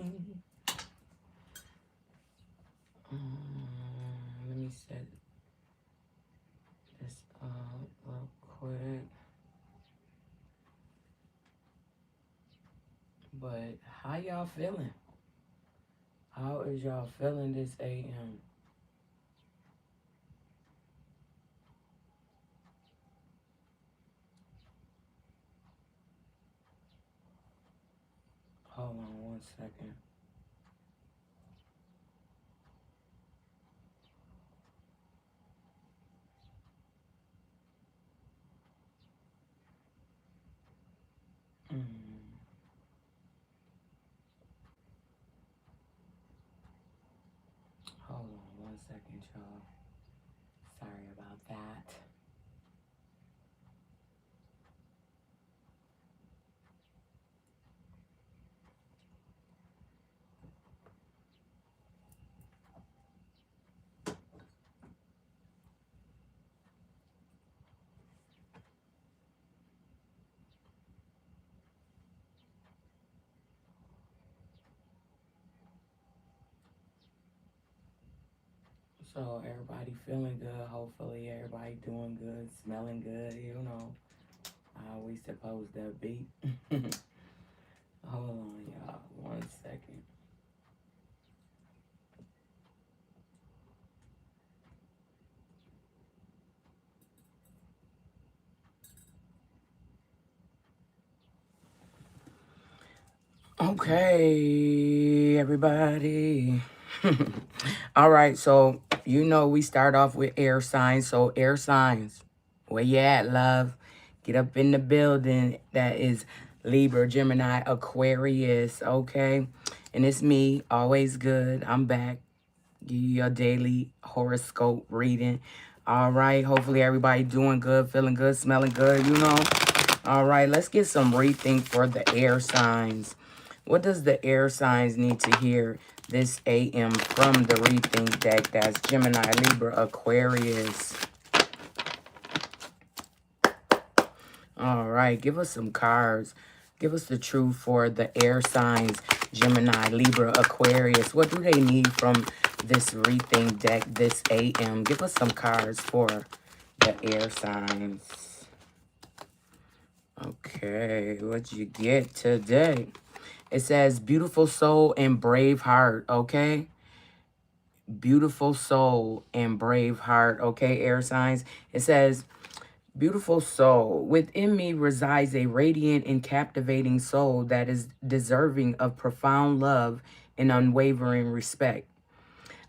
Let me set this up real quick. But how y'all feeling? How is y'all feeling this AM? Hold on 1 second. Hold on 1 second, y'all. Sorry about that. So everybody feeling good. Hopefully everybody doing good, smelling good, you know. How we supposed to be. Hold on, y'all. 1 second. Okay, everybody. All right, so you know we start off with air signs. So air signs, where you at, love? Get up in the building. That is Libra, Gemini, Aquarius, okay? And it's me, always good. I'm back. Give you your daily horoscope reading. All right, hopefully everybody doing good, feeling good, smelling good, you know? All right, let's get some reading for the air signs. What does the air signs need to hear this AM from the reading deck? That's Gemini, Libra, Aquarius. All right, give us some cards. Give us the truth for the air signs, Gemini, Libra, Aquarius. What do they need from this reading deck this AM? Give us some cards for the air signs. Okay, what'd you get today? It says beautiful soul and brave heart, okay? Beautiful soul and brave heart, okay, air signs? It says, beautiful soul, within me resides a radiant and captivating soul that is deserving of profound love and unwavering respect.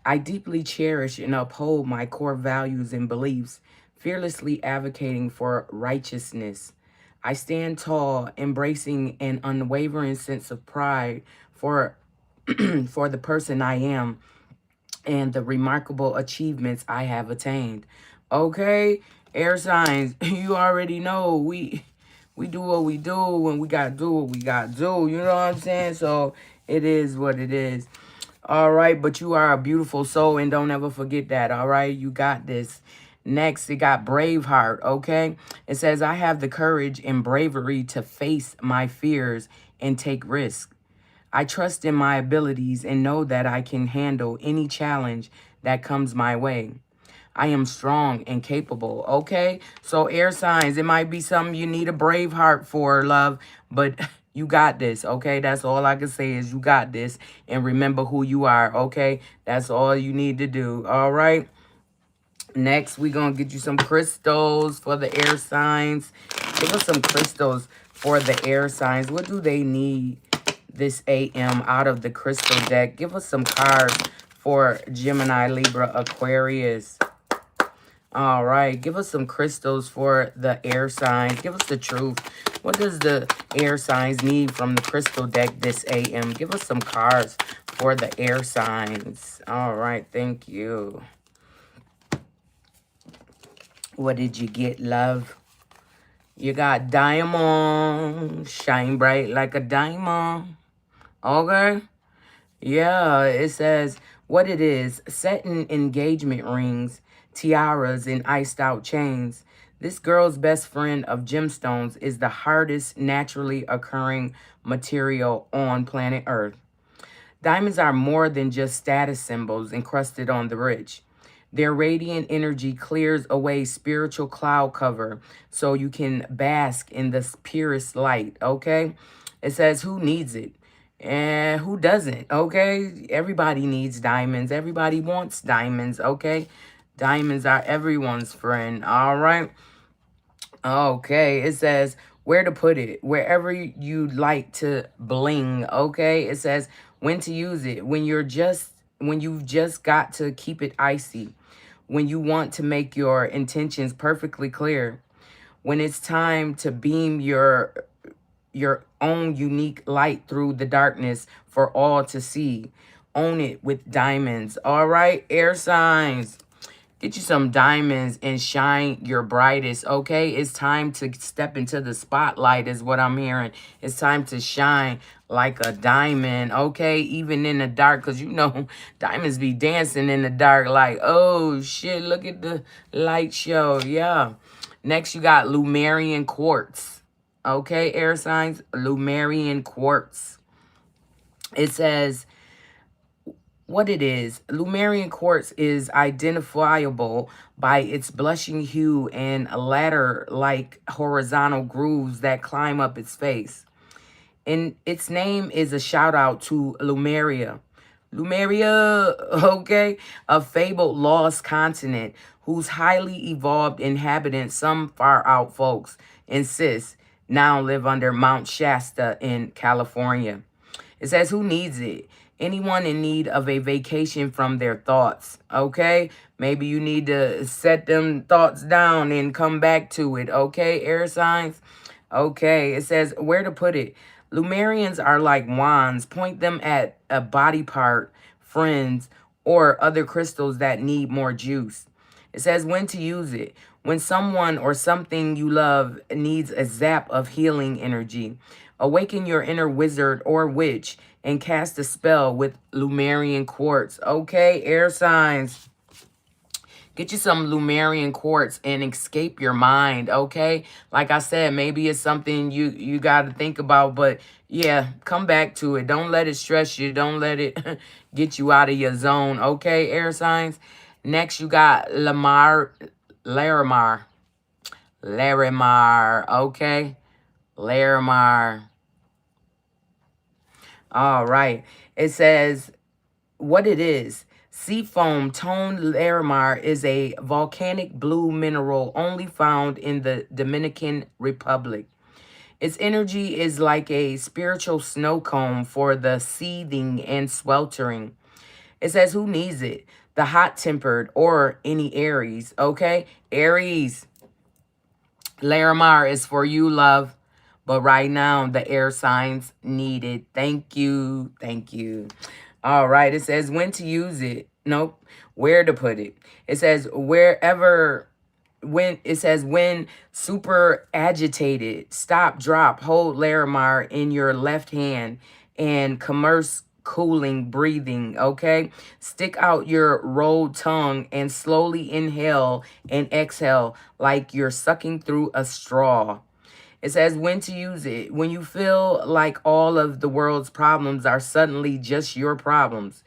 I deeply cherish and uphold my core values and beliefs, fearlessly advocating for righteousness. I stand tall, embracing an unwavering sense of pride for, for the person I am and the remarkable achievements I have attained. Okay, air signs, you already know we do what we do and we gotta do what we gotta do. You know what I'm saying? So it is what it is. All right, but you are a beautiful soul and don't ever forget that. All right, you got this. Next, it got Braveheart, okay? It says, I have the courage and bravery to face my fears and take risks. I trust in my abilities and know that I can handle any challenge that comes my way. I am strong and capable, okay? So air signs, it might be something you need a brave heart for, love, but you got this, okay? That's all I can say is you got this. And remember who you are, okay? That's all you need to do, all right? Next, we're going to get you some crystals for the air signs. Give us some crystals for the air signs. What do they need this AM out of the crystal deck? Give us some cards for Gemini, Libra, Aquarius. All right, give us some crystals for the air signs. Give us the truth. What does the air signs need from the crystal deck this AM? Give us some cards for the air signs. All right, thank you. What did you get, love? You got diamond. Shine bright like a diamond. Okay? Yeah, it says what it is. Satin engagement rings, tiaras, and iced out chains. This girl's best friend of gemstones is the hardest naturally occurring material on planet Earth. Diamonds are more than just status symbols encrusted on the rich. Their radiant energy clears away spiritual cloud cover so you can bask in the purest light, okay? It says, who needs it? And who doesn't, okay? Everybody needs diamonds. Everybody wants diamonds, okay? Diamonds are everyone's friend, all right? Okay, it says where to put it, wherever you like to bling, okay? It says when to use it, when you've just got to keep it icy, when you want to make your intentions perfectly clear, when it's time to beam your own unique light through the darkness for all to see. Own it with diamonds. All right, air signs. Get you some diamonds and shine your brightest, okay? It's time to step into the spotlight is what I'm hearing. It's time to shine like a diamond, okay? Even in the dark, because you know diamonds be dancing in the dark like, oh, shit, look at the light show. Yeah. Next, you got Lumerian quartz, okay? Air signs, Lumerian quartz. It says what it is. Lumerian quartz is identifiable by its blushing hue and ladder-like horizontal grooves that climb up its face. And its name is a shout out to Lumeria. Lumeria, okay? A fabled lost continent whose highly evolved inhabitants, some far out folks, insist now live under Mount Shasta in California. It says, who needs it? Anyone in need of a vacation from their thoughts, okay? Maybe you need to set them thoughts down and come back to it, okay, air signs? Okay, it says, where to put it? Lumerians are like wands. Point them at a body part, friends, or other crystals that need more juice. It says when to use it. When someone or something you love needs a zap of healing energy, awaken your inner wizard or witch and cast a spell with Lumerian quartz. Okay, air signs. Get you some Lumerian quartz and escape your mind, okay? Like I said, maybe it's something you got to think about, but yeah, come back to it. Don't let it stress you. Don't let it get you out of your zone, okay, air signs? Next, you got Larimar, okay? Larimar. All right. It says what it is. Seafoam toned larimar is a volcanic blue mineral only found in the Dominican Republic. Its energy is like a spiritual snow cone for the seething and sweltering. It says who needs it? The hot-tempered or any Aries, okay? Aries, Larimar is for you, love. But right now, the air signs need it. Thank you. Thank you. All right. It says when to use it. Nope. Where to put it. It says wherever. When super agitated, stop, drop, hold Larimar in your left hand and commerce cooling breathing, okay? Stick out your rolled tongue and slowly inhale and exhale like you're sucking through a straw. It says when to use it. When you feel like all of the world's problems are suddenly just your problems.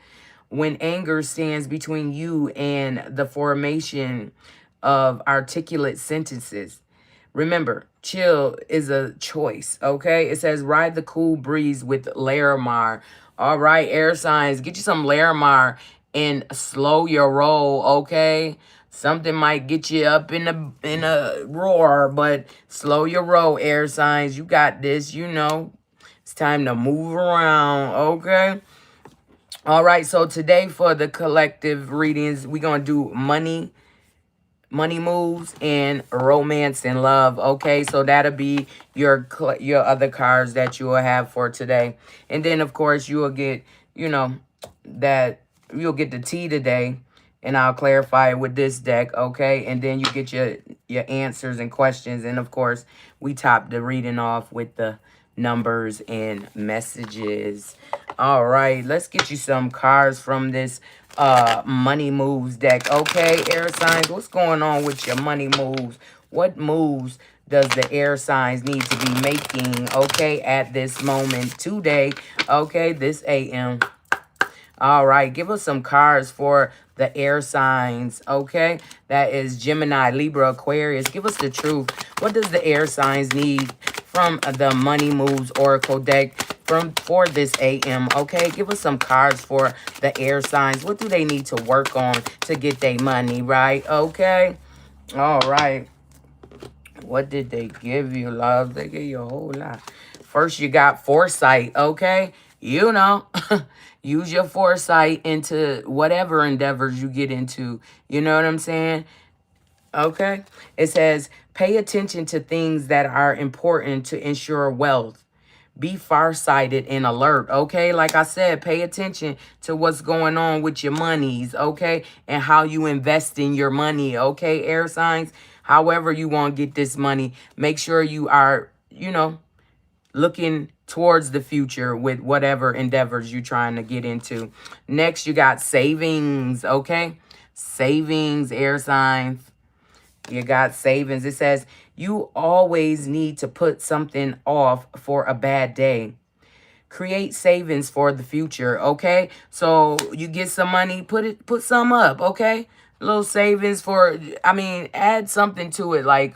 When anger stands between you and the formation of articulate sentences. Remember, chill is a choice, okay? It says ride the cool breeze with Larimar. All right, air signs, get you some Larimar and slow your roll, okay? Something might get you up in a roar, but slow your roll, air signs. You got this, you know. It's time to move around, okay? All right, so today for the collective readings, we're going to do money moves and romance and love, okay? So that'll be your other cards that you will have for today. And then, of course, you will get, you know, that you'll get the tea today, and I'll clarify it with this deck, okay? And then you get your answers and questions. And, of course, we top the reading off with the numbers and messages. All right, let's get you some cards from this money moves deck. Okay, air signs, what's going on with your money moves? What moves does the air signs need to be making, okay, at this moment today, okay, this AM? All right, give us some cards for the air signs, okay? That is Gemini, Libra, Aquarius. Give us the truth. What does the air signs need from the Money Moves Oracle deck for this AM, okay? Give us some cards for the air signs. What do they need to work on to get their money, right? Okay? All right. What did they give you, love? They gave you a whole lot. First, you got foresight, okay? You know, use your foresight into whatever endeavors you get into. You know what I'm saying? Okay. It says, pay attention to things that are important to ensure wealth. Be farsighted and alert, okay? Like I said, pay attention to what's going on with your monies, okay? And how you invest in your money, okay, air signs? However you want to get this money, make sure you are, looking towards the future with whatever endeavors you're trying to get into. Next, you got savings, okay? Savings, air signs. You got savings. It says, you always need to put something off for a bad day. Create savings for the future, okay? So you get some money, put some up, okay? A little savings for, add something to it, like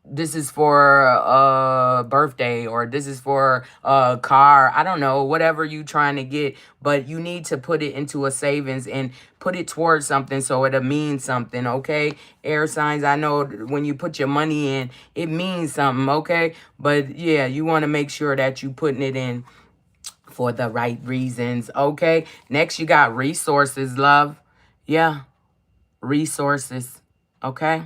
this is for a birthday, or this is for a car. I don't know, whatever you trying to get, but you need to put it into a savings and put it towards something so it'll mean something, okay? Air signs, I know when you put your money in, it means something, okay? But yeah, you want to make sure that you putting it in for the right reasons, okay? Next, you got resources, love. Yeah, resources, okay?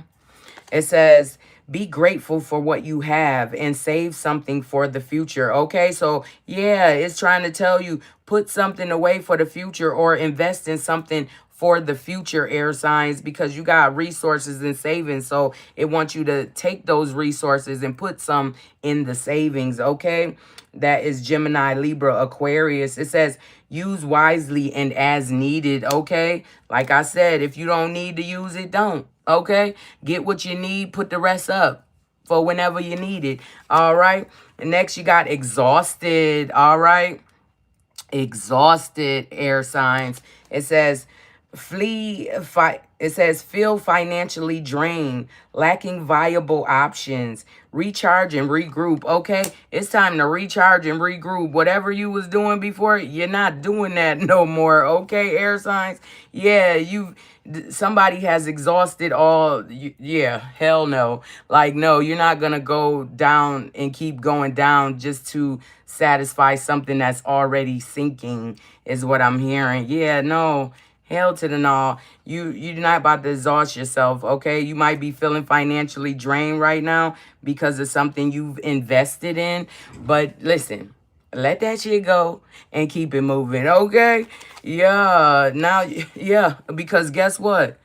It says, be grateful for what you have and save something for the future. Okay, so yeah, it's trying to tell you, put something away for the future or invest in something for the future, air signs, because you got resources and savings. So it wants you to take those resources and put some in the savings. Okay, that is Gemini, Libra, Aquarius. It says, use wisely and as needed. Okay, like I said, if you don't need to use it, don't. Okay, get what you need, put the rest up for whenever you need it. All right, and next you got exhausted. All right, exhausted, air signs. It says, it says, feel financially drained, lacking viable options, recharge and regroup. Okay, it's time to recharge and regroup. Whatever you was doing before, you're not doing that no more. Okay, air signs. Yeah, somebody has exhausted all. Yeah, hell no. Like, no, you're not gonna go down and keep going down just to satisfy something that's already sinking, is what I'm hearing. Yeah, no. Hell to the no. You're not about to exhaust yourself, okay? You might be feeling financially drained right now because of something you've invested in. But listen, let that shit go and keep it moving, okay? Yeah, now, yeah, because guess what?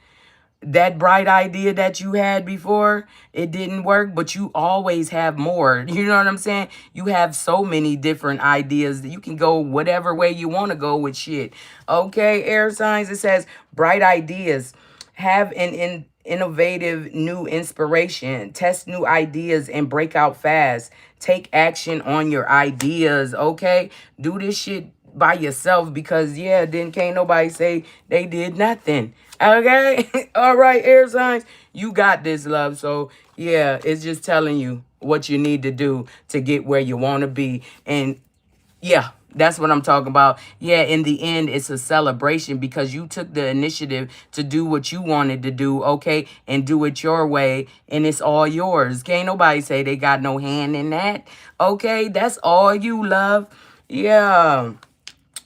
That bright idea that you had before, it didn't work, but you always have more. You know what I'm saying? You have so many different ideas that you can go whatever way you want to go with shit. Okay, air signs, it says bright ideas. Have an innovative new inspiration. Test new ideas and break out fast. Take action on your ideas, okay? Do this shit by yourself because, yeah, then can't nobody say they did nothing. Okay? All right, air signs, you got this, love. So, yeah, it's just telling you what you need to do to get where you want to be. And, yeah, that's what I'm talking about. Yeah, in the end, it's a celebration because you took the initiative to do what you wanted to do, okay? And do it your way, and it's all yours. Can't nobody say they got no hand in that, okay? That's all you, love. Yeah.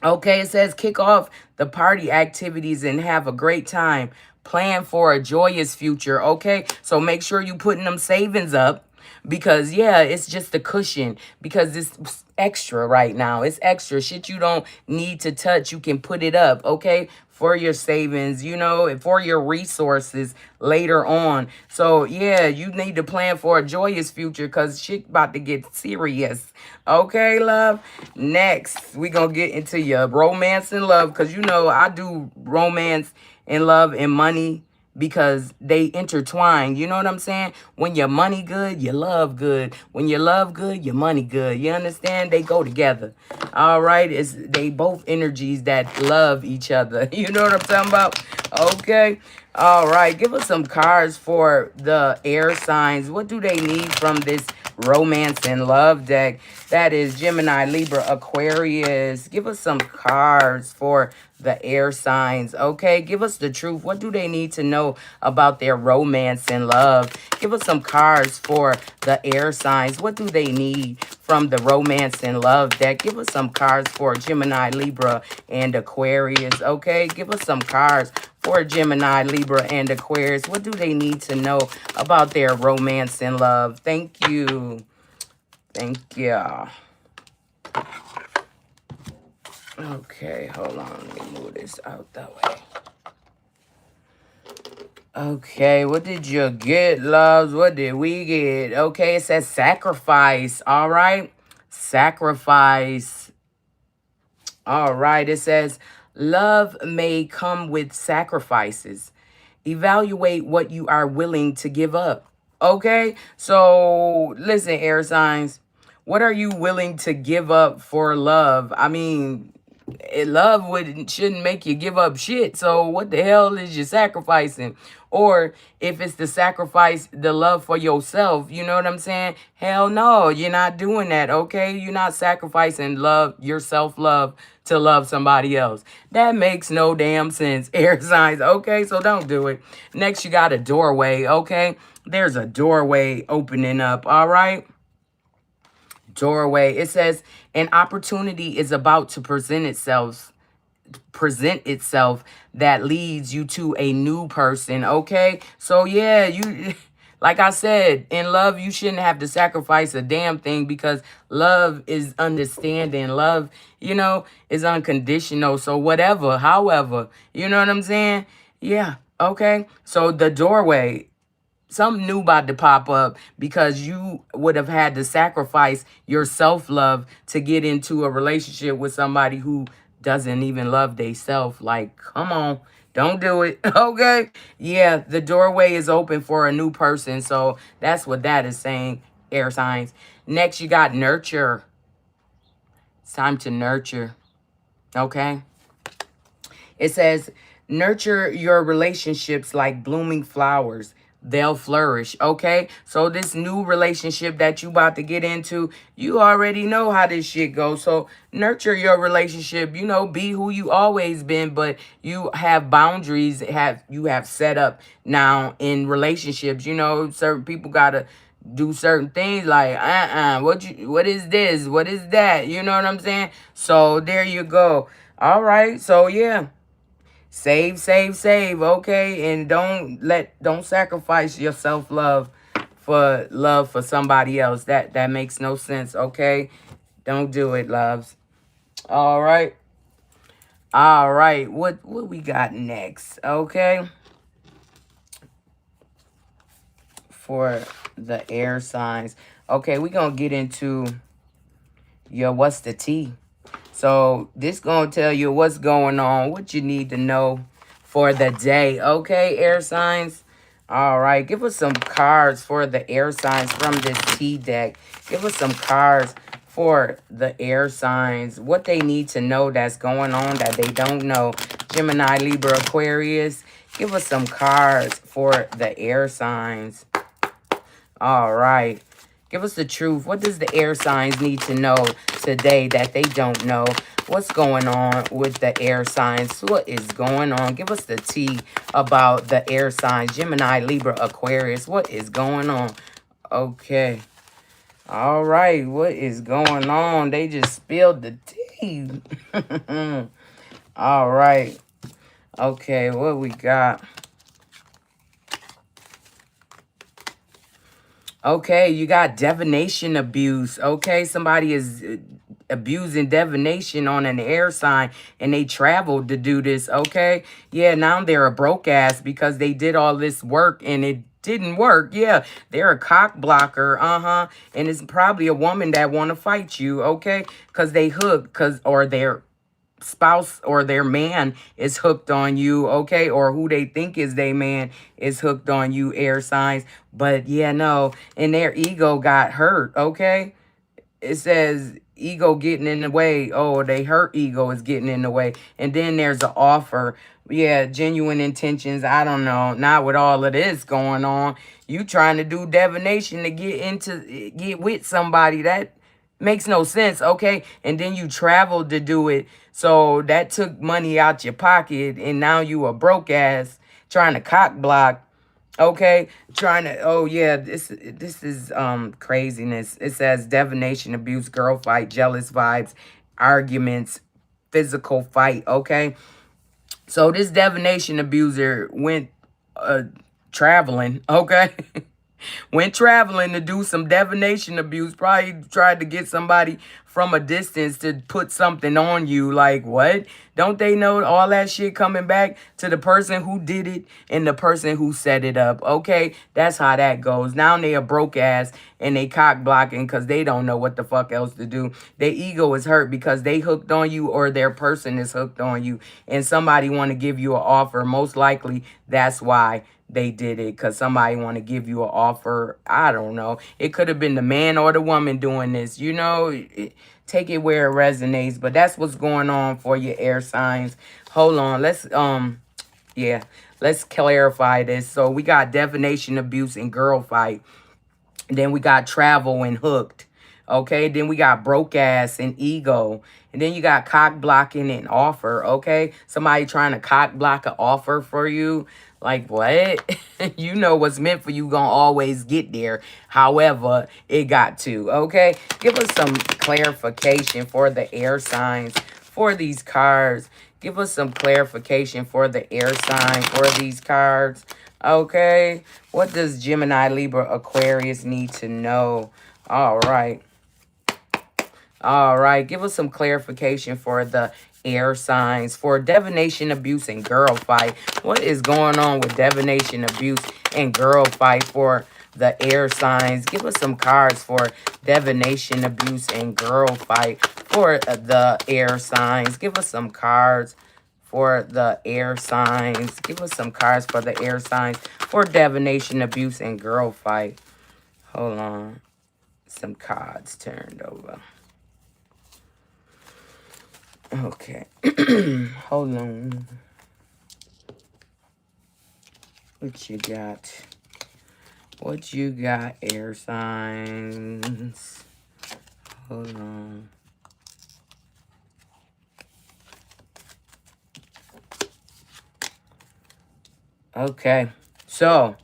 Okay, it says kick off the party activities and have a great time. Plan for a joyous future, okay? So make sure you putting them savings up because, yeah, it's just a cushion because it's extra right now. It's extra. Shit you don't need to touch, you can put it up, okay? For your savings, and for your resources later on. So, yeah, you need to plan for a joyous future because shit about to get serious. Okay, love? Next, we going to get into your romance and love because, I do romance and love and money because they intertwine. You know what I'm saying? When your money good, you love good. When you love good, your money good. You understand? They go together. All right? It's they both energies that love each other. You know what I'm talking about? Okay. All right. Give us some cards for the air signs. What do they need from this romance and love deck? That is Gemini, Libra, Aquarius. Give us some cards for the air signs. Okay, give us the truth. What do they need to know about their romance and love? Give us some cards for the air signs. What do they need from the romance and love deck? Give us some cards for Gemini, Libra, and Aquarius. Okay, give us some cards for Gemini, Libra, and Aquarius. What do they need to know about their romance and love? Thank you. Thank you. Okay, hold on. Let me move this out that way. Okay, what did you get, loves? What did we get? Okay, it says sacrifice. All right. Sacrifice. All right. It says love may come with sacrifices. Evaluate what you are willing to give up. Okay, so listen, air signs. What are you willing to give up for love? I mean, love shouldn't make you give up shit. So what the hell is you sacrificing? Or if it's the sacrifice, the love for yourself, you know what I'm saying? Hell no, you're not doing that, okay? You're not sacrificing love, your self-love to love somebody else. That makes no damn sense, air signs, okay? So don't do it. Next, you got a doorway, okay? There's a doorway opening up, all right? Doorway. It says an opportunity is about to present itself that leads you to a new person. Okay, so yeah, you like I said, in love you shouldn't have to sacrifice a damn thing, because love is understanding. Love, you know, is unconditional. So whatever, however, you know what I'm saying? Yeah. Okay, so the doorway, something new about to pop up, because you would have had to sacrifice your self-love to get into a relationship with somebody who doesn't even love theyself. Like, come on, don't do it. Okay, yeah, the doorway is open for a new person. So that's what that is saying, air signs. Next, you got nurture. It's time to nurture. Okay, it says nurture your relationships like blooming flowers. They'll flourish. Okay, so this new relationship that you about to get into, you already know how this shit goes. So nurture your relationship. You know, be who you always been, but you have boundaries. You have set up now in relationships. You know, certain people gotta do certain things like what is this, what is that, you know what I'm saying? So there you go. All right, so yeah, save, save, save, okay? And don't sacrifice your self-love for somebody else. That makes no sense, okay? Don't do it, loves. All right. All right. What we got next, okay? For the air signs. Okay, we're going to get into your what's the tea. So this going to tell you what's going on, what you need to know for the day. Okay, air signs. All right, give us some cards for the air signs from this tea deck. Give us some cards for the air signs, what they need to know that's going on that they don't know. Gemini, Libra, Aquarius. Give us some cards for the air signs. All right. Give us the truth. What does the air signs need to know today that they don't know? What's going on with the air signs? What is going on? Give us the tea about the air signs. Gemini, Libra, Aquarius. What is going on? Okay. All right. What is going on? They just spilled the tea. All right. Okay. What we got? Okay, you got divination abuse. Okay, somebody is abusing divination on an air sign, and they traveled to do this. Okay, yeah, now they're a broke ass because they did all this work and it didn't work. Yeah, they're a cock blocker. And it's probably a woman that want to fight you. Okay, because they hook, or they're spouse or their man is hooked on you, okay? Or who they think is their man is hooked on you, air signs. But yeah, no, and their ego got hurt, okay? It says ego getting in the way. Oh, they hurt ego is getting in the way. And then there's an offer. Yeah, genuine intentions. I don't know. Not with all of this going on. You trying to do divination to get with somebody. That makes no sense, okay? And then you traveled to do it. So that took money out your pocket. And now you a broke ass trying to cock block. Okay, trying to. Oh yeah, this is craziness. It says divination, abuse, girl fight, jealous vibes, arguments, physical fight. Okay, so this divination abuser went traveling. Okay. Went traveling to do some divination abuse. Probably tried to get somebody from a distance to put something on you. Like, what? Don't they know all that shit coming back to the person who did it and the person who set it up? Okay, that's how that goes. Now they a broke ass and they cock blocking because they don't know what the fuck else to do. Their ego is hurt because they hooked on you or their person is hooked on you. And somebody want to give you an offer. Most likely, that's why they did it, because somebody want to give you an offer. I don't know. It could have been the man or the woman doing this. You know, take it where it resonates. But that's what's going on for your air signs. Hold on. Yeah, let's clarify this. So we got divination, abuse, and girl fight. Then we got travel and hooked. Okay, then we got broke ass and ego. And then you got cock blocking and offer. Okay, somebody trying to cock block an offer for you. Like, what? You know what's meant for you gonna always get there. However, it got to. Okay, give us some clarification for the air signs for these cards. Give us some clarification for the air sign for these cards. Okay, what does Gemini, Libra, Aquarius need to know? All right. All right, give us some clarification for the air signs for divination, abuse, and girl fight. What is going on with divination, abuse, and girl fight for the air signs? Give us some cards for divination, abuse, and girl fight for the air signs. Give us some cards for the air signs. Give us some cards for the air signs for divination, abuse, and girl fight. Hold on. Some cards turned over. Okay. Hold on. What you got? What you got, air signs? Hold on. Okay. So,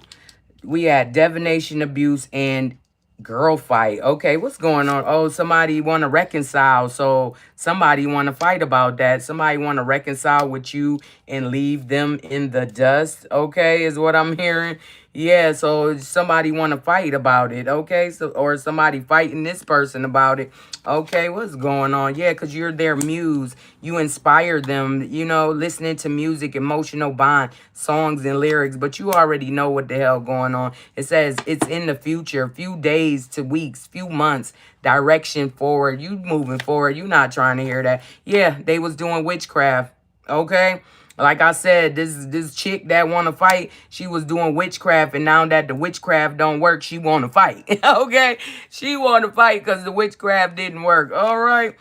we had divination, abuse, and girl fight. Okay, what's going on? Oh, somebody want to reconcile. So somebody want to fight about that. Somebody want to reconcile with you and leave them in the dust. Okay, is what I'm hearing. Yeah, so somebody want to fight about it. Okay, so or somebody fighting this person about it. Okay, what's going on? Yeah, because you're their muse. You inspire them, you know, listening to music, emotional bond, songs and lyrics. But you already know what the hell going on. It says it's in the future, few days to weeks, few months, direction forward. You moving forward. You not trying to hear that. Yeah, they was doing witchcraft. Okay. Like I said, this chick that want to fight, she was doing witchcraft, and now that the witchcraft don't work, she want to fight. Okay? She want to fight because the witchcraft didn't work. All right?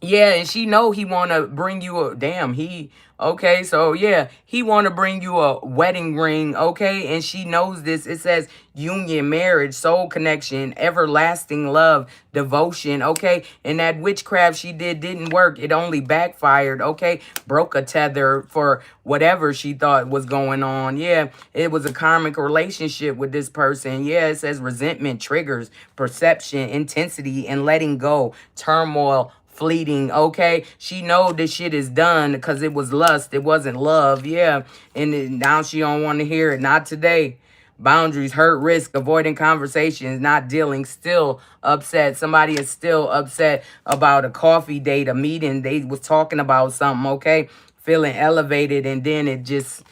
Yeah, and she know he want to bring you a... Damn, he... Okay, so yeah, he want to bring you a wedding ring, okay? And she knows this. It says union, marriage, soul connection, everlasting love, devotion, okay? And that witchcraft she didn't work. It only backfired, okay? Broke a tether for whatever she thought was going on. Yeah, it was a karmic relationship with this person. Yeah, it says resentment, triggers, perception, intensity, and letting go, turmoil, fleeting. Okay, she know this shit is done because it was lust, it wasn't love. Yeah, and now she don't want to hear it. Not today. Boundaries, hurt, risk, avoiding conversations, not dealing, still upset. Somebody is still upset about a coffee date, a meeting. They was talking about something, okay? Feeling elevated, and then it just...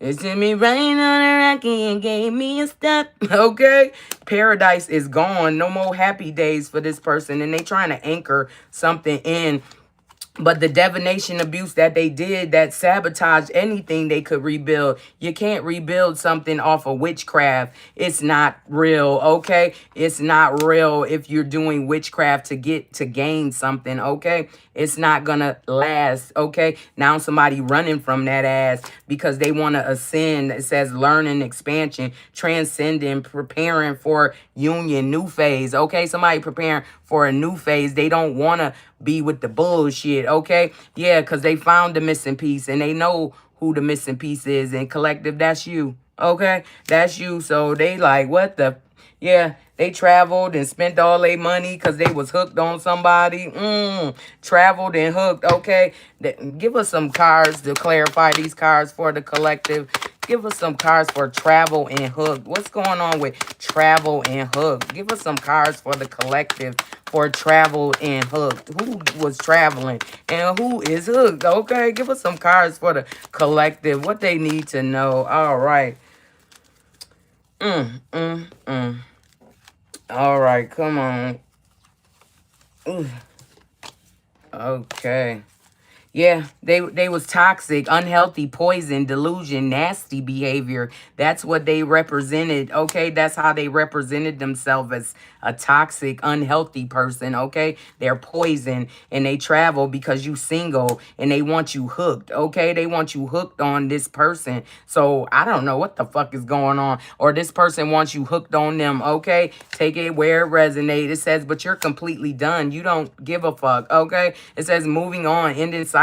It sent me rain on a rocky and gave me a step. Okay? Paradise is gone. No more happy days for this person. And they trying to anchor something in But the divination abuse that they did, that sabotaged anything they could rebuild. You can't rebuild something off of witchcraft. It's not real, okay? It's not real if you're doing witchcraft to gain something, okay? It's not gonna last, okay? Now somebody running from that ass because they want to ascend. It says learning, expansion, transcending, preparing for union, new phase, okay? Somebody preparing for a new phase. They don't want to be with the bullshit, okay? Yeah, because they found the missing piece and they know who the missing piece is. And collective, that's you, okay? That's you. So they like, what the... Yeah, they traveled and spent all their money because they was hooked on somebody. Traveled and hooked, okay? Give us some cards to clarify these cards for the collective. Give us some cards for travel and hooked. What's going on with travel and hooked? Give us some cards for the collective for travel and hooked. Who was traveling and who is hooked? Okay, give us some cards for the collective. What they need to know. All right. All right, come on. Ooh. Okay. Yeah, they was toxic, unhealthy, poison, delusion, nasty behavior. That's what they represented, okay? That's how they represented themselves, as a toxic, unhealthy person, okay? They're poison and they travel because you single and they want you hooked, okay? They want you hooked on this person. So I don't know what the fuck is going on. Or this person wants you hooked on them, okay? Take it where it resonates. It says, but you're completely done. You don't give a fuck, okay? It says moving on, ending cycle,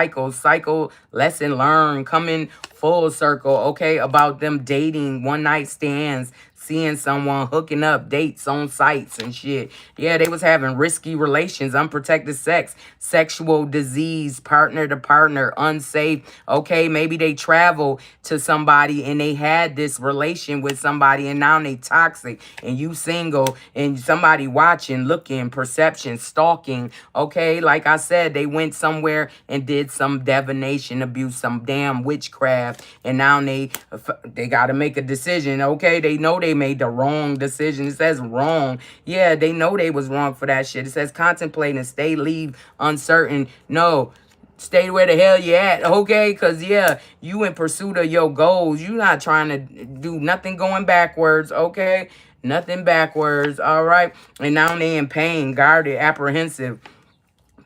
lesson learned, coming full circle, okay, about them dating, one night stands, seeing someone, hooking up, dates on sites and shit. Yeah, they was having risky relations, unprotected sex, sexual disease, partner to partner, unsafe. Okay, maybe they travel to somebody and they had this relation with somebody and now they toxic and you single and somebody watching, looking, perception, stalking. Okay, like I said, they went somewhere and did some divination abuse, some damn witchcraft, and now they got to make a decision. Okay, they know they made the wrong decision. It says wrong. Yeah, they know they was wrong for that shit. It says contemplate and stay, leave, uncertain. No, stay where the hell you at, okay? Because, yeah, you in pursuit of your goals. You not trying to do nothing going backwards, okay? Nothing backwards, all right? And now they in pain, guarded, apprehensive,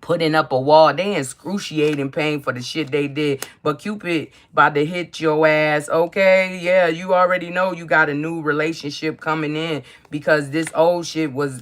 putting up a wall. They in excruciating pain for the shit they did. But Cupid about to hit your ass, okay? Yeah, you already know you got a new relationship coming in because this old shit was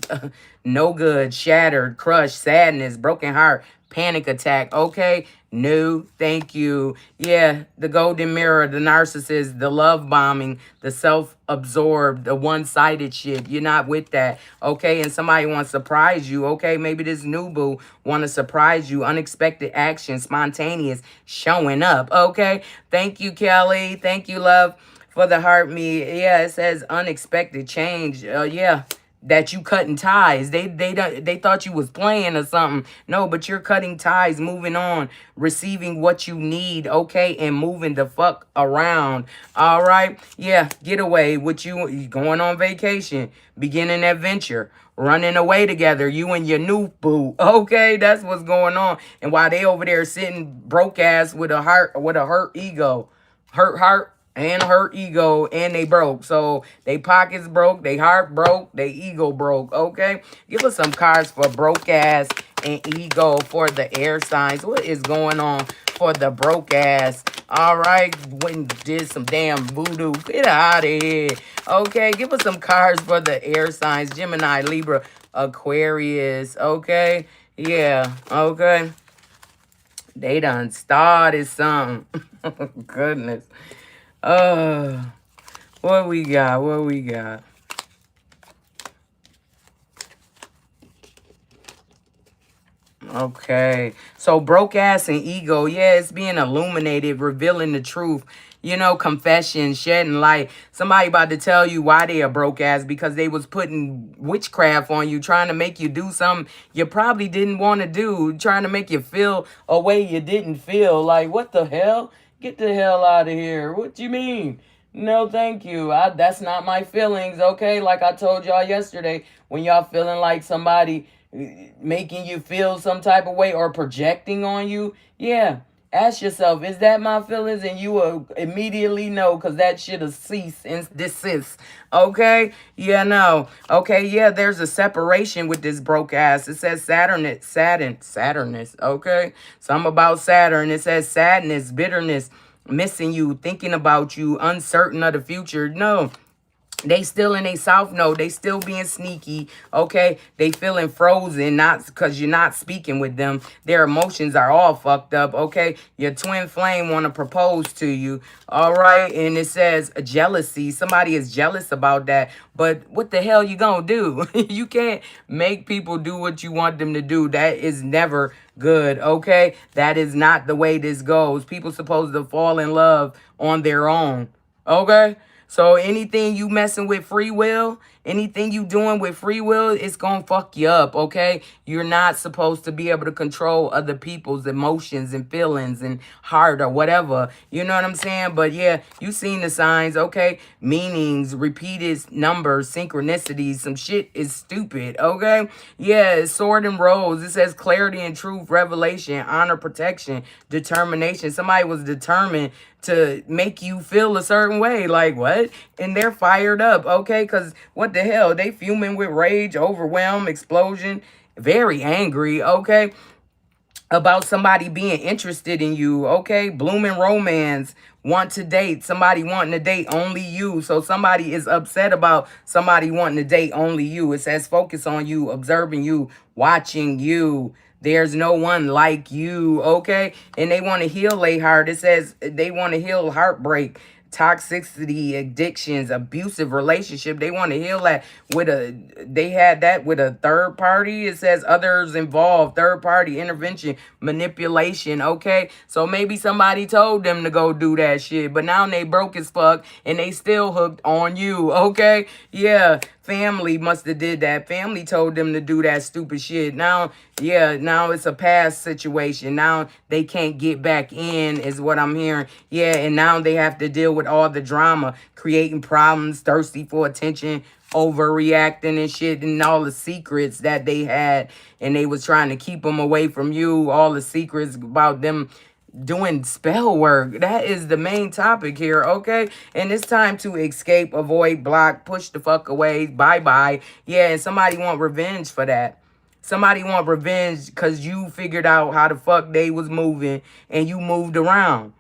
no good, shattered, crushed, sadness, broken heart, panic attack, okay? No, thank you. Yeah, the golden mirror, the narcissist, the love bombing, the self-absorbed, the one-sided shit. You're not with that, okay? And somebody wants to surprise you, okay? Maybe this new boo want to surprise you. Unexpected action, spontaneous, showing up, okay? Thank you, Kelly. Thank you, love, for the heart me. Yeah, it says unexpected change. Yeah, that you cutting ties. They thought you was playing or something. No, but you're cutting ties, moving on, receiving what you need, okay, and moving the fuck around. All right? Yeah, get away with you going on vacation, beginning adventure, running away together, you and your new boo. Okay, that's what's going on. And while they over there sitting broke ass with a hurt ego, hurt heart and hurt ego, and they broke. So they pockets broke, they heart broke, they ego broke, okay? Give us some cards for broke ass and ego for the air signs. What is going on for the broke ass? All right, when did some damn voodoo. Get out of here. Okay, give us some cards for the air signs. Gemini, Libra, Aquarius, okay? Yeah, okay. They done started something. Goodness. What we got? What we got? Okay. So broke ass and ego. Yeah, it's being illuminated, revealing the truth. You know, confession, shedding light. Somebody about to tell you why they are broke ass because they was putting witchcraft on you, trying to make you do something you probably didn't want to do, trying to make you feel a way you didn't feel. Like, what the hell? Get the hell out of here. What you mean? No, thank you. That's not my feelings, okay? Like I told y'all yesterday, when y'all feeling like somebody making you feel some type of way or projecting on you, yeah, ask yourself, is that my feelings? And you will immediately know, because that should have ceased and desist. Okay? Yeah, no. Okay, yeah, there's a separation with this broke ass. It says Saturnus. Okay? Something about Saturn. It says sadness, bitterness, missing you, thinking about you, uncertain of the future. No, they still in a south node. They still being sneaky. Okay. They feeling frozen, not because you're not speaking with them. Their emotions are all fucked up. Okay. Your twin flame want to propose to you. All right. And it says jealousy. Somebody is jealous about that. But what the hell you gonna do? You can't make people do what you want them to do. That is never good. Okay. That is not the way this goes. People supposed to fall in love on their own. Okay. So anything you messing with free will, anything you doing with free will, it's going to fuck you up, okay? You're not supposed to be able to control other people's emotions and feelings and heart or whatever. You know what I'm saying? But yeah, you seen the signs, okay? Meanings, repeated numbers, synchronicities, some shit is stupid, okay? Yeah, sword and rose. It says clarity and truth, revelation, honor, protection, determination. Somebody was determined to make you feel a certain way. Like, what? And they're fired up, okay? Because what the hell? They fuming with rage, overwhelm, explosion, very angry, okay? About somebody being interested in you, okay? Blooming romance, want to date, somebody wanting to date only you. So somebody is upset about somebody wanting to date only you. It says focus on you, observing you, watching you. There's no one like you, okay? And they want to heal their heart. It says they want to heal heartbreak, toxicity, addictions, abusive relationship. They want to heal that with they had that with a third party. It says others involved, third party intervention, manipulation. Okay. So maybe somebody told them to go do that shit, but now they broke as fuck and they still hooked on you. Okay. Yeah. Family must have did that. Family told them to do that stupid shit. Now, yeah, now it's a past situation. Now they can't get back in, is what I'm hearing. Yeah, and now they have to deal with all the drama, creating problems, thirsty for attention, overreacting and shit, and all the secrets that they had, and they was trying to keep them away from you. All the secrets about them doing spell work. That is the main topic here, okay? And it's time to escape, avoid, block, push the fuck away, bye-bye. Yeah, and somebody want revenge for that. Somebody want revenge because you figured out how the fuck they was moving and you moved around.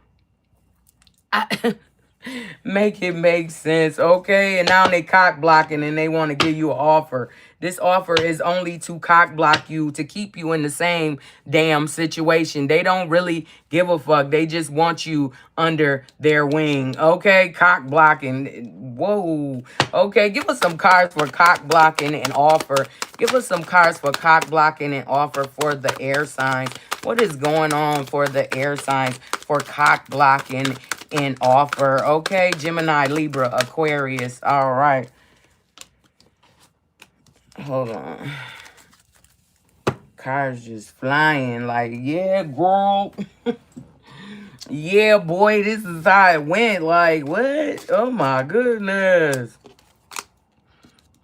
Make it make sense, okay? And now they cock blocking and they want to give you an offer. This offer is only to cock block you, to keep you in the same damn situation. They don't really give a fuck. They just want you under their wing, okay? Cock blocking. Whoa. Okay, give us some cards for cock blocking and offer. Give us some cards for cock blocking and offer for the air signs. What is going on for the air signs for cock blocking and offer? Okay, Gemini, Libra, Aquarius. All right. Hold on. Cards just flying like, yeah, girl. Yeah, boy, this is how it went. Like, what? Oh, my goodness.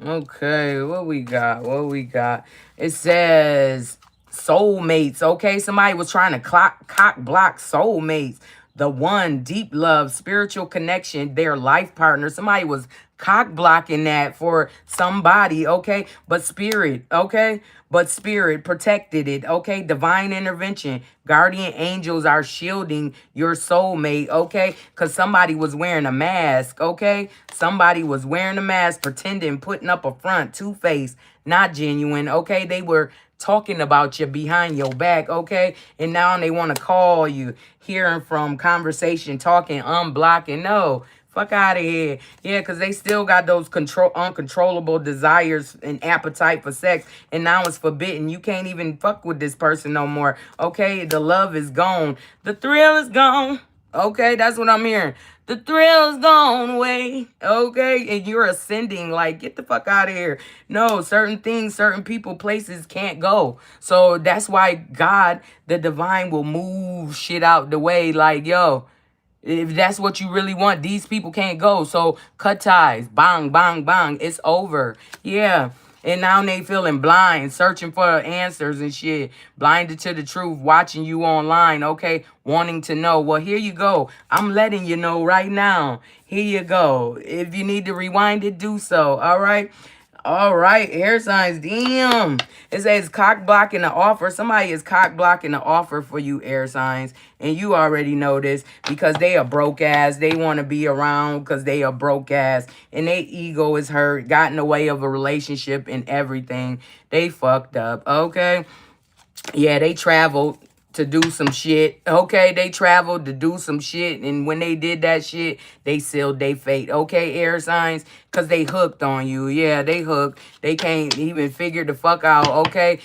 Okay, what we got? What we got? It says soulmates. Okay, somebody was trying to cock block soulmates. The one, deep love, spiritual connection, their life partner. Somebody was cock blocking that for somebody, okay? But spirit, okay? But spirit protected it, okay? Divine intervention. Guardian angels are shielding your soulmate, okay? Because somebody was wearing a mask, okay? Somebody was wearing a mask, pretending, putting up a front, two-faced, not genuine, okay? They were talking about you behind your back, okay? And now they want to call you, hearing from conversation, talking, unblocking. No, fuck out of here. Yeah, because they still got those uncontrollable desires and appetite for sex. And now it's forbidden. You can't even fuck with this person no more, okay? The love is gone. The thrill is gone. Okay, that's what I'm hearing. The thrill's gone away, okay? And you're ascending, like, get the fuck out of here. No, certain things, certain people, places can't go. So that's why God, the divine, will move shit out the way. Like, yo, if that's what you really want, these people can't go. So cut ties, bang, bang, bang. It's over. Yeah. And now they feeling blind, searching for answers and shit. Blinded to the truth, watching you online, okay? Wanting to know. Well, here you go. I'm letting you know right now. Here you go. If you need to rewind it, do so. All right? All right, air signs. Damn. It says cock blocking the offer. Somebody is cock blocking the offer for you, air signs. And you already know this because they are broke ass. They want to be around because they are broke ass. And their ego is hurt, got in the way of a relationship and everything. They fucked up, okay? Yeah, they traveled to do some shit. Okay, they traveled to do some shit. And when they did that shit, they sealed their fate. Okay, air signs? Because they hooked on you. Yeah, they hooked. They can't even figure the fuck out. Okay?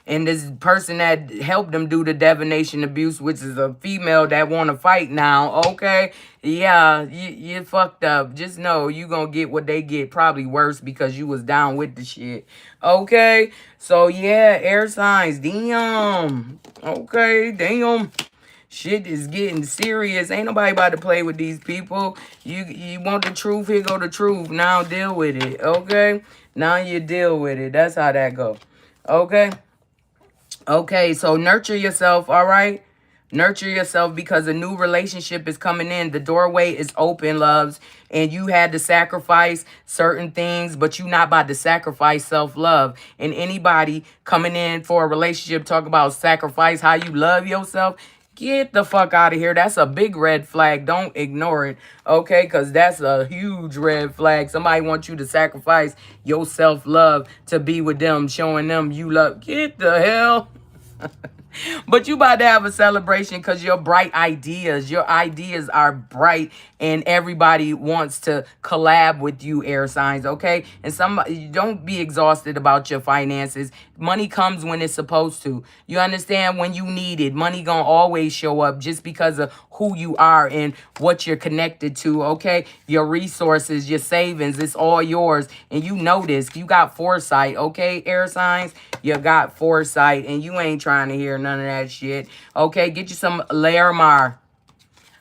And this person that helped them do the divination abuse, which is a female that want to fight now, okay? Yeah, you fucked up. Just know you gonna get what they get, probably worse because you was down with the shit, okay? So, yeah, air signs, damn. Okay, damn. Shit is getting serious. Ain't nobody about to play with these people. You want the truth? Here go the truth. Now deal with it, okay? Now you deal with it. That's how that go. Okay? Okay, so nurture yourself, all right? Nurture yourself because a new relationship is coming in. The doorway is open, loves. And you had to sacrifice certain things, but you not about to sacrifice self-love. And anybody coming in for a relationship, talk about sacrifice, how you love yourself. Get the fuck out of here. That's a big red flag. Don't ignore it, okay? Because that's a huge red flag. Somebody wants you to sacrifice your self-love to be with them, showing them you love. Get the hell. But you about to have a celebration because your your ideas are bright and everybody wants to collab with you, air signs, okay? And don't be exhausted about your finances. Money comes when it's supposed to. You understand? When you need it. Money gonna always show up just because of who you are and what you're connected to, okay? Your resources, your savings, it's all yours. And you know this. You got foresight, okay, air signs? You got foresight and you ain't trying to hear none of that shit. Okay, get you some Larimar,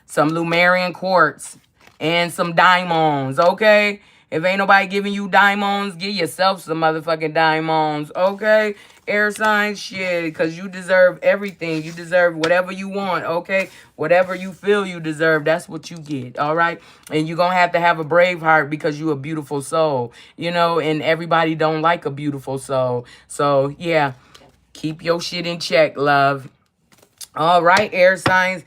some Lumerian quartz, and some diamonds, okay? If ain't nobody giving you diamonds, give yourself some motherfucking diamonds, okay? Air signs, shit, because you deserve everything. You deserve whatever you want, okay? Whatever you feel you deserve, that's what you get, all right? And you're going to have a brave heart because you a beautiful soul, you know? And everybody don't like a beautiful soul. So, yeah, keep your shit in check, love. All right, air signs.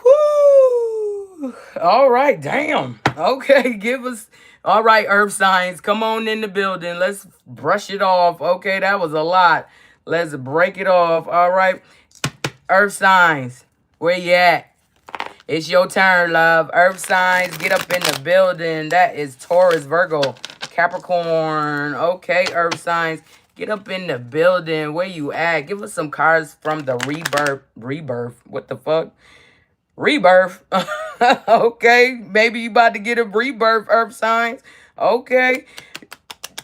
Whoo! All right, damn. Okay, give us. All right, earth signs, come on in the building. Let's brush it off. Okay, that was a lot. Let's break it off. All right, earth signs, where you at? It's your turn, love. Earth signs, get up in the building. That is Taurus, Virgo, Capricorn. Okay, earth signs, get up in the building. Where you at? Give us some cards from the rebirth. What the fuck? Rebirth. Okay, maybe you about to get a rebirth, earth signs. Okay.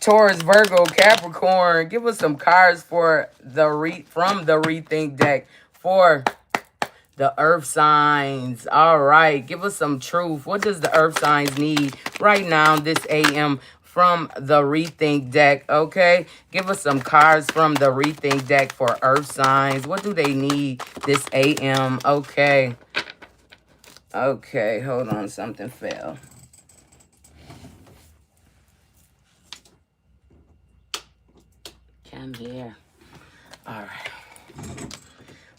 Taurus, Virgo, Capricorn. Give us some cards for from the rethink deck for the earth signs. All right, give us some truth. What does the earth signs need right now this AM from the rethink deck? Okay, give us some cards from the rethink deck for earth signs. What do they need this AM? Okay. Okay, hold on. Something fell. Come here. All right.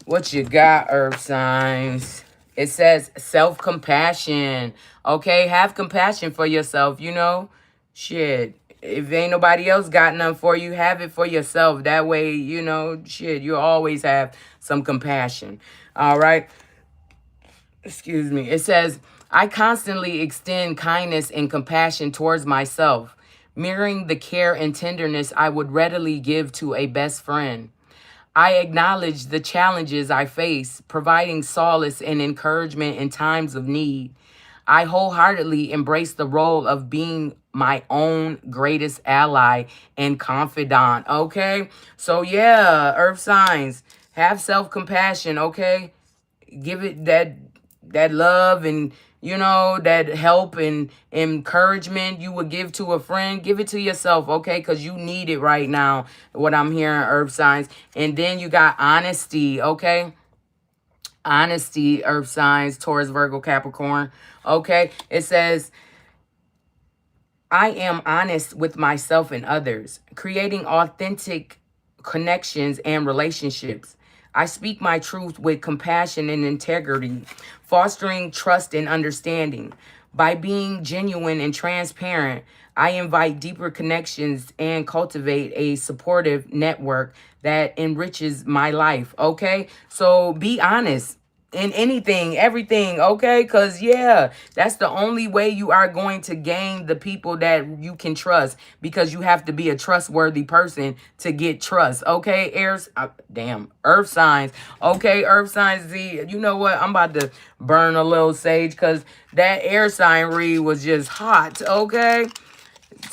What you got, earth signs? It says self-compassion. Okay, have compassion for yourself, you know? Shit. If ain't nobody else got none for you, have it for yourself. That way, you know, shit, you'll always have some compassion. All right? Excuse me. It says, I constantly extend kindness and compassion towards myself, mirroring the care and tenderness I would readily give to a best friend. I acknowledge the challenges I face, providing solace and encouragement in times of need. I wholeheartedly embrace the role of being my own greatest ally and confidant, okay? So, yeah, earth signs, have self-compassion, okay? Give it that that love and, you know, that help and encouragement you would give to a friend, give it to yourself, okay? Because you need it right now, what I'm hearing, earth signs. And then you got honesty, okay? Honesty, earth signs, Taurus, Virgo, Capricorn, okay? It says, I am honest with myself and others, creating authentic connections and relationships. I speak my truth with compassion and integrity, fostering trust and understanding. By being genuine and transparent, I invite deeper connections and cultivate a supportive network that enriches my life. Okay? So be honest in anything, everything, okay? Because, yeah, that's the only way you are going to gain the people that you can trust, because you have to be a trustworthy person to get trust, okay? Earth signs, okay? Earth signs, Z, you know what? I'm about to burn a little sage because that air sign read was just hot, okay?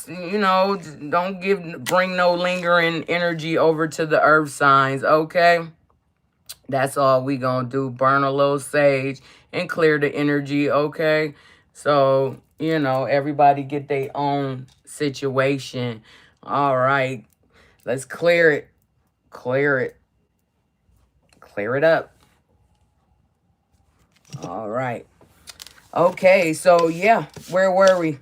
You know, don't bring no lingering energy over to the earth signs, okay? That's all we gonna do. Burn a little sage and clear the energy, okay? So, you know, everybody get their own situation. All right. Let's clear it. Clear it. Clear it up. All right. Okay, so yeah, where were we?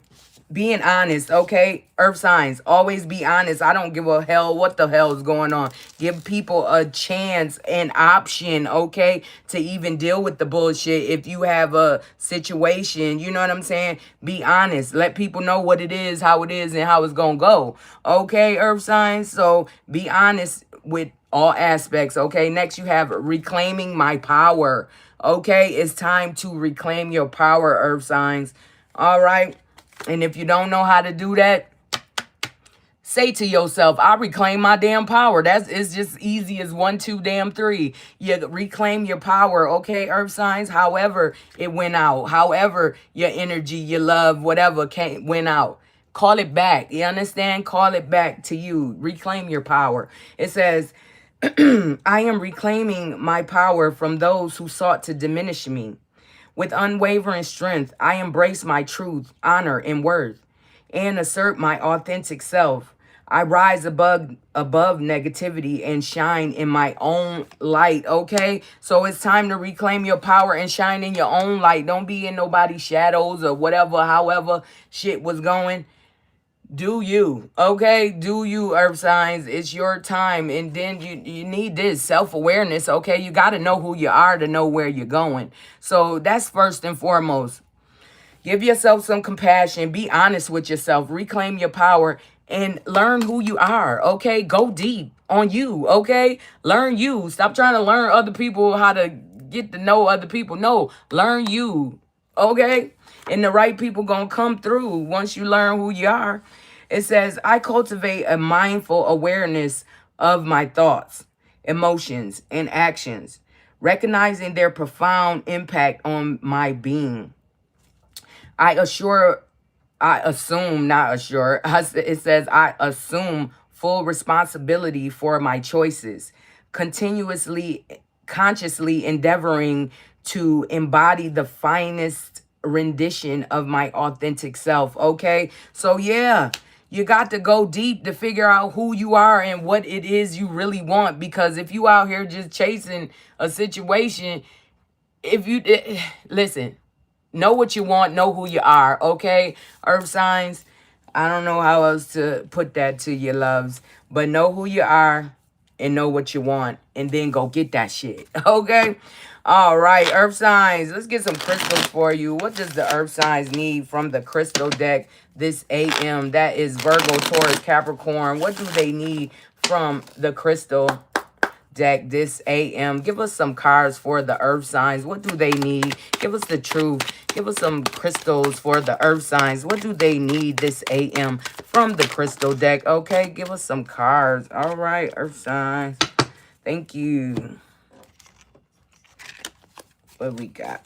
Being honest, okay? Earth signs, always be honest. I don't give a hell what the hell is going on. Give people a chance, an option, okay, to even deal with the bullshit. If you have a situation, you know what I'm saying? Be honest. Let people know what it is, and how it's going to go. Okay, earth signs? So be honest with all aspects, okay? Next, you have reclaiming my power. Okay, it's time to reclaim your power, earth signs. All right. And if you don't know how to do that, say to yourself, I reclaim my damn power. It's just easy as 1, 2, damn 3. You reclaim your power, okay, earth signs? However it went out. However your energy, your love, whatever went out. Call it back. You understand? Call it back to you. Reclaim your power. It says, I am reclaiming my power from those who sought to diminish me. With unwavering strength, I embrace my truth, honor, and worth, and assert my authentic self. I rise above negativity and shine in my own light, okay? So it's time to reclaim your power and shine in your own light. Don't be in nobody's shadows or whatever, however shit was going. Do you, okay? Do you, earth signs? It's your time. And then you need this self-awareness, okay? You got to know who you are to know where you're going. So that's first and foremost. Give yourself some compassion. Be honest with yourself. Reclaim your power and learn who you are, okay? Go deep on you, okay? Learn you. Stop trying to learn other people how to get to know other people. No, learn you, okay? And the right people gonna come through once you learn who you are. It says, I cultivate a mindful awareness of my thoughts, emotions, and actions, recognizing their profound impact on my being. I assume, not assure, it says, I assume full responsibility for my choices, continuously, consciously endeavoring to embody the finest rendition of my authentic self. Okay. So yeah, you got to go deep to figure out who you are and what it is you really want. Because if you out here just chasing a situation, if you listen, know what you want, know who you are, okay? Earth signs, I don't know how else to put that to you, loves. But know who you are and know what you want. And then go get that shit, okay? All right, earth signs. Let's get some crystals for you. What does the earth signs need from the crystal deck this AM? That is Virgo, Taurus, Capricorn. What do they need from the crystal deck this AM? Give us some cards for the earth signs. What do they need? Give us the truth. Give us some crystals for the earth signs. What do they need this AM from the crystal deck? Okay, give us some cards. All right, earth signs. Thank you. What we got?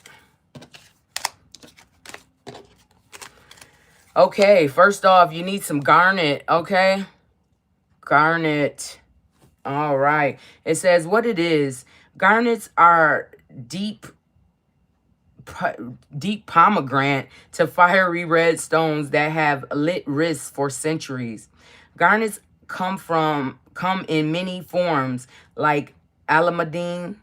Okay, first off, you need some garnet, okay? Garnet. All right. It says what it is. Garnets are deep deep pomegranate to fiery red stones that have lit wrists for centuries. Garnets come in many forms like alamadine,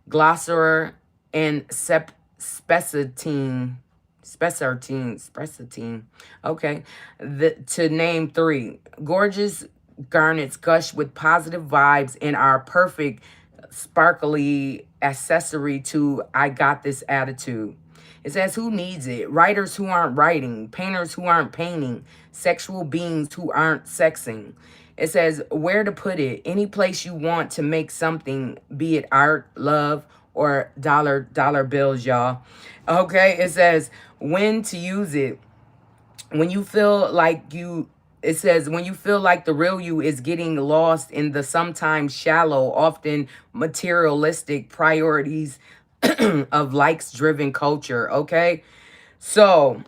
glossaria, and spessartine. Okay, to name three. Gorgeous garnets gush with positive vibes and are perfect, sparkly accessory to I got this attitude. It says, who needs it? Writers who aren't writing, painters who aren't painting, sexual beings who aren't sexing. It says, where to put it? Any place you want to make something, be it art, love, or dollar bills, y'all. Okay, it says, when to use it. When you feel like you It says, when you feel like the real you is getting lost in the sometimes shallow, often materialistic priorities of likes driven culture. Okay, so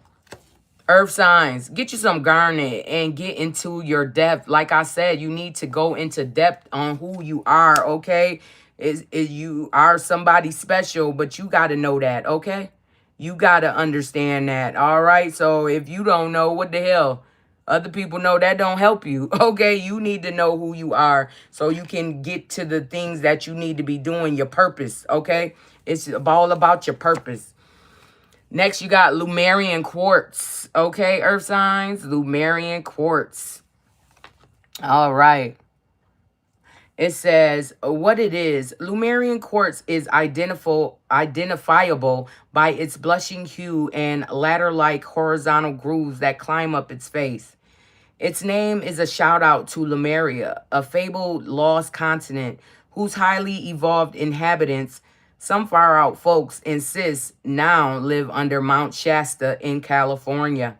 earth signs, get you some garnet and get into your depth. Like I said, you need to go into depth on who you are. Okay, is you are somebody special, but you got to know that. Okay, you got to understand that. All right, so if you don't know, what the hell, other people know, that don't help you. Okay, you need to know who you are so you can get to the things that you need to be doing, your purpose. Okay, it's all about your purpose. Next, you got Lemurian quartz. Okay, earth signs, Lemurian quartz. All right. It says what it is. Lemurian quartz is identifiable by its blushing hue and ladder-like horizontal grooves that climb up its face. Its name is a shout out to Lemuria, a fabled lost continent whose highly evolved inhabitants, some far out folks, insist now live under Mount Shasta in California.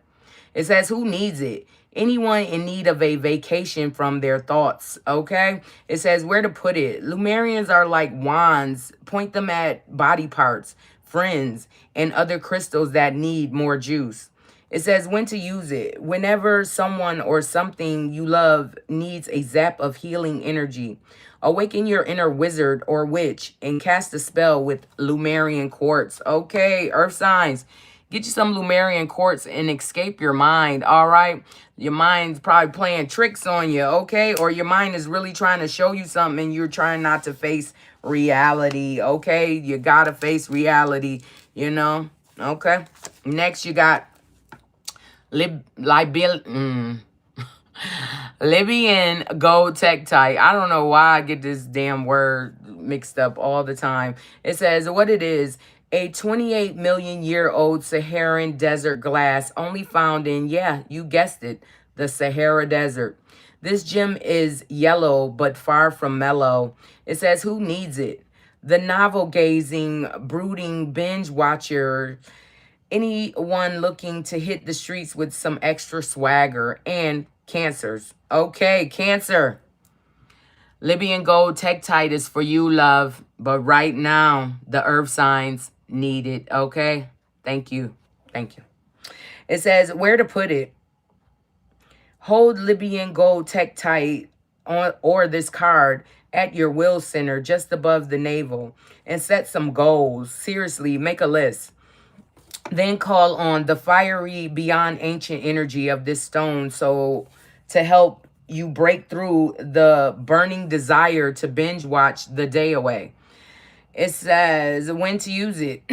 It says, who needs it? Anyone in need of a vacation from their thoughts, okay? It says, where to put it? Lumerians are like wands. Point them at body parts, friends, and other crystals that need more juice. It says when to use it. Whenever someone or something you love needs a zap of healing energy, awaken your inner wizard or witch and cast a spell with Lemurian quartz. Okay, earth signs. Get you some Lemurian quartz and escape your mind, all right? Your mind's probably playing tricks on you, okay? Or your mind is really trying to show you something and you're trying not to face reality, okay? You gotta face reality, you know? Okay? Next, you got Libyan gold tektite. I don't know why I get this damn word mixed up all the time. It says what it is. A 28 million year old Saharan desert glass only found in, yeah, you guessed it, the Sahara Desert. This gem is yellow but far from mellow. It says who needs it? The novel gazing, brooding binge watcher, anyone looking to hit the streets with some extra swagger, and cancers. Okay, Cancer. Libyan gold tektite is for you, love. But right now, the earth signs need it. Okay? Thank you. Thank you. It says where to put it. Hold Libyan gold tektite on or this card at your will center just above the navel and set some goals. Seriously, make a list. Then call on the fiery beyond ancient energy of this stone so to help you break through the burning desire to binge watch the day away. It says when to use it.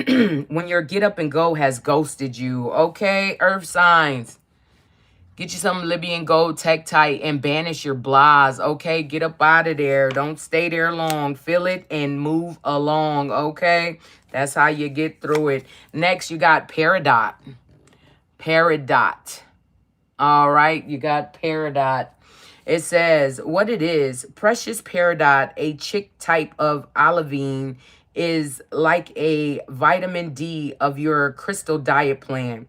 When your get up and go has ghosted you. Okay, earth signs. Get you some Libyan gold tektite and banish your blahs. Okay, get up out of there. Don't stay there long. Feel it and move along. Okay, that's how you get through it. Next, you got peridot. Peridot. All right, you got peridot. It says what it is. Precious peridot, a chick type of olivine, is like a vitamin D of your crystal diet plan.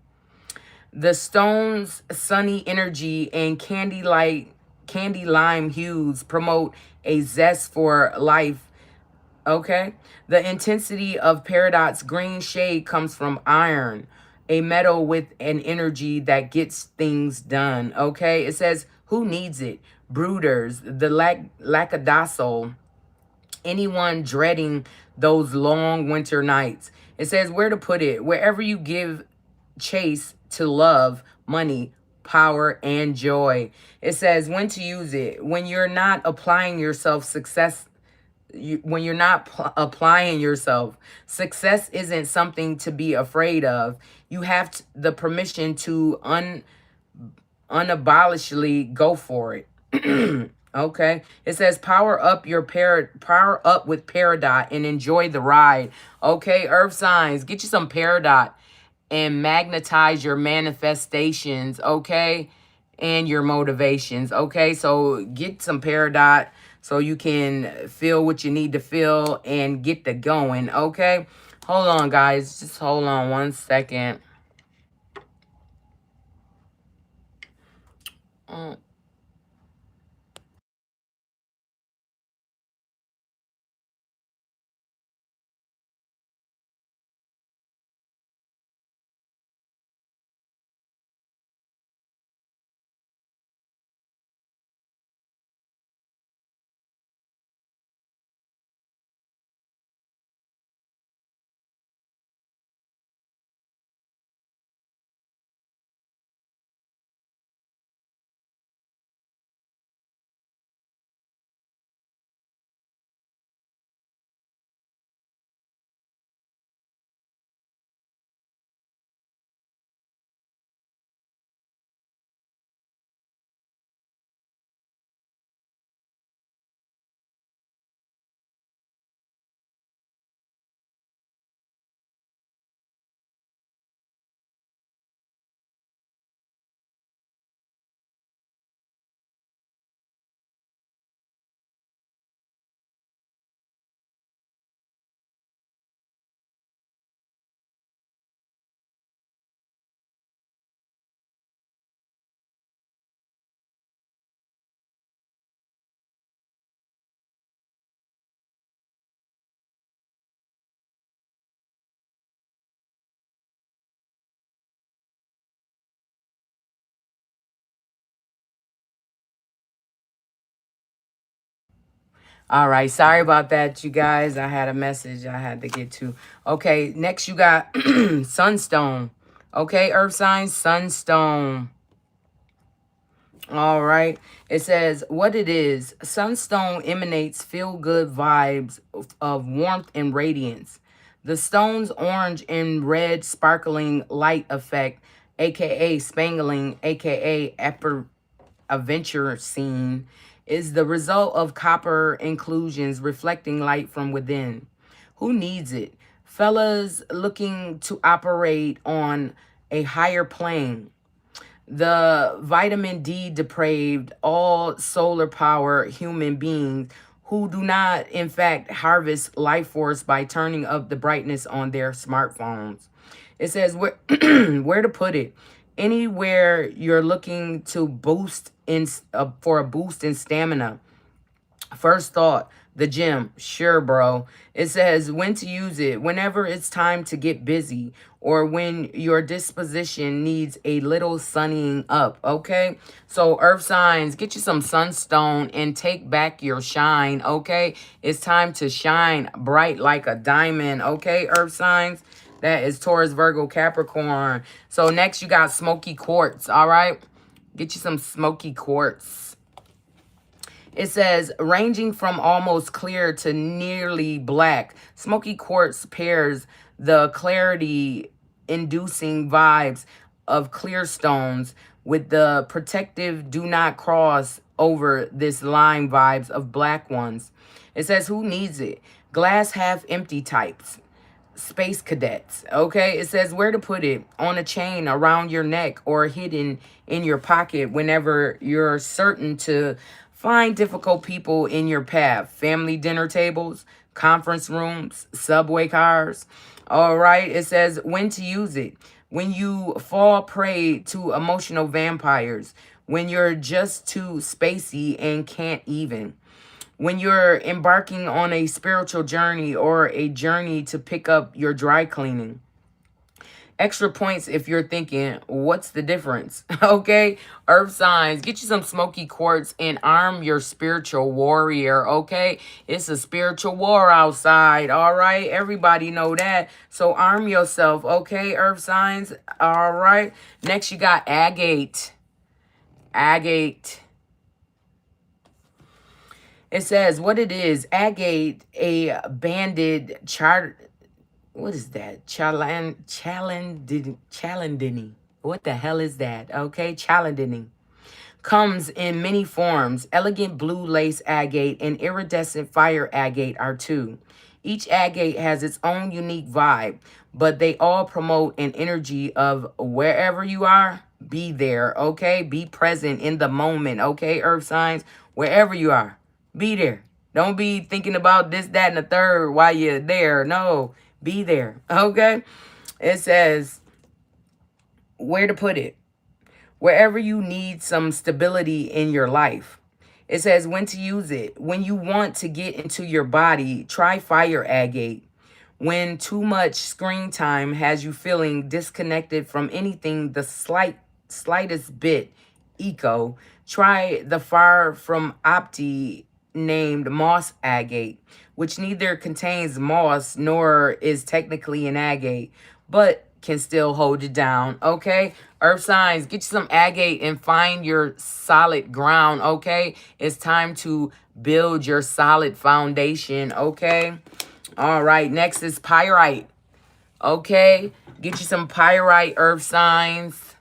The stone's sunny energy and candy lime hues promote a zest for life. Okay? The intensity of peridot's green shade comes from iron, a metal with an energy that gets things done. Okay? It says, who needs it? Brooders, the lackadaisical, anyone dreading those long winter nights. It says where to put it. Wherever you give chase to love, money, power, and joy. It says when to use it. When you're not applying yourself, when you're not applying yourself, success isn't something to be afraid of. You have the permission to unabolishedly go for it. Okay. It says power up with Peridot and enjoy the ride. Okay, Earth signs, get you some Peridot and magnetize your manifestations, okay? And your motivations, okay? So get some Peridot so you can feel what you need to feel and get the going, okay? Hold on, guys. Just hold on 1 second. All right, sorry about that, you guys. I had a message I had to get to. Okay, next you got Sunstone. Okay, Earth signs, Sunstone. All right. It says what it is. Sunstone emanates feel-good vibes of warmth and radiance. The stone's orange and red sparkling light effect, aka spangling, aka adventure scene, is the result of copper inclusions reflecting light from within. Who needs it? Fellas looking to operate on a higher plane, the vitamin D depraved, all solar power human beings who do not, in fact, harvest life force by turning up the brightness on their smartphones. It says where, where to put it. Anywhere you're looking to boost in for a boost in stamina. First thought, the gym. Sure, bro. It says when to use it. Whenever it's time to get busy or when your disposition needs a little sunnying up, okay? So, earth signs, get you some sunstone and take back your shine, okay? It's time to shine bright like a diamond, okay, earth signs? That is Taurus, Virgo, Capricorn. So, next you got smoky quartz, all right? Get you some smoky quartz. It says, ranging from almost clear to nearly black, smoky quartz pairs the clarity-inducing vibes of clear stones with the protective do not cross over this line vibes of black ones. It says, who needs it? Glass half empty types. Space cadets. Okay, it says where to put it: on a chain around your neck or hidden in your pocket whenever you're certain to find difficult people in your path. Family dinner tables, conference rooms, subway cars. All right, it says when to use it: when you fall prey to emotional vampires, when you're just too spacey and can't even, when you're embarking on a spiritual journey or a journey to pick up your dry cleaning. Extra points if you're thinking, what's the difference? Okay, earth signs, get you some smoky quartz and arm your spiritual warrior. Okay, it's a spiritual war outside. All right, everybody know that. So arm yourself. Okay, earth signs. All right, next you got agate. Agate. It says what it is. Agate, a banded chart. What is that? Chalandini. What the hell is that? Okay, chalandini. Comes in many forms. Elegant blue lace agate and iridescent fire agate are two. Each agate has its own unique vibe, but they all promote an energy of wherever you are, be there, okay? Be present in the moment, okay, earth signs? Wherever you are, be there. Don't be thinking about this, that, and the third while you're there. No, be there, okay? It says where to put it. Wherever you need some stability in your life. It says when to use it. When you want to get into your body, try fire agate. When too much screen time has you feeling disconnected from anything the slightest bit eco, try the far from Opti named moss agate, which neither contains moss nor is technically an agate, but can still hold it down. Okay, earth signs, get you some agate and find your solid ground. Okay, it's time to build your solid foundation. Okay, all right, next is pyrite. Okay, get you some pyrite, earth signs.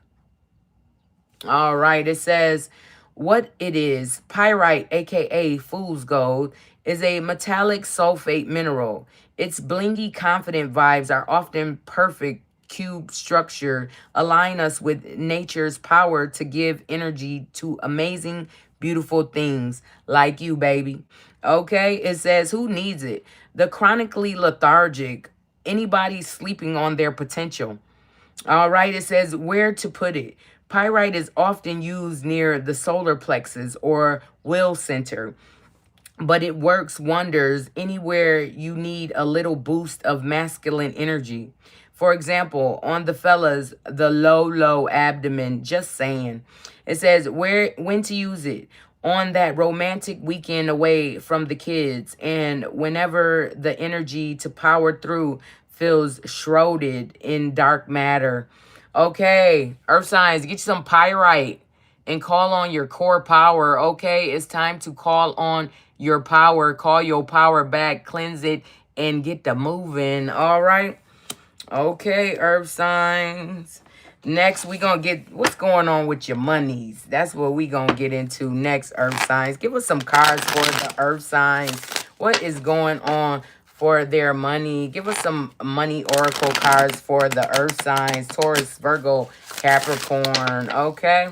All right, it says what it is. Pyrite, aka fool's gold, is a metallic sulfate mineral. Its blingy, confident vibes are often perfect cube structure, align us with nature's power to give energy to amazing, beautiful things like you, baby. Okay, it says who needs it? The chronically lethargic, anybody sleeping on their potential. All right, it says where to put it. Pyrite is often used near the solar plexus or will center, but it works wonders anywhere you need a little boost of masculine energy. For example, on the fellas, the low abdomen, just saying. It says when to use it. On that romantic weekend away from the kids and whenever the energy to power through feels shrouded in dark matter. Okay, earth signs, get you some pyrite and call on your core power. Okay, it's time to call on your power. Call your power back, cleanse it, and get the moving. All right. Okay, earth signs. Next, we going to get what's going on with your monies. That's what we going to get into next, earth signs. Give us some cards for the earth signs. What is going on for their money? Give us some money oracle cards for the earth signs. Taurus, Virgo, Capricorn. Okay.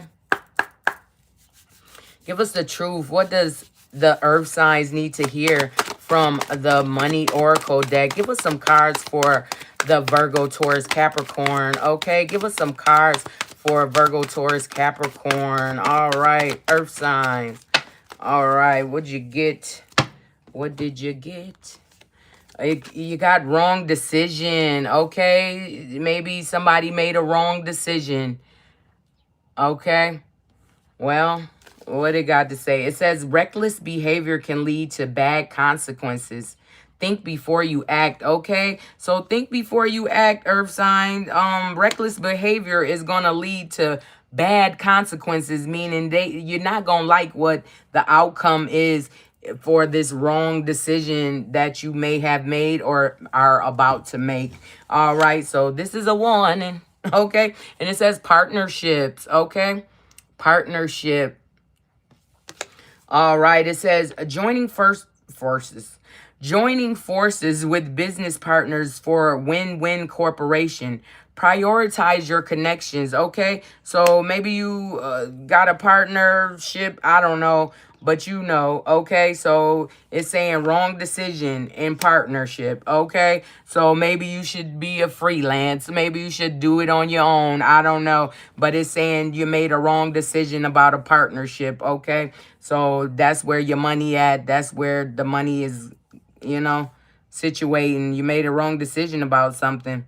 Give us the truth. What does the earth signs need to hear from the money oracle deck? Give us some cards for the Virgo, Taurus, Capricorn. Okay, give us some cards for Virgo, Taurus, Capricorn. All right, earth signs. All right, what'd you get? What did you get? You got wrong decision. Okay, maybe somebody made a wrong decision. Okay, well, what it got to say? It says reckless behavior can lead to bad consequences. Think before you act, okay? So think before you act, earth sign. Reckless behavior is gonna lead to bad consequences, meaning you're not gonna like what the outcome is for this wrong decision that you may have made or are about to make. All right, so this is a warning, okay? And it says partnerships, okay? Partnership. All right, it says joining forces with business partners for win-win corporation. Prioritize your connections, okay? So maybe you got a partnership, I don't know, but you know, okay? So it's saying wrong decision in partnership, okay? So maybe you should be a freelance. Maybe you should do it on your own. I don't know. But it's saying you made a wrong decision about a partnership, okay? So that's where your money at. That's where the money is, you know, situating. You made a wrong decision about something.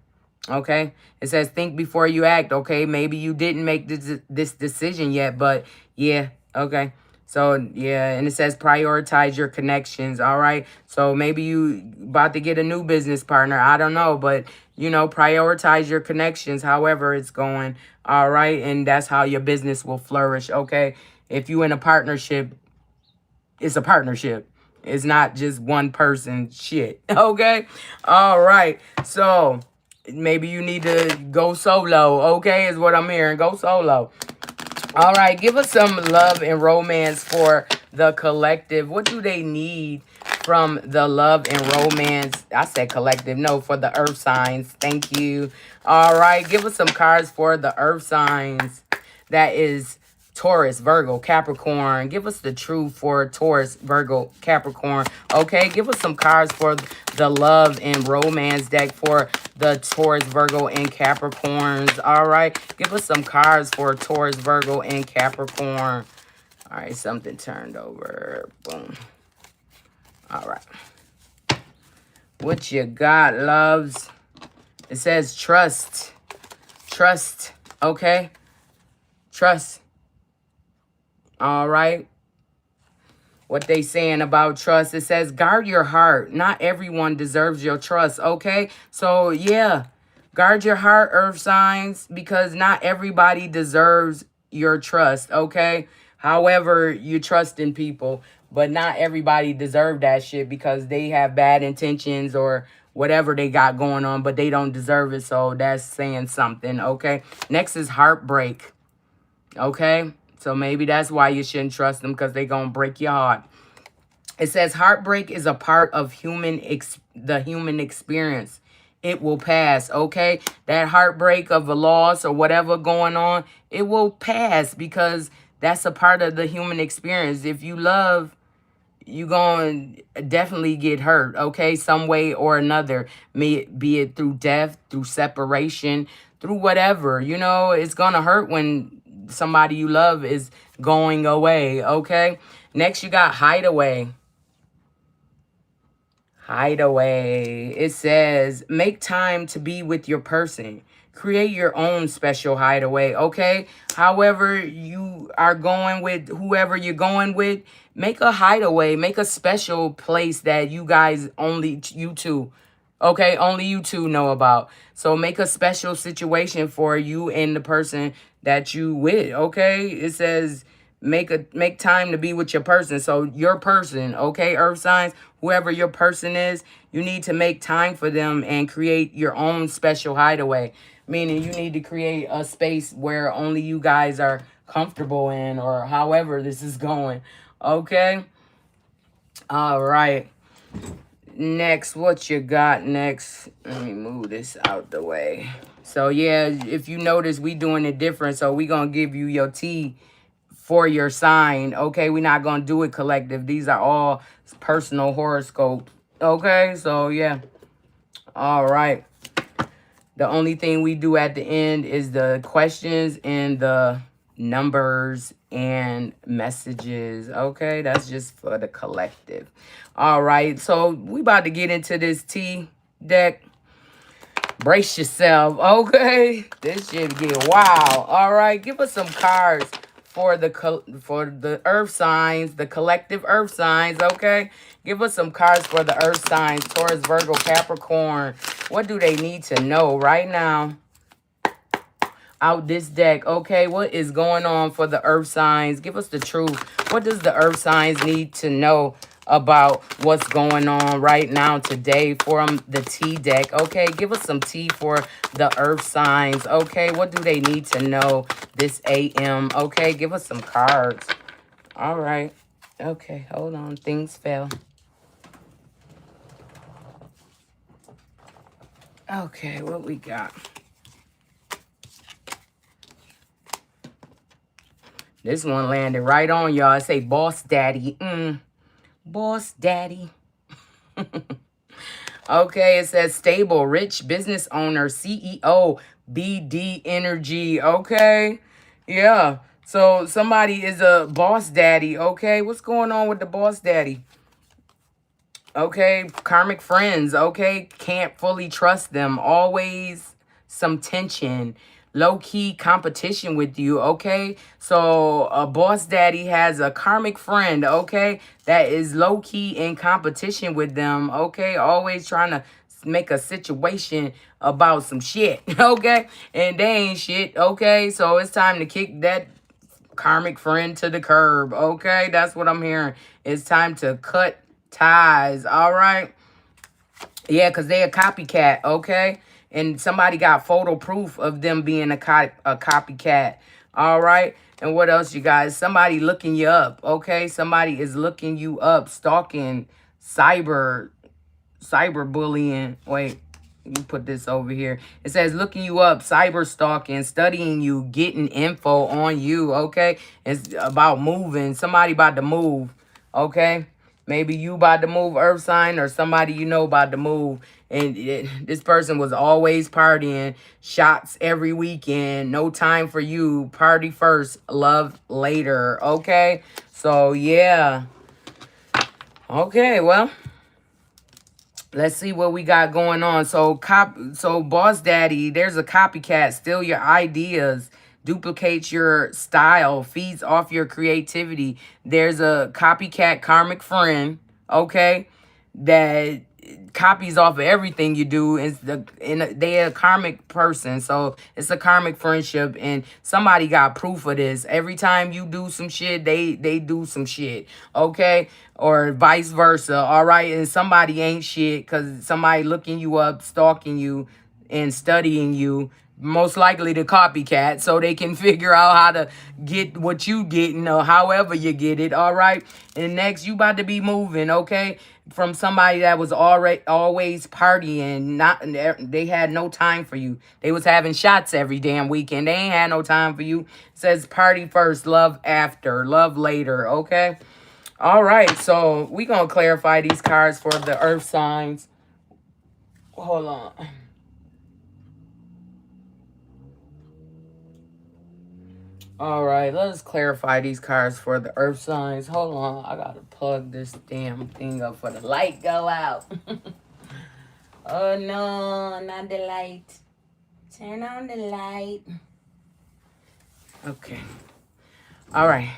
Okay. It says think before you act. Okay. Maybe you didn't make this decision yet, but yeah. Okay. So yeah, and it says prioritize your connections. All right. So maybe you about to get a new business partner. I don't know, but you know, prioritize your connections, however it's going. All right. And that's how your business will flourish. Okay. If you in a partnership, it's a partnership. It's not just one person shit. Okay. All right. So maybe you need to go solo. Okay, is what I'm hearing. Go solo. All right. Give us some love and romance for the collective. What do they need from the love and romance? I said collective. No, for the earth signs. Thank you. All right. Give us some cards for the earth signs. That is Taurus, Virgo, Capricorn. Give us the truth for Taurus, Virgo, Capricorn. Okay, give us some cards for the love and romance deck for the Taurus, Virgo, and Capricorns. All right, give us some cards for Taurus, Virgo, and Capricorn. All right, something turned over. Boom. All right. What you got, loves? It says trust. Trust. Okay. Trust. All right. What they saying about trust. It says guard your heart. Not everyone deserves your trust. Okay. So yeah. Guard your heart, earth signs, because not everybody deserves your trust. Okay. However, you trust in people, but not everybody deserve that shit because they have bad intentions or whatever they got going on, but they don't deserve it. So that's saying something. Okay. Next is heartbreak. Okay. So maybe that's why you shouldn't trust them, because they're going to break your heart. It says heartbreak is a part of the human experience. It will pass, okay? That heartbreak of a loss or whatever going on, it will pass because that's a part of the human experience. If you love, you going to definitely get hurt, okay? Some way or another, be it through death, through separation, through whatever. You know, it's going to hurt when somebody you love is going away, okay? Next, you got hideaway. Hideaway. It says, make time to be with your person. Create your own special hideaway, okay? However you are going with, whoever you're going with, make a hideaway. Make a special place that you guys, only you two, okay? Only you two know about. So make a special situation for you and the person that you with, okay? It says make time to be with your person. So your person, okay, earth signs, whoever your person is, you need to make time for them and create your own special hideaway. Meaning you need to create a space where only you guys are comfortable in, or however this is going. Okay. All right. Next, what you got next? Let me move this out the way. So yeah, if you notice, we doing it different. So we gonna give you your tea for your sign. Okay, we're not gonna do it collective. These are all personal horoscopes. Okay, so yeah. All right. The only thing we do at the end is the questions and the numbers and messages. Okay, that's just for the collective. All right, so we about to get into this T deck. Brace yourself, okay? This shit get wild. All right, give us some cards for the earth signs, the collective earth signs, okay? Give us some cards for the earth signs, Taurus, Virgo, Capricorn. What do they need to know right now out this deck, okay? What is going on for the earth signs? Give us the truth. What does the earth signs need to know about what's going on right now today from the T deck? Okay, give us some tea for the earth signs. Okay, what do they need to know this AM? Okay, give us some cards. All right. Okay, hold on. Things fell. Okay, what we got? This one landed right on y'all. It say boss daddy. Boss daddy. Okay, it says stable, rich business owner, CEO, BD energy. Okay, yeah. So somebody is a boss daddy. Okay, what's going on with the boss daddy? Okay, karmic friends. Okay, can't fully trust them. Always some tension, low-key competition with you, okay? So a boss daddy has a karmic friend, okay, that is low-key in competition with them, okay? Always trying to make a situation about some shit, okay? And they ain't shit, okay? So it's time to kick that karmic friend to the curb, okay? That's what I'm hearing. It's time to cut ties, all right? Yeah, because they a copycat, okay? And somebody got photo proof of them being a copycat, all right? And what else, you guys? Somebody looking you up, okay? Somebody is looking you up, stalking, cyberbullying. Wait, you put this over here. It says looking you up, cyber stalking, studying you, getting info on you, okay? It's about moving. Somebody about to move, okay? Maybe you about to move, earth sign, or somebody you know about to move. And this person was always partying, shots every weekend, no time for you, party first, love later, okay? So, yeah. Okay, well, let's see what we got going on. So boss daddy, there's a copycat, steal your ideas, duplicates your style, feeds off your creativity. There's a copycat karmic friend, okay, that copies off of everything you do. They're a karmic person, so it's a karmic friendship, and somebody got proof of this. Every time you do some shit, they do some shit, okay, or vice versa, all right. And somebody ain't shit because somebody looking you up, stalking you, and studying you, most likely the copycat, so they can figure out how to get what you getting, or however you get it, all right. And next, you about to be moving, okay, from somebody that was always partying. Not, they had no time for you. They was having shots every damn weekend. They ain't had no time for you. It says party first, love after, love later, okay. All right, so we gonna clarify these cards for the earth signs. Hold on. All right, let's clarify these cards for the earth signs. Hold on, I gotta plug this damn thing up for the light go out. Oh no, not the light. Turn on the light. Okay. All right.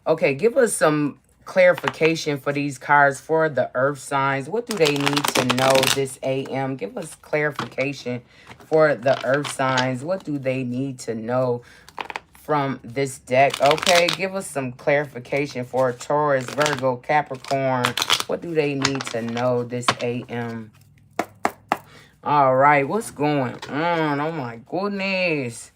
Okay, give us some clarification for these cards for the earth signs. What do they need to know this AM? Give us clarification for the earth signs. What do they need to know from this deck? Okay, give us some clarification for Taurus, Virgo, Capricorn. What do they need to know this AM? All right, what's going on? Oh my goodness.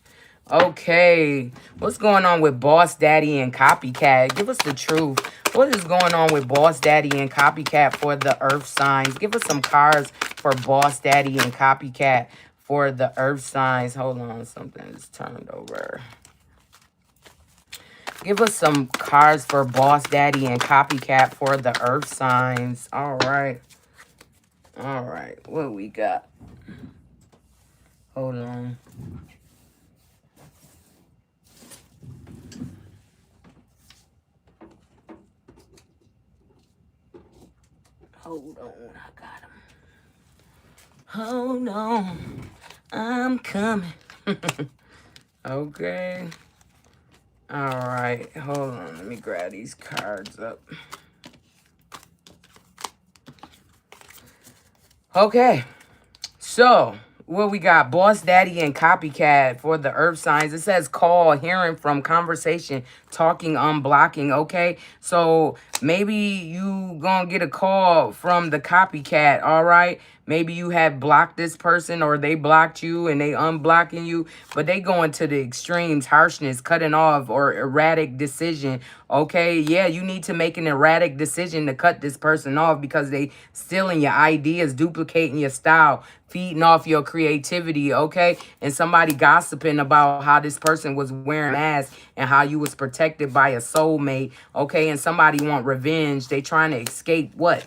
Okay, what's going on with Boss Daddy and Copycat? Give us the truth. What is going on with Boss Daddy and Copycat for the earth signs? Give us some cards for Boss Daddy and Copycat for the earth signs. Hold on, something's turned over. Give us some cards for Boss Daddy and Copycat for the earth signs. All right. All right. What we got? Hold on. Hold on. I got him. Hold on. I'm coming. Okay. All right, hold on. Let me grab these cards up. Okay, so what we got? Boss Daddy and Copycat for the earth signs. It says call, hearing from, conversation, talking, unblocking, okay? So maybe you gonna get a call from the copycat, all right? Maybe you have blocked this person, or they blocked you and they unblocking you, but they going to the extremes, harshness, cutting off, or erratic decision, okay? Yeah, you need to make an erratic decision to cut this person off because they stealing your ideas, duplicating your style, feeding off your creativity, okay? And somebody gossiping about how this person was wearing a mask and how you was protected by a soulmate, okay? And somebody want revenge. They trying to escape what?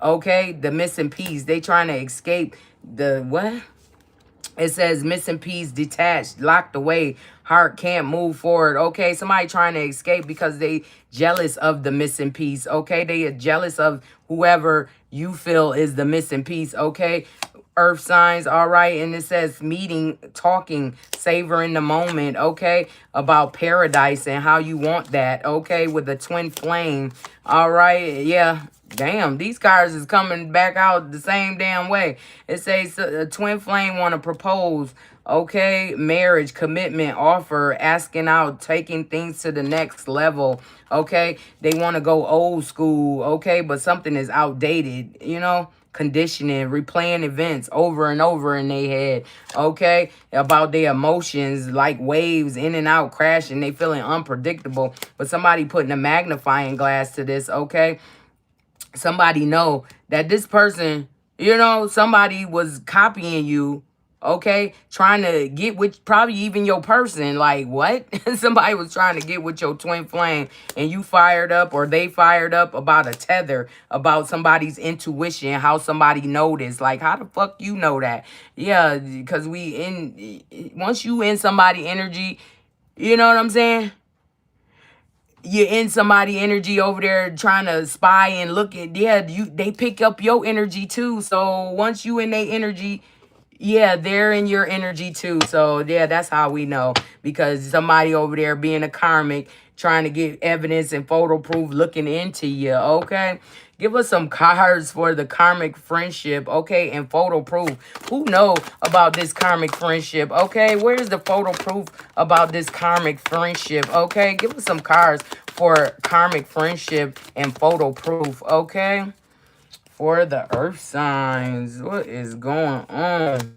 Okay, the missing piece. They trying to escape the what? It says missing piece, detached, locked away, heart can't move forward. Okay, somebody trying to escape because they jealous of the missing piece. Okay, they are jealous of whoever you feel is the missing piece. Okay, earth signs, all right. And it says meeting, talking, savoring the moment. Okay, about paradise and how you want that. Okay, with the twin flame. All right, yeah. Damn, these cards is coming back out the same damn way. It says a twin flame want to propose, okay? Marriage, commitment, offer, asking out, taking things to the next level, okay? They want to go old school, okay? But something is outdated, you know? Conditioning, replaying events over and over in their head, okay? About their emotions, like waves in and out, crashing. They feeling unpredictable. But somebody putting a magnifying glass to this, okay? Somebody know that this person, you know, somebody was copying you, okay, trying to get with probably even your person. Like, what? Somebody was trying to get with your twin flame, and you fired up, or they fired up about a tether, about somebody's intuition, how somebody noticed. Like, how the fuck you know that? Yeah, because once you in somebody energy, you know what I'm saying? You're in somebody energy over there trying to spy and look at, yeah, they pick up your energy too. So once you in their energy, yeah, they're in your energy too. So yeah, that's how we know, because somebody over there being a karmic trying to get evidence and photo proof looking into you. Okay, give us some cards for the karmic friendship, okay, and photo proof. Who know about this karmic friendship? Okay, where's the photo proof about this karmic friendship? Okay, give us some cards for karmic friendship and photo proof. Okay, for the earth signs, what is going on?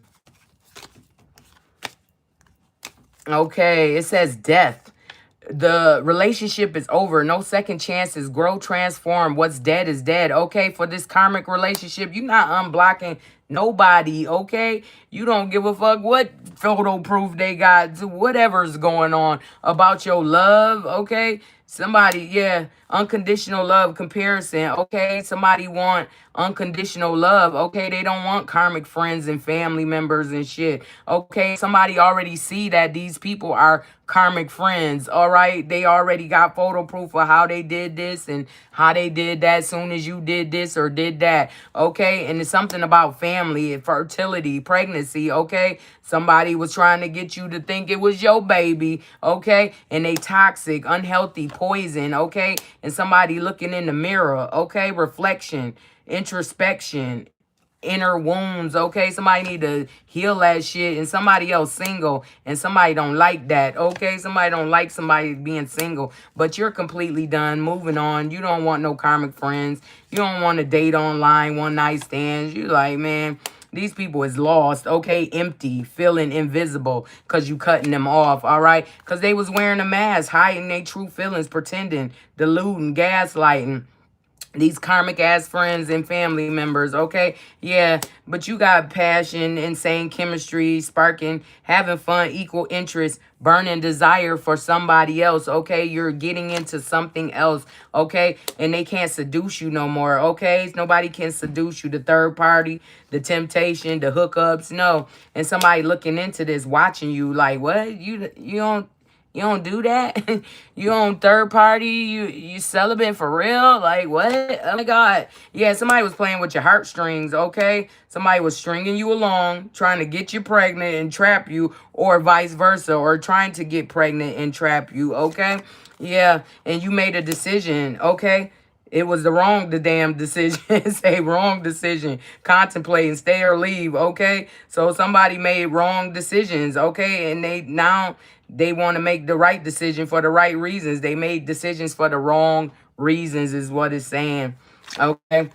Okay, it says death. The relationship is over. No second chances. Grow, transform. What's dead is dead. Okay, for this karmic relationship, you're not unblocking nobody. Okay, you don't give a fuck what photo proof they got to whatever's going on about your love. Okay, somebody, yeah, unconditional love comparison. Okay, somebody want unconditional love. Okay, they don't want karmic friends and family members and shit. Okay, somebody already see that these people are karmic friends. All right, they already got photo proof of how they did this and how they did that soon as you did this or did that. Okay, and it's something about family, fertility, pregnancy. Okay, somebody was trying to get you to think it was your baby. Okay, and they toxic, unhealthy, poison. Okay, and somebody looking in the mirror. Okay, reflection, introspection, inner wounds. Okay, somebody need to heal that shit, and somebody else single, and somebody don't like that. Okay, somebody don't like somebody being single, but you're completely done, moving on. You don't want no karmic friends. You don't want to date online, one night stands. You like, man, these people is lost. Okay, empty, feeling invisible because you cutting them off. All right, because they was wearing a mask, hiding their true feelings, pretending, deluding, gaslighting these karmic ass friends and family members. Okay, yeah, but you got passion, insane chemistry, sparking, having fun, equal interest, burning desire for somebody else. Okay, you're getting into something else. Okay, and they can't seduce you no more. Okay, nobody can seduce you. The third party, the temptation, the hookups, no. And somebody looking into this, watching you like, what, you don't do that? You on third party? You celibate for real? Like, what? Oh my God. Yeah, somebody was playing with your heartstrings, okay? Somebody was stringing you along, trying to get you pregnant and trap you, or vice versa, or trying to get pregnant and trap you, okay? Yeah, and you made a decision, okay? It was the damn decision. Say wrong decision. Contemplate and stay or leave, okay? So somebody made wrong decisions, okay? And they want to make the right decision for the right reasons. They made decisions for the wrong reasons is what it's saying, okay?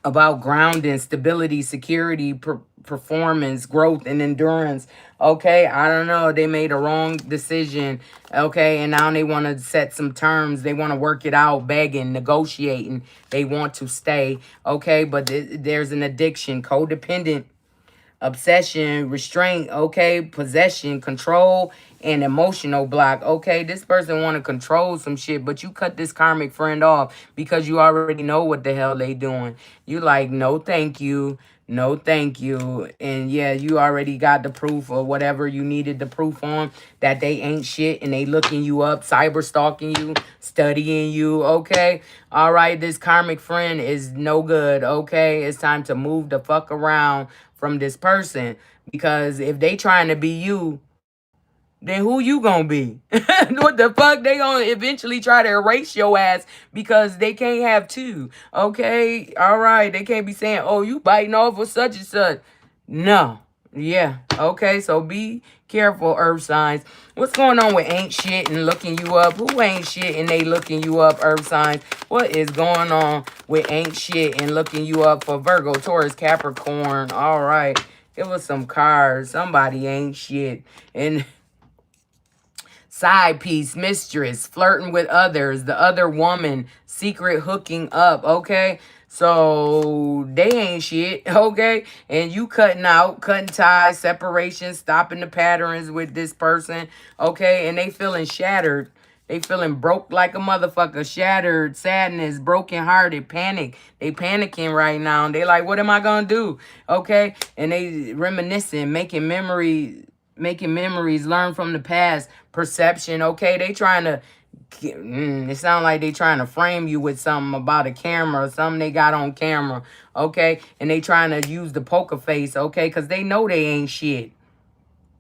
About grounding, stability, security, performance, growth, and endurance. Okay, I don't know. They made a wrong decision. Okay, and now they want to set some terms. They want to work it out, begging, negotiating. They want to stay. Okay, but there's an addiction, codependent, obsession, restraint, okay, possession, control, and emotional block. Okay, this person want to control some shit, but you cut this karmic friend off because you already know what the hell they doing. You like, no thank you. No, thank you. And yeah, you already got the proof or whatever you needed the proof on that they ain't shit and they looking you up, cyber stalking you, studying you. Okay. All right. This karmic friend is no good. Okay. It's time to move the fuck around from this person because if they trying to be you, then who you gonna be? What the fuck? They gonna eventually try to erase your ass because they can't have two. Okay? All right. They can't be saying, oh, you biting off with such and such. No. Yeah. Okay. So be careful, earth signs. What's going on with ain't shit and looking you up? Who ain't shit and they looking you up, earth signs? What is going on with ain't shit and looking you up for Virgo, Taurus, Capricorn? All right. Give us some cards. Somebody ain't shit. And side piece, mistress, flirting with others, the other woman, secret hooking up, okay? So they ain't shit, okay? And you cutting out, cutting ties, separation, stopping the patterns with this person, okay? And they feeling shattered. They feeling broke like a motherfucker, shattered, sadness, broken hearted, panic. They panicking right now. They like, what am I gonna do? Okay? And they reminiscing, making memories, learn from the past, perception. Okay, they trying to. It sounds like they trying to frame you with something about a camera or something they got on camera. Okay, and they trying to use the poker face. Okay, because they know they ain't shit.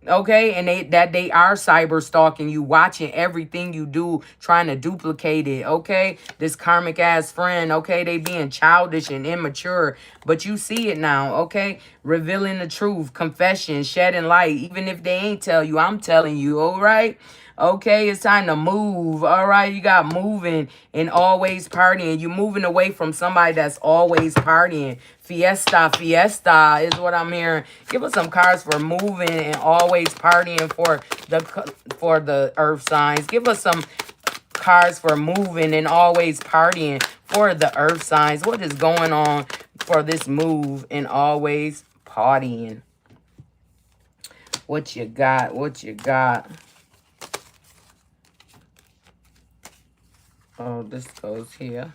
Okay, and they are cyber stalking you, watching everything you do, trying to duplicate it. Okay, this karmic ass friend. Okay, they being childish and immature, but you see it now. Okay, revealing the truth, confession, shedding light, even if they ain't tell you, I'm telling you. All right. Okay, it's time to move. All right, you got moving and always partying. You're moving away from somebody that's always partying. Fiesta, fiesta is what I'm hearing. Give us some cards for moving and always partying for the earth signs. Give us some cards for moving and always partying for the earth signs. What is going on for this move and always partying? What you got? What you got? Oh, this goes here.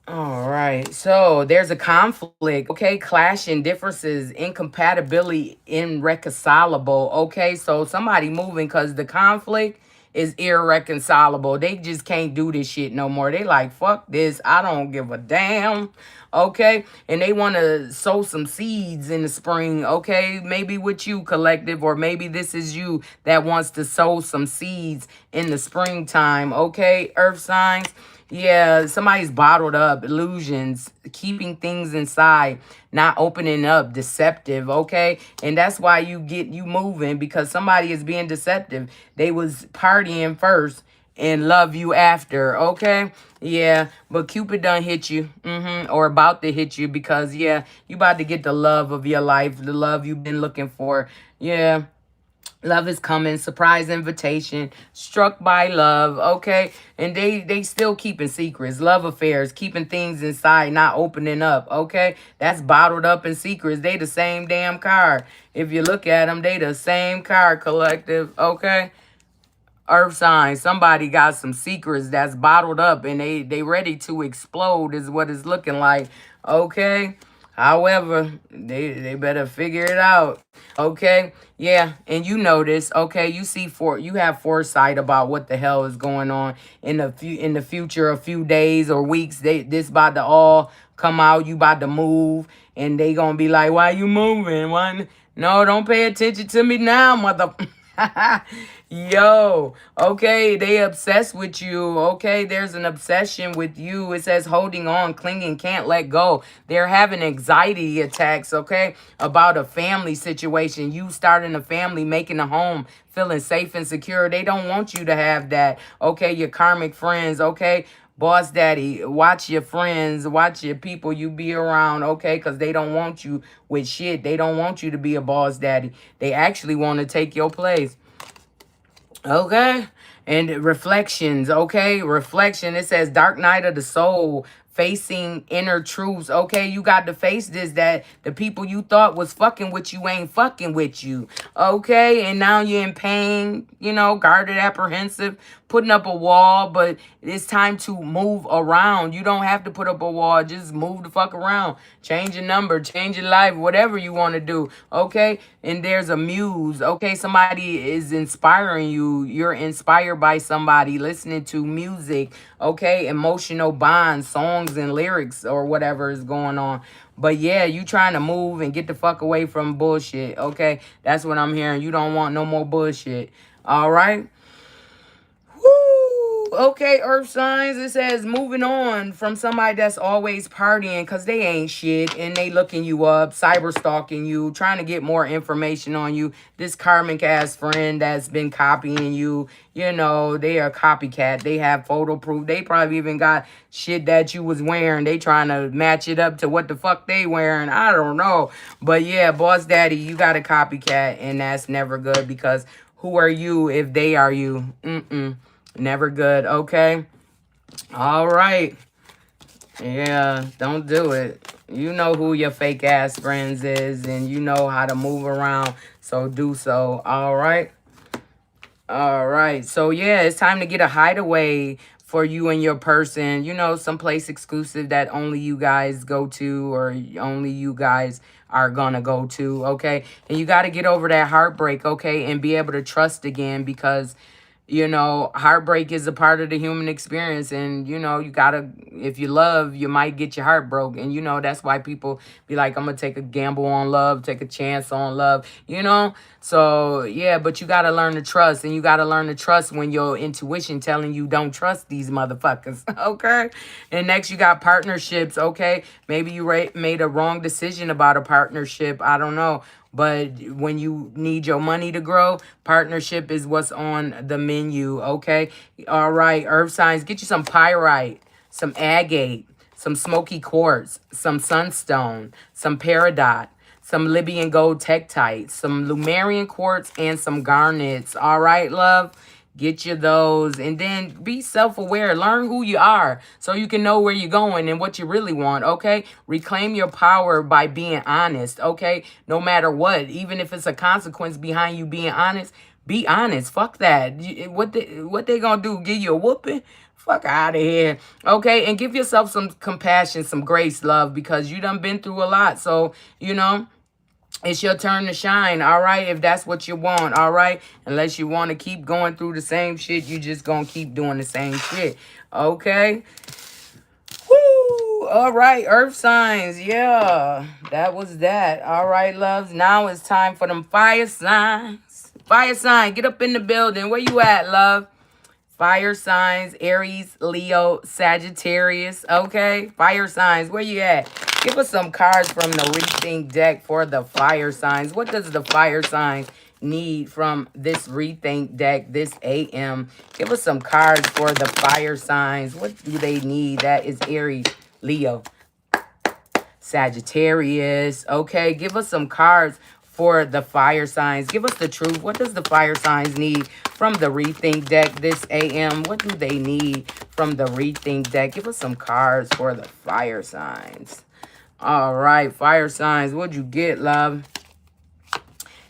All right. So there's a conflict, okay? Clashing differences, incompatibility, irreconcilable, okay? So somebody moving because the conflict is irreconcilable. They just can't do this shit no more. They like, fuck this. I don't give a damn, okay? And they want to sow some seeds in the spring, okay? Maybe with you, collective, or maybe this is you that wants to sow some seeds in the springtime, okay? Earth signs. Yeah, somebody's bottled up, illusions, keeping things inside, not opening up, deceptive, okay? And that's why you moving because somebody is being deceptive. They was partying first and love you after, okay? Yeah, but Cupid done hit you, or about to hit you because, yeah, you about to get the love of your life, the love you've been looking for. Yeah. Love is coming, surprise invitation, struck by love, okay? And they still keeping secrets, love affairs, keeping things inside, not opening up, okay? That's bottled up in secrets. They the same damn card. If you look at them, they the same card, collective, okay? Earth sign, somebody got some secrets that's bottled up and they ready to explode is what it's looking like, okay? However, they better figure it out, okay? Yeah, and you notice, okay? You have foresight about what the hell is going on in the future, a few days or weeks. This about to all come out. You about to move, and they gonna be like, "Why you moving? Why?" No, don't pay attention to me now, mother. Yo, okay, they obsessed with you. Okay, there's an obsession with you. It says holding on, clinging, can't let go. They're having anxiety attacks, okay, about a family situation. You starting a family, making a home, feeling safe and secure. They don't want you to have that. Okay, your karmic friends, okay? Boss daddy, watch your friends, watch your people you be around, okay? Because they don't want you with shit. They don't want you to be a boss daddy. They actually want to take your place. Okay. And reflections, okay? Reflection, it says dark night of the soul, facing inner truths. Okay, you got to face this, that the people you thought was fucking with you ain't fucking with you. Okay, and now you're in pain, you know, guarded, apprehensive, putting up a wall. But it's time to move around. You don't have to put up a wall, just move the fuck around. Change your number, change your life, whatever you want to do. Okay, and there's a muse. Okay, somebody is inspiring you. You're inspired by somebody, listening to music. Okay, emotional bonds, songs and lyrics, or whatever is going on. But yeah, you trying to move and get the fuck away from bullshit. Okay, that's what I'm hearing. You don't want no more bullshit. All right. Woo! Okay, earth signs. It says moving on from somebody that's always partying because they ain't shit and they looking you up, cyber stalking you, trying to get more information on you. This karmic ass friend that's been copying you, you know, they are copycat. They have photo proof. They probably even got shit that you was wearing. They trying to match it up to what the fuck they wearing. I don't know. But yeah, boss daddy, you got a copycat and that's never good because who are you if they are you? Never good, okay? All right. Yeah, don't do it. You know who your fake ass friends is and you know how to move around, so do so. All right. All right. So yeah, it's time to get a hideaway for you and your person. You know, someplace exclusive that only you guys go to or only you guys are gonna go to, okay? And you got to get over that heartbreak, okay? And be able to trust again because you know, heartbreak is a part of the human experience. And, you know, you gotta, if you love, you might get your heart broke. And, you know, that's why people be like, I'm gonna take a gamble on love, take a chance on love, you know? So, yeah, but you gotta learn to trust. And you gotta learn to trust when your intuition telling you don't trust these motherfuckers, okay? And next, you got partnerships, okay? Maybe you made a wrong decision about a partnership. I don't know. But when you need your money to grow, partnership is what's on the menu, okay? All right, earth signs, get you some pyrite, some agate, some smoky quartz, some sunstone, some peridot, some Libyan gold tektite, some Lumerian quartz, and some garnets. All right, love? Get you those and then be self-aware. Learn who you are so you can know where you're going and what you really want, okay? Reclaim your power by being honest, okay? No matter what, even if it's a consequence behind you being honest, be honest. Fuck that. What they gonna do? Give you a whooping? Fuck out of here, okay? And give yourself some compassion, some grace, love, because you done been through a lot. So, you know, it's your turn to shine, all right? If that's what you want, all right? Unless you want to keep going through the same shit, you just going to keep doing the same shit, okay? Woo! All right, earth signs, yeah. That was that. All right, loves. Now it's time for them fire signs. Fire sign, get up in the building. Where you at, love? Fire signs, Aries, Leo, Sagittarius, okay? Fire signs, where you at? Give us some cards from the Rethink deck for the fire signs. What does the fire signs need from this Rethink deck this AM? Give us some cards for the fire signs. What do they need? That is Aries, Leo, Sagittarius, okay? Give us some cards for the fire signs. Give us the truth. What does the fire signs need from the Rethink deck this AM? What do they need from the Rethink deck? Give us some cards for the fire signs. All right, fire signs. What'd you get, love?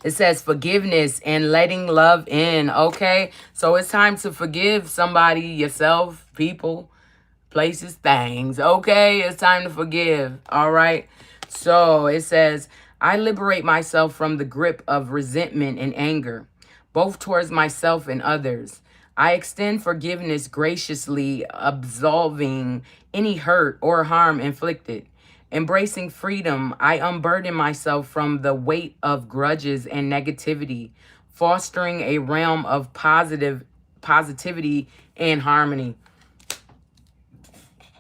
It says forgiveness and letting love in, okay? So it's time to forgive somebody, yourself, people, places, things, okay? It's time to forgive, all right? So it says, I liberate myself from the grip of resentment and anger, both towards myself and others. I extend forgiveness graciously, absolving any hurt or harm inflicted. Embracing freedom, I unburden myself from the weight of grudges and negativity, fostering a realm of positivity and harmony.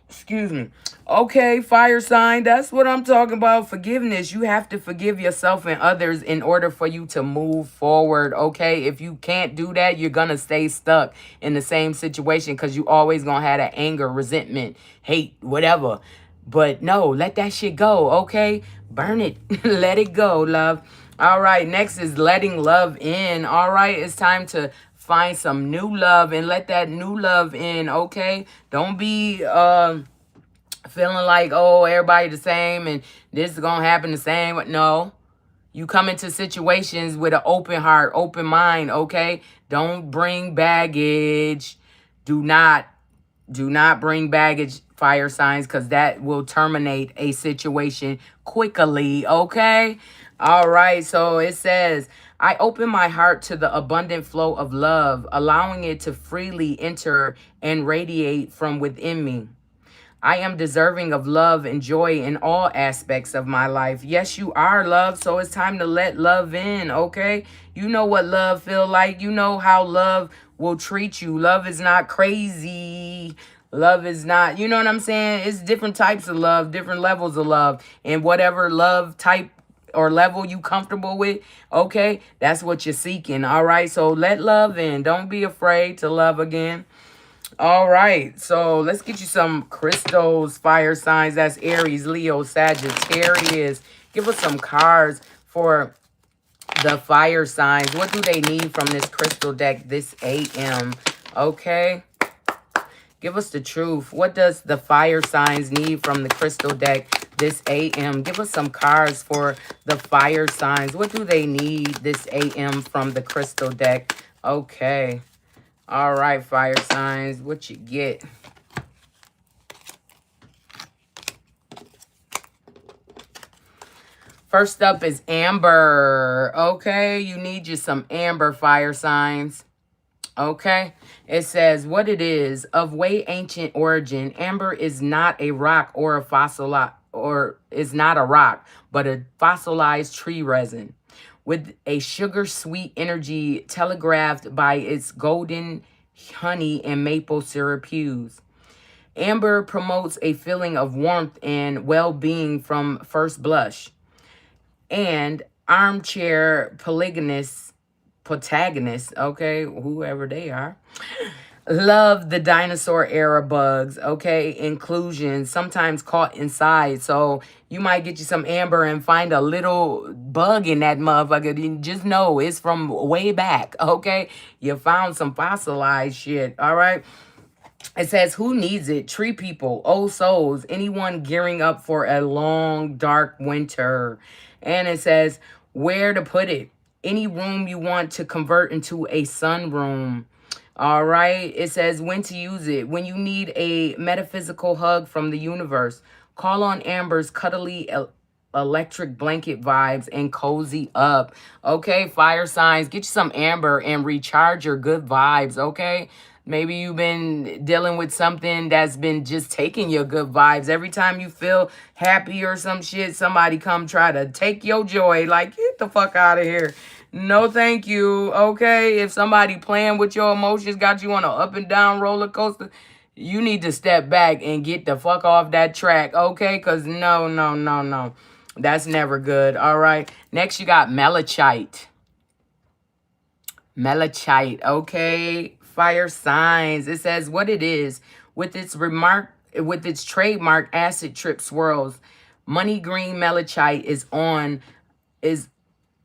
Excuse me. Okay, fire sign, that's what I'm talking about. Forgiveness. You have to forgive yourself and others in order for you to move forward, okay? If you can't do that, you're going to stay stuck in the same situation because you always going to have that anger, resentment, hate, whatever. But no, let that shit go, okay? Burn it. Let it go, love. All right, next is letting love in. All right, it's time to find some new love and let that new love in, okay? Don't be feeling like, oh, everybody the same and this is going to happen the same. No. You come into situations with an open heart, open mind, okay? Don't bring baggage. Do not bring baggage, fire signs, because that will terminate a situation quickly, okay? All right, so it says, I open my heart to the abundant flow of love, allowing it to freely enter and radiate from within me. I am deserving of love and joy in all aspects of my life. Yes, you are love, so it's time to let love in, okay? You know what love feel like. You know how love will treat you. Love is not crazy. Love is not, you know what I'm saying? It's different types of love, different levels of love. And whatever love type or level you comfortable with, okay? That's what you're seeking, all right? So let love in. Don't be afraid to love again. All right, so let's get you some crystals, fire signs. That's Aries, Leo, Sagittarius. Give us some cards for the fire signs. What do they need from this crystal deck this AM? Okay, give us the truth. What does the fire signs need from the crystal deck this AM? Give us some cards for the fire signs. What do they need this AM from the crystal deck? Okay. All right, fire signs, what you get? First up is amber. Okay, you need you some amber, fire signs. Okay, it says what it is. Of way ancient origin, amber is not a rock or a fossil, or is not a rock, but a fossilized tree resin with a sugar-sweet energy telegraphed by its golden honey and maple syrup hues. Amber promotes a feeling of warmth and well-being from first blush. And armchair protagonists, okay, whoever they are, love the dinosaur era bugs, okay, inclusion, sometimes caught inside. So you might get you some amber and find a little bug in that motherfucker. You just know it's from way back, okay? You found some fossilized shit, all right? It says, who needs it? Tree people, old souls, anyone gearing up for a long, dark winter. And it says, where to put it? Any room you want to convert into a sunroom. All right. It says when to use it. When you need a metaphysical hug from the universe. Call on Amber's cuddly electric blanket vibes and cozy up. Okay, fire signs, get you some amber and recharge your good vibes, okay? Maybe you've been dealing with something that's been just taking your good vibes. Every time you feel happy or some shit, somebody come try to take your joy. Like, get the fuck out of here. No, thank you. Okay, if somebody playing with your emotions, got you on an up and down roller coaster, you need to step back and get the fuck off that track, okay? Because no, no, no, no. That's never good, all right? Next, you got malachite. Malachite, okay? Fire signs. It says what it is. With its trademark acid trip swirls, money green malachite is an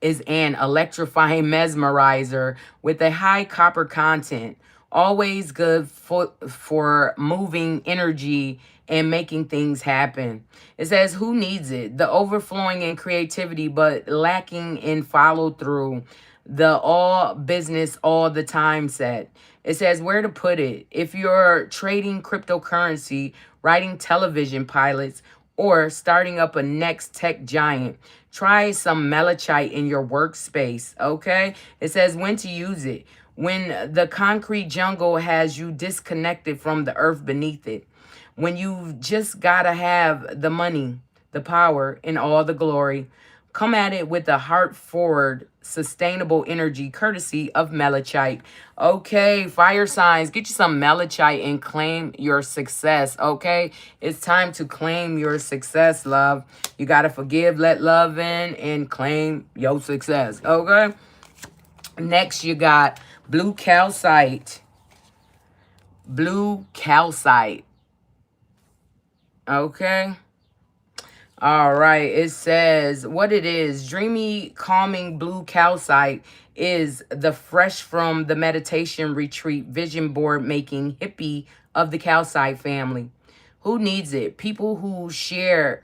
electrifying mesmerizer with a high copper content. Always good for moving energy and making things happen. It says, who needs it? The overflowing in creativity, but lacking in follow through. The all business all the time set. It says where to put it. If you're trading cryptocurrency, writing television pilots, or starting up a next tech giant, try some malachite in your workspace, okay? It says when to use it. When the concrete jungle has you disconnected from the earth beneath it. When you've just got to have the money, the power, and all the glory. Come at it with a heart-forward, sustainable energy courtesy of malachite. Okay, fire signs, get you some malachite and claim your success, okay? It's time to claim your success, love. You got to forgive, let love in, and claim your success, okay? Next, you got blue calcite. Blue calcite. Okay. All right. It says what it is. Dreamy, calming blue calcite is the fresh from the meditation retreat vision board making hippie of the calcite family. Who needs it? People who stare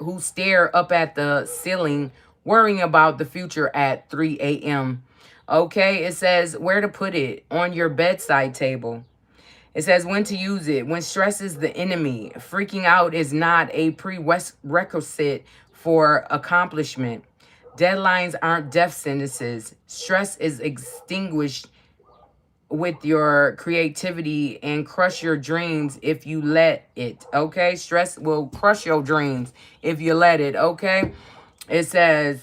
up at the ceiling, worrying about the future at 3 a.m. Okay, it says where to put it on your bedside table. It says when to use it. When stress is the enemy, freaking out is not a prerequisite for accomplishment. Deadlines aren't death sentences. Stress is extinguished with your creativity and crush your dreams if you let it. Okay? Stress will crush your dreams if you let it. Okay? It says,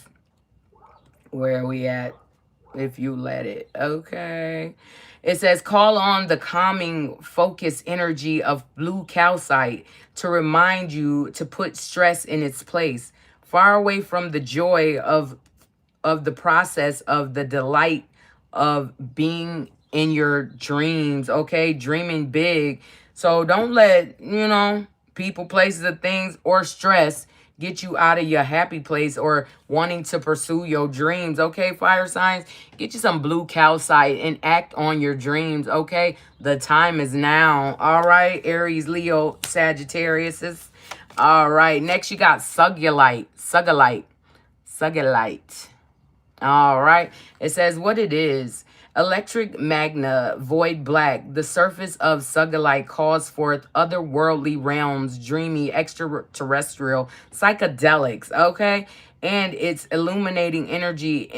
where are we at? If you let it. Okay. It says, call on the calming, focused energy of blue calcite to remind you to put stress in its place, far away from the joy of the process, of the delight of being in your dreams. Okay, dreaming big. So don't let, people, places, or things, or stress get you out of your happy place or wanting to pursue your dreams. Okay, fire signs, get you some blue calcite and act on your dreams. Okay, the time is now. All right, Aries, Leo, Sagittarius. All right, next you got Sugilite. All right. It says what it is. Electric magna, void black. The surface of Sugilite calls forth otherworldly realms, dreamy, extraterrestrial, psychedelics. Okay. And its illuminating energy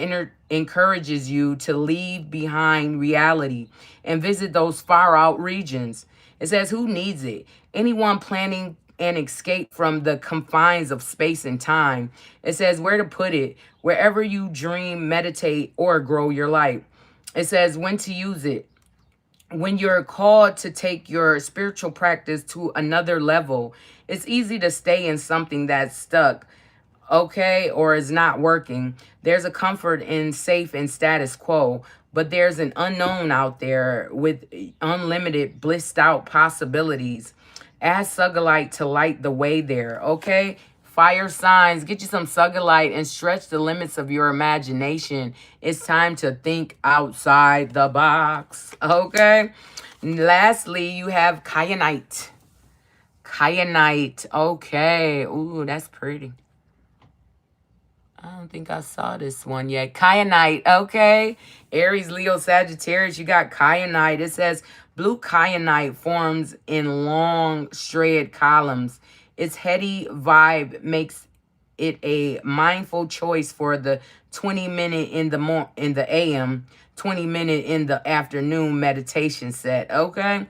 encourages you to leave behind reality and visit those far out regions. It says, who needs it? Anyone planning an escape from the confines of space and time. It says where to put it, wherever you dream, meditate, or grow your light. It says when to use it. When you're called to take your spiritual practice to another level, it's easy to stay in something that's stuck, okay, or is not working. There's a comfort in safe and status quo, but there's an unknown out there with unlimited blissed out possibilities. Ask Sugilite to light the way there, okay? Fire signs, get you some Sugilite and stretch the limits of your imagination. It's time to think outside the box, okay? And lastly, you have Kyanite. Kyanite, okay. Ooh, that's pretty. I don't think I saw this one yet. Kyanite, okay. Aries, Leo, Sagittarius, you got kyanite. It says blue kyanite forms in long, straight columns. Its heady vibe makes it a mindful choice for the 20-minute in the AM, 20-minute in the afternoon meditation set, okay?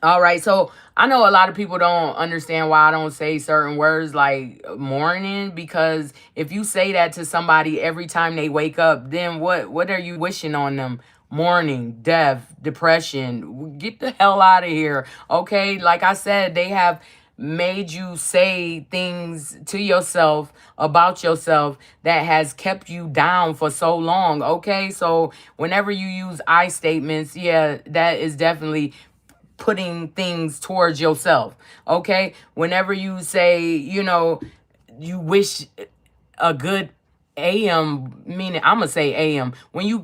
All right, so I know a lot of people don't understand why I don't say certain words like morning, because if you say that to somebody every time they wake up, then what are you wishing on them? Morning, death, depression. Get the hell out of here. Okay, like I said, they have made you say things to yourself about yourself that has kept you down for so long. Okay, so whenever you use I statements, yeah, that is definitely putting things towards yourself. Okay, whenever you say, you wish a good AM, meaning I'm gonna say AM. When you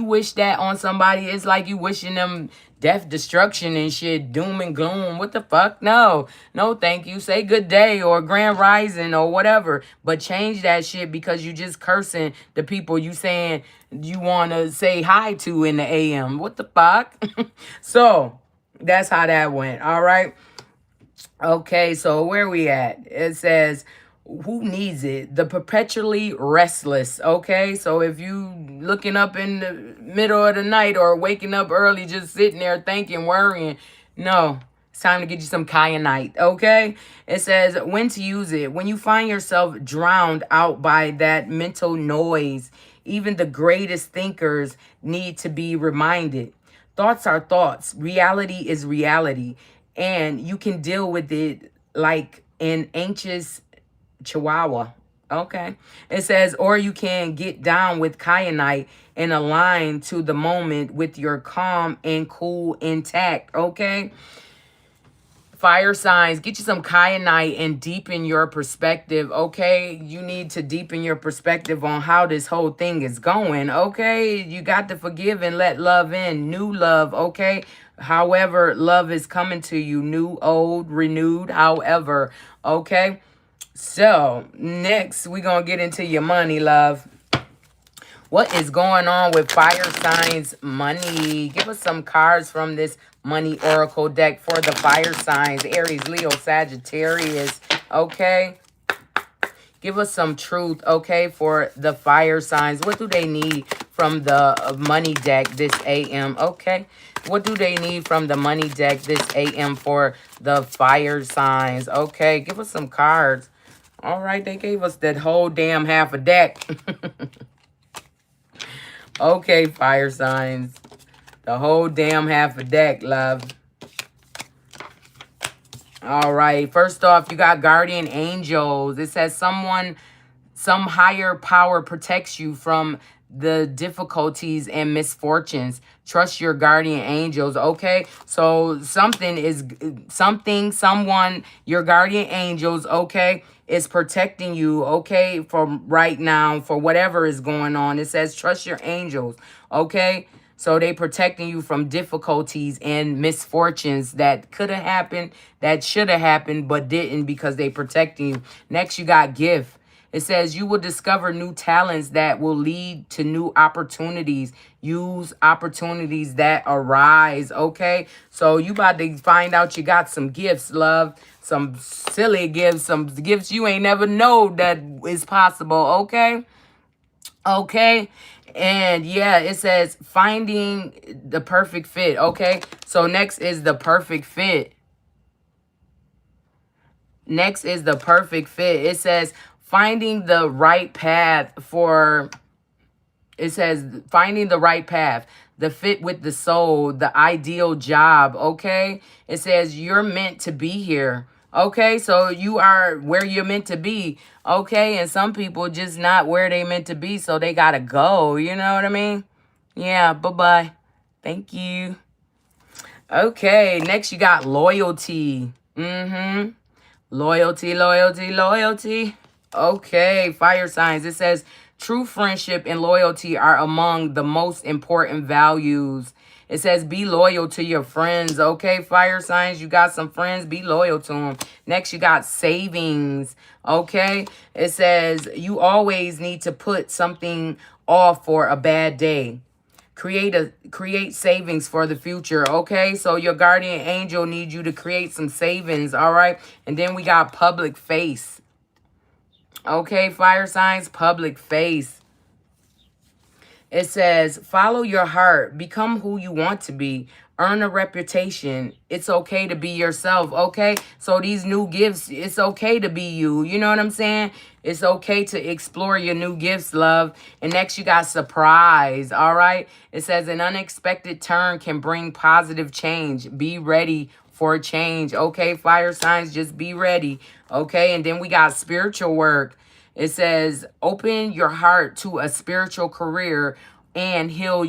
wish that on somebody, it's like you wishing them death, destruction, and shit, doom and gloom. What the fuck? No, thank you. Say good day or grand rising or whatever, but change that shit because you just cursing the people you saying you want to say hi to in the AM. What the fuck? So that's how that went. All right. Okay, so where we at? It says, who needs it? The perpetually restless. Okay, so if you looking up in the middle of the night or waking up early, just sitting there thinking, worrying, no, it's time to get you some kyanite. Okay, it says when to use it. When you find yourself drowned out by that mental noise, even the greatest thinkers need to be reminded. Thoughts are thoughts. Reality is reality. And you can deal with it like an anxious chihuahua. Okay. It says, or you can get down with kyanite and align to the moment with your calm and cool intact. Okay. Fire signs, get you some kyanite and deepen your perspective, okay? You need to deepen your perspective on how this whole thing is going, okay? You got to forgive and let love in, new love, okay? However, love is coming to you, new, old, renewed, however, okay? So, next, we're going to get into your money, love. What is going on with fire signs money? Give us some cards from this money oracle deck for the fire signs. Aries, Leo, Sagittarius. Okay. Give us some truth, okay, for the fire signs. What do they need from the money deck this AM? Okay. What do they need from the money deck this AM for the fire signs? Okay. Give us some cards. All right. They gave us that whole damn half a deck. Okay, fire signs. The whole damn half a deck, love. All right. First off, you got guardian angels. It says some higher power protects you from the difficulties and misfortunes. Trust your guardian angels, okay? So someone, your guardian angels, okay, is protecting you, okay, from right now, for whatever is going on. It says trust your angels, okay? So they protecting you from difficulties and misfortunes that could have happened, that should have happened, but didn't, because they protecting you. Next, you got gift. It says you will discover new talents that will lead to new opportunities. Use opportunities that arise, okay? So you about to find out you got some gifts, love. Some silly gifts, some gifts you ain't never know that is possible, okay? Okay. And yeah, it says finding the perfect fit, okay? So next is the perfect fit. Next is the perfect fit. It says finding the right path for, it says finding the right path, the fit with the soul, the ideal job, okay? It says you're meant to be here, okay? So you are where you're meant to be, okay? And some people just not where they meant to be, so they gotta go, you know what I mean? Yeah, bye-bye. Thank you. Okay, next you got loyalty. Loyalty, loyalty, loyalty. Okay, fire signs. It says true friendship and loyalty are among the most important values. It says be loyal to your friends. Okay, fire signs, you got some friends, be loyal to them. Next, you got savings. Okay, it says you always need to put something off for a bad day. Create savings for the future, okay? So your guardian angel needs you to create some savings, all right? And then we got public face. Okay, fire signs, public face. It says, follow your heart. Become who you want to be. Earn a reputation. It's okay to be yourself, okay? So these new gifts, it's okay to be you. You know what I'm saying? It's okay to explore your new gifts, love. And next, you got surprise, all right? It says, an unexpected turn can bring positive change. Be ready for change, okay? Fire signs, just be ready, okay? And then we got spiritual work. It says, open your heart to a spiritual career and heal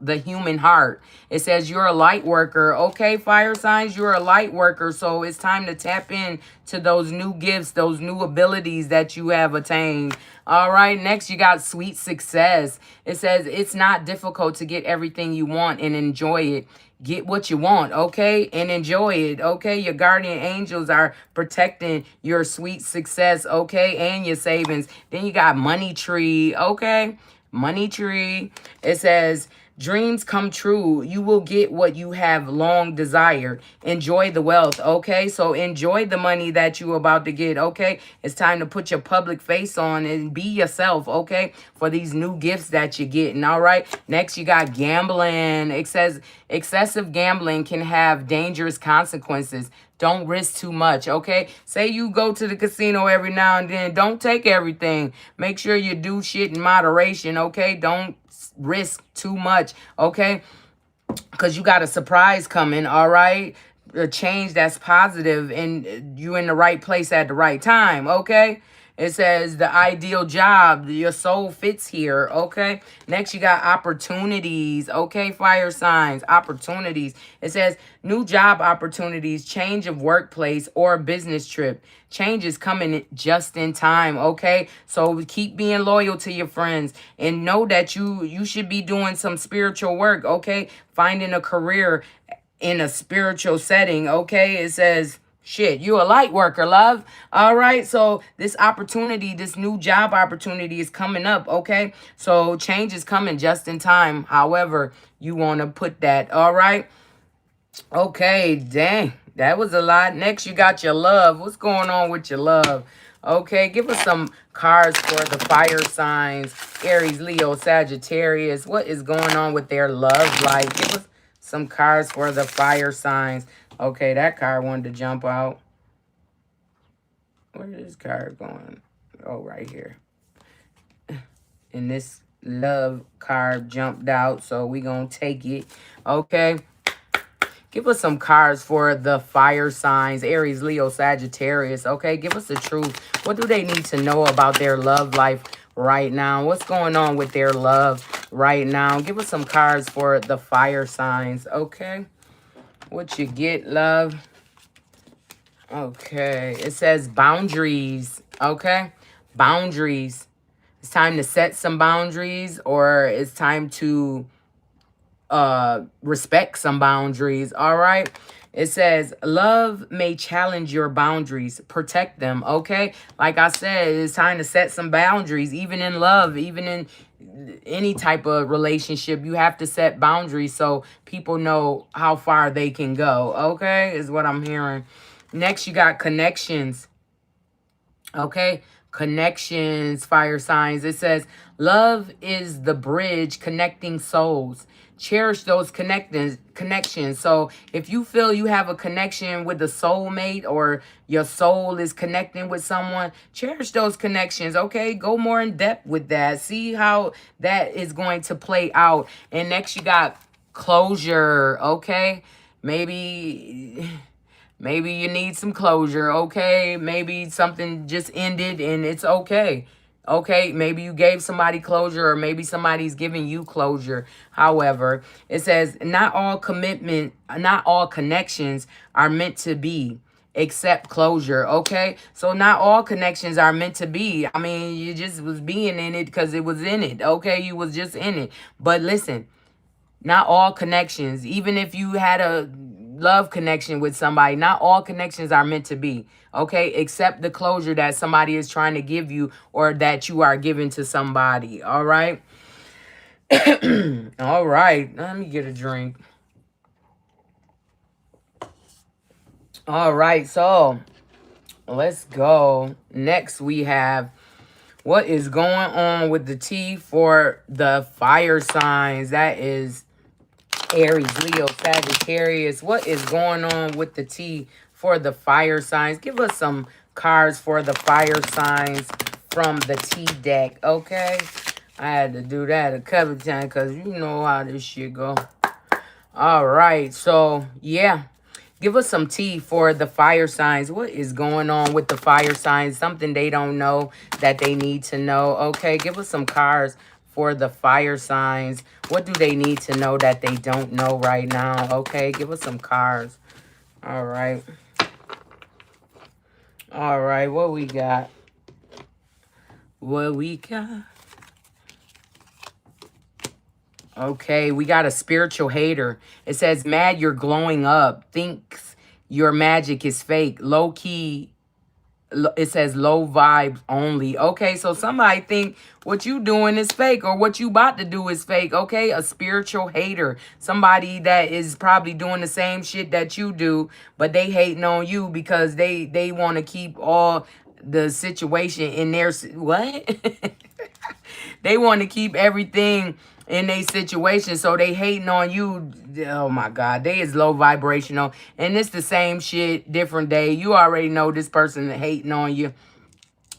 the human heart. It says you're a light worker. Okay, fire signs, you're a light worker. So it's time to tap in to those new gifts, those new abilities that you have attained. All right, next you got sweet success. It says it's not difficult to get everything you want and enjoy it. Get what you want, okay? And enjoy it, okay? Your guardian angels are protecting your sweet success, okay? And your savings. Then you got money tree, okay? Money tree. It says, dreams come true. You will get what you have long desired. Enjoy the wealth, okay? So enjoy the money that you're about to get, okay? It's time to put your public face on and be yourself, okay? For these new gifts that you're getting, all right? Next, you got gambling. It says excessive gambling can have dangerous consequences. Don't risk too much, okay? Say you go to the casino every now and then. Don't take everything. Make sure you do shit in moderation, okay? Don't risk too much, okay? Because you got a surprise coming, all right? A change that's positive and you in the right place at the right time, okay? It says the ideal job. Your soul fits here. Okay. Next, you got opportunities. Okay, fire signs, opportunities. It says new job opportunities, change of workplace or business trip. Change is coming just in time. Okay. So keep being loyal to your friends and know that you should be doing some spiritual work. Okay. Finding a career in a spiritual setting. Okay. It says, shit, you a light worker, love. All right. So this opportunity, this new job opportunity is coming up. Okay. So change is coming just in time. However, you want to put that. All right. Okay. Dang. That was a lot. Next, you got your love. What's going on with your love? Okay. Give us some cards for the fire signs. Aries, Leo, Sagittarius. What is going on with their love life? Give us some cards for the fire signs. Okay, that card wanted to jump out. Where is this card going? Oh, right here. And this love card jumped out, so we gonna take it. Okay. Give us some cards for the fire signs. Aries, Leo, Sagittarius. Okay, give us the truth. What do they need to know about their love life right now? What's going on with their love right now? Give us some cards for the fire signs. Okay. What you get, love? Okay. It says boundaries. Okay. Boundaries. It's time to set some boundaries, or it's time to respect some boundaries. All right. It says love may challenge your boundaries. Protect them. Okay. Like I said, it's time to set some boundaries, even in love, even in any type of relationship. You have to set boundaries so people know how far they can go. Okay. Is what I'm hearing. Next, you got connections. Okay. Connections, fire signs. It says love is the bridge connecting souls. Cherish those connections. So if you feel you have a connection with a soulmate, or your soul is connecting with someone, cherish those connections. Okay, go more in depth with that. See how that is going to play out. And next, you got closure. Okay, maybe you need some closure. Okay, maybe something just ended and it's okay. Okay, maybe you gave somebody closure, or maybe somebody's giving you closure. However, it says not all connections are meant to be, except closure. Okay, so not all connections are meant to be. I mean, you just was being in it because it was in it. Okay, you was just in it. But listen, not all connections, even if you had a love connection with somebody, not all connections are meant to be. Okay, except the closure that somebody is trying to give you, or that you are giving to somebody. All right. All right. Let me get a drink. All right. So let's go. Next, we have what is going on with the T for the fire signs. That is Aries, Leo, Sagittarius. What is going on with the T for the fire signs? Give us some cards for the fire signs from the T deck, okay? I had to do that a couple times because you know how this shit go. All right, so yeah. Give us some tea for the fire signs. What is going on with the fire signs? Something they don't know that they need to know. Okay, give us some cards for the fire signs. What do they need to know that they don't know right now? Okay, give us some cards. All right. All right, what we got? What we got? Okay, we got a spiritual hater. It says, mad you're glowing up. Thinks your magic is fake. Low key. It says low vibes only. Okay, so somebody think what you doing is fake, or what you about to do is fake. Okay, a spiritual hater. Somebody that is probably doing the same shit that you do, but they hating on you because they want to keep all the situation in their... What? They want to keep everything in a situation, so they hating on you. Oh my God, they is low vibrational, and it's the same shit, different day. You already know this person hating on you.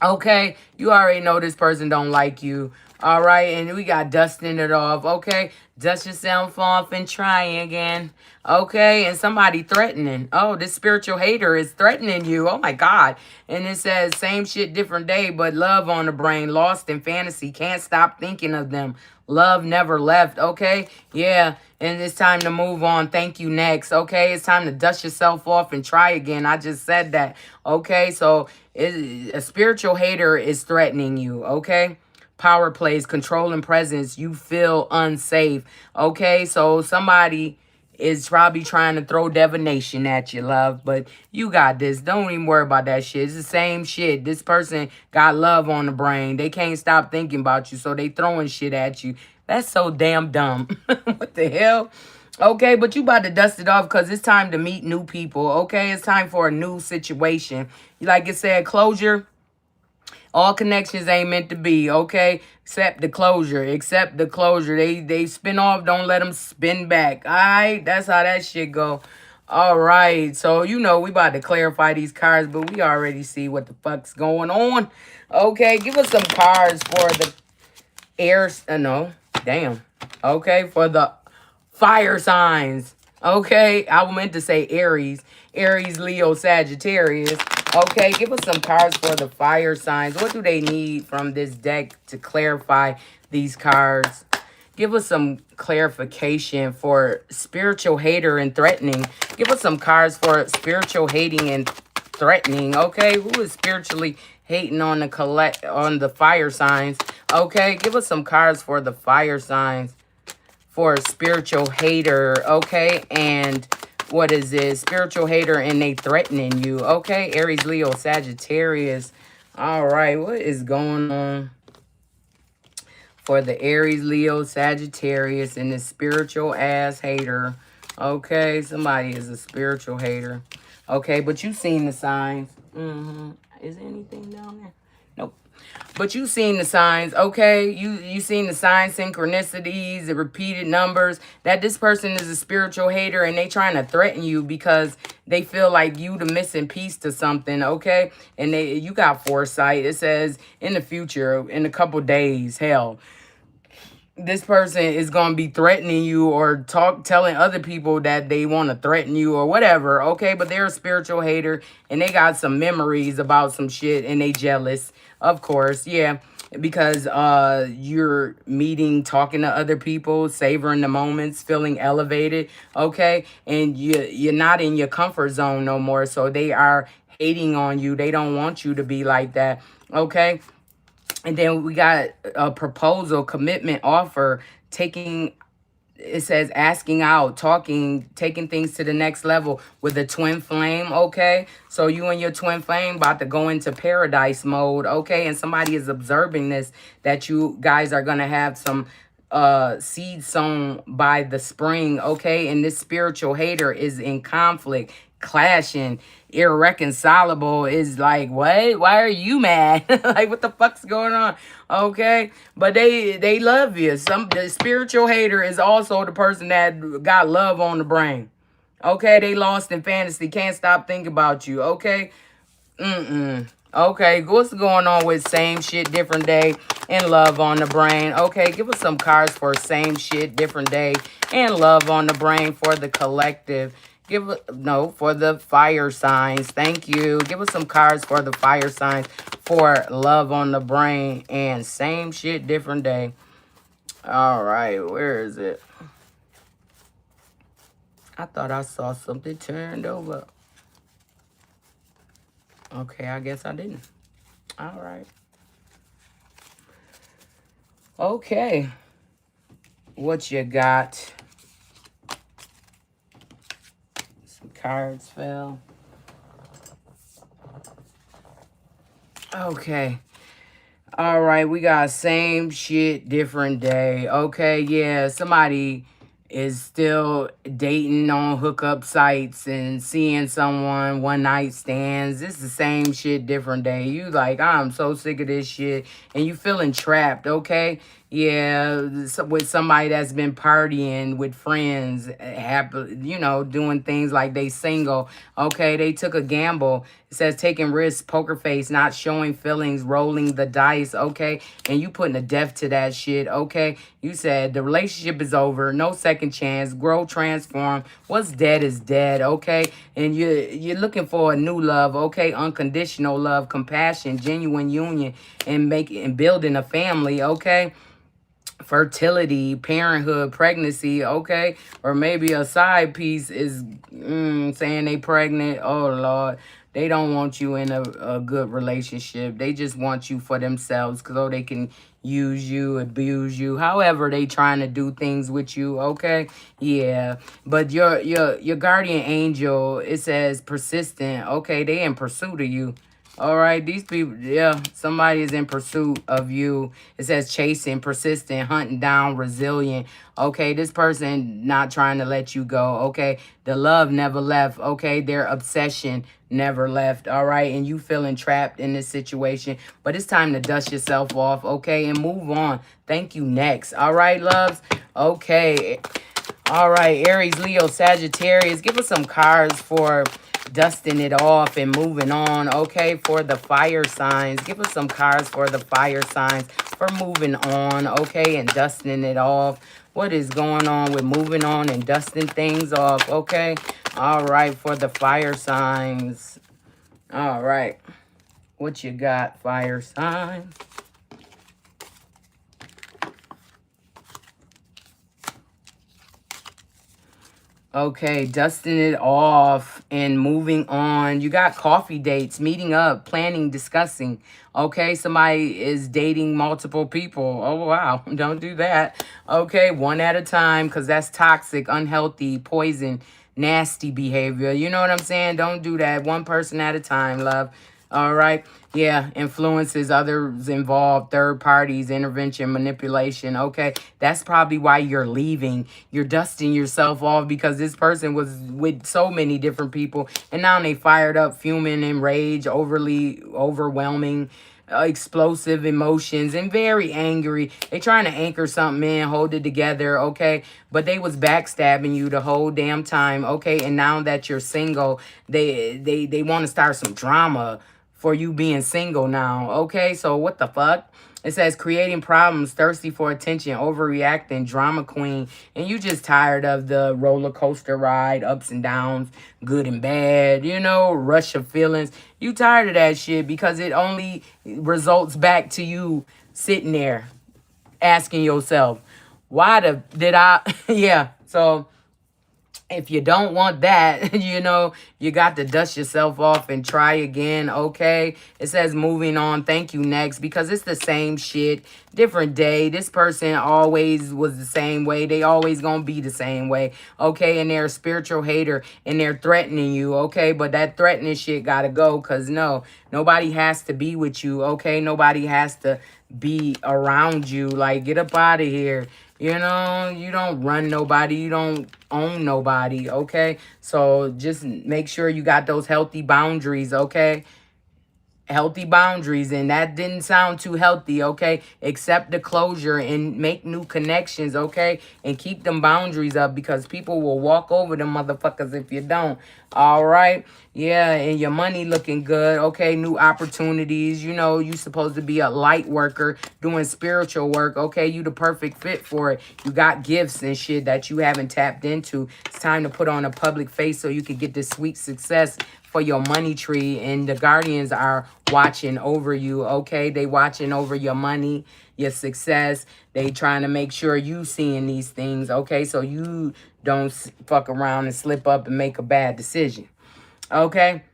Okay, you already know this person don't like you. All right, and we got dusting it off. Okay, dust yourself off and try again. Okay, and somebody threatening. Oh, this spiritual hater is threatening you. Oh my God. And it says same shit, different day, but love on the brain, lost in fantasy, can't stop thinking of them. Love never left. Okay, yeah, and it's time to move on. Thank you. Next. Okay, it's time to dust yourself off and try again. I just said that. Okay, so a spiritual hater is threatening you. Okay. Power plays, control and presence. You feel unsafe. Okay, so somebody is probably trying to throw divination at you, love, but you got this. Don't even worry about that shit. It's the same shit. This person got love on the brain. They can't stop thinking about you, so they throwing shit at you. That's so damn dumb. What the hell? Okay, but you about to dust it off because it's time to meet new people. Okay, it's time for a new situation. Like it said, closure. All connections ain't meant to be, okay? Accept the closure. Accept the closure. They spin off, don't let them spin back. All right? That's how that shit go. All right. So, you know, we about to clarify these cards, but we already see what the fuck's going on. Okay, give us some cards for the air. No, damn. Okay, for the fire signs. Okay, I meant to say Aries. Aries, Leo, Sagittarius. Okay, give us some cards for the fire signs. What do they need from this deck to clarify these cards? Give us some clarification for spiritual hater and threatening. Give us some cards for spiritual hating and threatening. Okay, who is spiritually hating on the fire signs? Okay, give us some cards for the fire signs. For a spiritual hater, okay? And what is this? Spiritual hater and they threatening you, okay? Aries, Leo, Sagittarius. All right, what is going on for the Aries, Leo, Sagittarius and the spiritual ass hater? Okay, somebody is a spiritual hater. Okay, but you seen the signs. Is there anything down there? Nope. But you seen the signs, okay? You seen the signs, synchronicities, the repeated numbers, that this person is a spiritual hater and they trying to threaten you because they feel like you the missing piece to something, okay? And you got foresight. It says in the future, in a couple days, hell, this person is going to be threatening you or telling other people that they want to threaten you or whatever, okay? But they're a spiritual hater and they got some memories about some shit and they jealous, of course, yeah, because you're meeting, talking to other people, savoring the moments, feeling elevated, okay? And you're not in your comfort zone no more, so they are hating on you. They don't want you to be like that, okay? And then we got a proposal, commitment, offer, it says asking out, talking, taking things to the next level with a twin flame, okay? So you and your twin flame about to go into paradise mode, okay? And somebody is observing this, that you guys are going to have some seed sown by the spring, okay? And this spiritual hater is in conflict, clashing, irreconcilable, is like, what? Why are you mad? Like, what the fuck's going on? Okay, but they love you. The spiritual hater is also the person that got love on the brain. Okay, they lost in fantasy, can't stop thinking about you. Okay, okay, what's going on with same shit, different day, and love on the brain? Okay, give us some cards for same shit, different day, and love on the brain for the collective. For the fire signs. Thank you. Give us some cards for the fire signs for love on the brain and same shit, different day. All right, where is it? I thought I saw something turned over. Okay, I guess I didn't. All right. Okay. What you got? Some cards fell. Okay. All right, we got same shit, different day. Okay, yeah, somebody is still dating on hookup sites and seeing someone, one night stands. It's the same shit, different day. You like, I'm so sick of this shit. And you feeling trapped, okay? Yeah, with somebody that's been partying with friends, happy, you know, doing things like they single. Okay, they took a gamble. It says taking risks, poker face, not showing feelings, rolling the dice. Okay, and you putting a death to that shit. Okay, you said the relationship is over, no second chance, grow, transform. What's dead is dead. Okay, and you're looking for a new love. Okay, unconditional love, compassion, genuine union, and making and building a family. Okay, fertility, parenthood, pregnancy, okay? Or maybe a side piece is saying they pregnant. Oh, Lord. They don't want you in a good relationship. They just want you for themselves so they can use you, abuse you, however they trying to do things with you, okay? Yeah. But your guardian angel, it says persistent, okay? They in pursuit of you. All right, these people, yeah, somebody is in pursuit of you. It says chasing, persistent, hunting down, resilient. Okay, this person not trying to let you go. Okay, the love never left. Okay, their obsession never left. All right, and you feeling trapped in this situation, but it's time to dust yourself off. Okay, and move on. Thank you. Next. All right, loves. Okay. All right, Aries, Leo, Sagittarius. Give us some cards for dusting it off and moving on. Okay, for the fire signs. Give us some cards for the fire signs for moving on. Okay, and dusting it off. What is going on with moving on and dusting things off? Okay. All right, for the fire signs. All right. What you got, fire signs? Okay, dusting it off and moving on. You got coffee dates, meeting up, planning, discussing. Okay, somebody is dating multiple people. Oh, wow. Don't do that. Okay, one at a time because that's toxic, unhealthy, poison, nasty behavior. You know what I'm saying? Don't do that. One person at a time, love. All right. Yeah. Influences, others involved, third parties, intervention, manipulation. Okay. That's probably why you're leaving. You're dusting yourself off because this person was with so many different people. And now they fired up, fuming, enraged, overly overwhelming, explosive emotions, and very angry. They trying to anchor something in, hold it together, okay? But they was backstabbing you the whole damn time, okay? And now that you're single, they want to start some drama for you being single now, okay? So what the fuck? It says creating problems, thirsty for attention, overreacting, drama queen, and you just tired of the roller coaster ride, ups and downs, good and bad, you know, rush of feelings. You tired of that shit because it only results back to you sitting there asking yourself, why did I, yeah, so if you don't want that, you know, you got to dust yourself off and try again, okay? It says moving on, thank you, next, because it's the same shit, different day. This person always was the same way. They always gonna be the same way, okay? And they're a spiritual hater, and they're threatening you, okay? But that threatening shit gotta go, because no, nobody has to be with you, okay? Nobody has to be around you. Like, get up out of here. You know, you don't run nobody. You don't own nobody, okay? So just make sure you got those healthy boundaries, okay? Healthy boundaries, and that didn't sound too healthy, okay? Accept the closure and make new connections, okay? And keep them boundaries up because people will walk over them motherfuckers if you don't. All right? Yeah, and your money looking good, okay? New opportunities. You know, you supposed to be a light worker doing spiritual work, okay? You the perfect fit for it. You got gifts and shit that you haven't tapped into. It's time to put on a public face so you can get this sweet success for your money tree, and the guardians are watching over you, okay? They watching over your money, your success. They trying to make sure you seeing these things, okay? So you don't fuck around and slip up and make a bad decision, okay?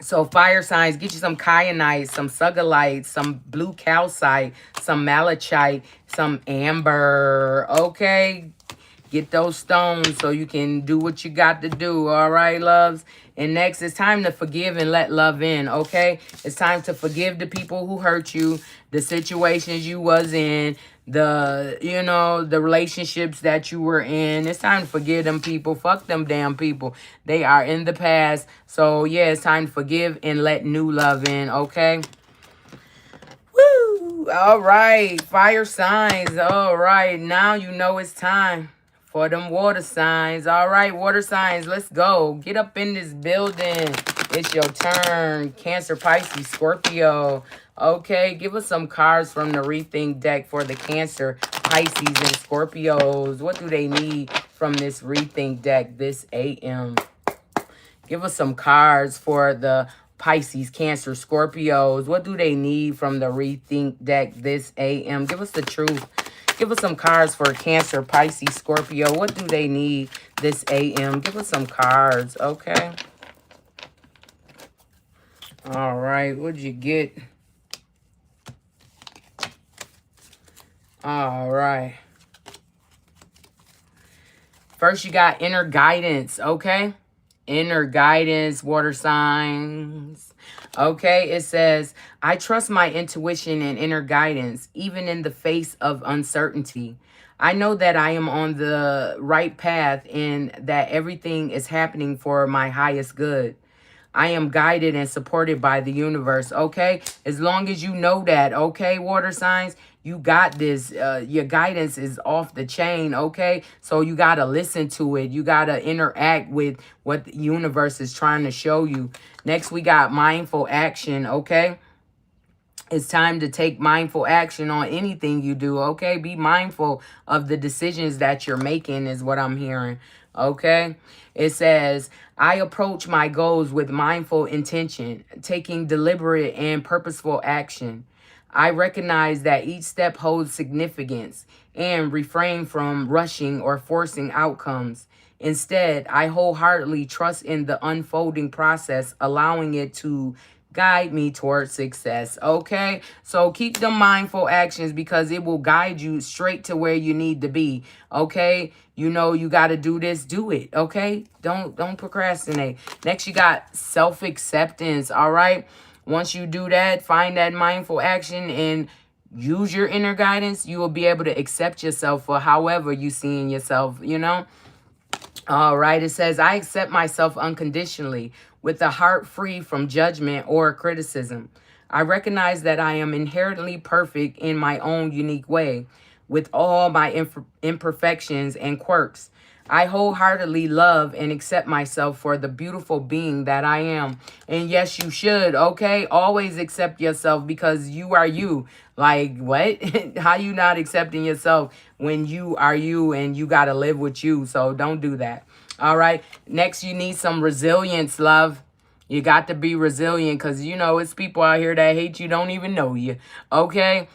So fire signs, get you some kyanite, some sugarlight, some blue calcite, some malachite, some amber, okay? Get those stones so you can do what you got to do, all right, loves? And next, it's time to forgive and let love in, okay? It's time to forgive the people who hurt you, the situations you was in, you know, the relationships that you were in. It's time to forgive them people. Fuck them damn people. They are in the past. So, yeah, it's time to forgive and let new love in, okay? Woo! All right, fire signs. All right, now you know it's time for them water signs. All right, water signs, let's go. Get up in this building. It's your turn. Cancer, Pisces, Scorpio. Okay, give us some cards from the Rethink deck for the Cancer, Pisces, and Scorpios. What do they need from this Rethink deck this AM? Give us some cards for the Pisces, Cancer, Scorpios. What do they need from the Rethink deck this AM? Give us the truth. Give us some cards for Cancer, Pisces, Scorpio. What do they need this AM? Give us some cards, okay? All right, what'd you get? All right. First, you got inner guidance, okay? Inner guidance, water signs. Okay, it says, I trust my intuition and inner guidance, even in the face of uncertainty. I know that I am on the right path and that everything is happening for my highest good. I am guided and supported by the universe, okay? As long as you know that, okay, water signs, you got this. Your guidance is off the chain, okay? So you got to listen to it. You got to interact with what the universe is trying to show you. Next, we got mindful action, okay? It's time to take mindful action on anything you do, okay? Be mindful of the decisions that you're making is what I'm hearing, okay? It says, I approach my goals with mindful intention, taking deliberate and purposeful action. I recognize that each step holds significance and refrain from rushing or forcing outcomes. Instead, I wholeheartedly trust in the unfolding process, allowing it to guide me towards success. Okay, so keep the mindful actions because it will guide you straight to where you need to be. Okay, you know you got to do this, do it. Okay, don't procrastinate. Next, you got self-acceptance. All right, once you do that, find that mindful action and use your inner guidance, you will be able to accept yourself for however you see in yourself, you know. All right, it says, I accept myself unconditionally with a heart free from judgment or criticism. I recognize that I am inherently perfect in my own unique way, with all my imperfections and quirks. I wholeheartedly love and accept myself for the beautiful being that I am. And yes, you should, okay? Always accept yourself because you are you. Like, what? How you not accepting yourself when you are you and you got to live with you? So don't do that. All right. Next, you need some resilience, love. You got to be resilient because, you know, it's people out here that hate you, don't even know you. Okay?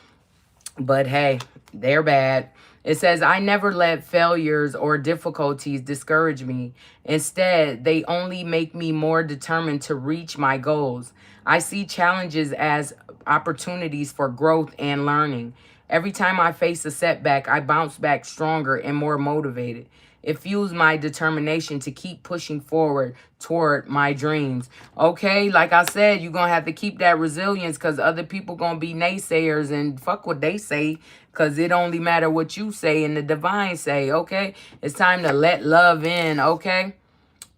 But hey, they're bad. It says, I never let failures or difficulties discourage me. Instead, they only make me more determined to reach my goals. I see challenges as opportunities for growth and learning. Every time I face a setback, I bounce back stronger and more motivated. It fuels my determination to keep pushing forward toward my dreams. Okay, like I said, you're going to have to keep that resilience because other people going to be naysayers and fuck what they say because it only matter what you say and the divine say, okay? It's time to let love in, okay?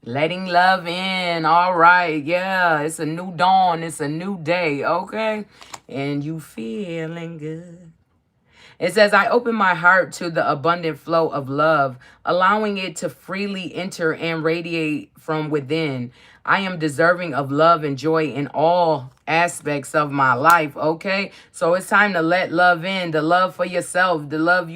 Letting love in. All right, yeah, it's a new dawn. It's a new day, okay? And you feeling good. It says, I open my heart to the abundant flow of love, allowing it to freely enter and radiate from within. I am deserving of love and joy in all aspects of my life, okay? So it's time to let love in, the love for yourself, the love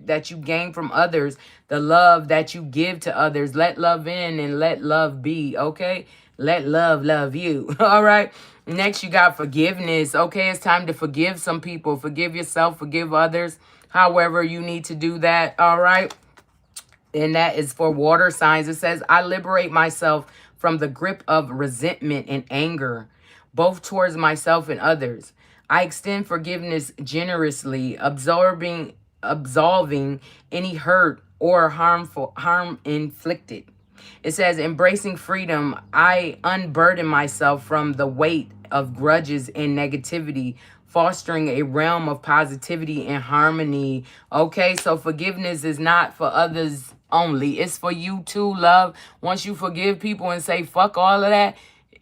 that you gain from others, the love that you give to others. Let love in and let love be, okay? Let love love you, all right? Next, you got forgiveness. Okay, it's time to forgive some people. Forgive yourself, forgive others, however you need to do that, all right? And that is for water signs. It says, I liberate myself from the grip of resentment and anger, both towards myself and others. I extend forgiveness generously, absolving any hurt or harm inflicted. It says, embracing freedom, I unburden myself from the weight of grudges and negativity, fostering a realm of positivity and harmony. Okay, so forgiveness is not for others only. It's for you too, love. Once you forgive people and say, fuck all of that,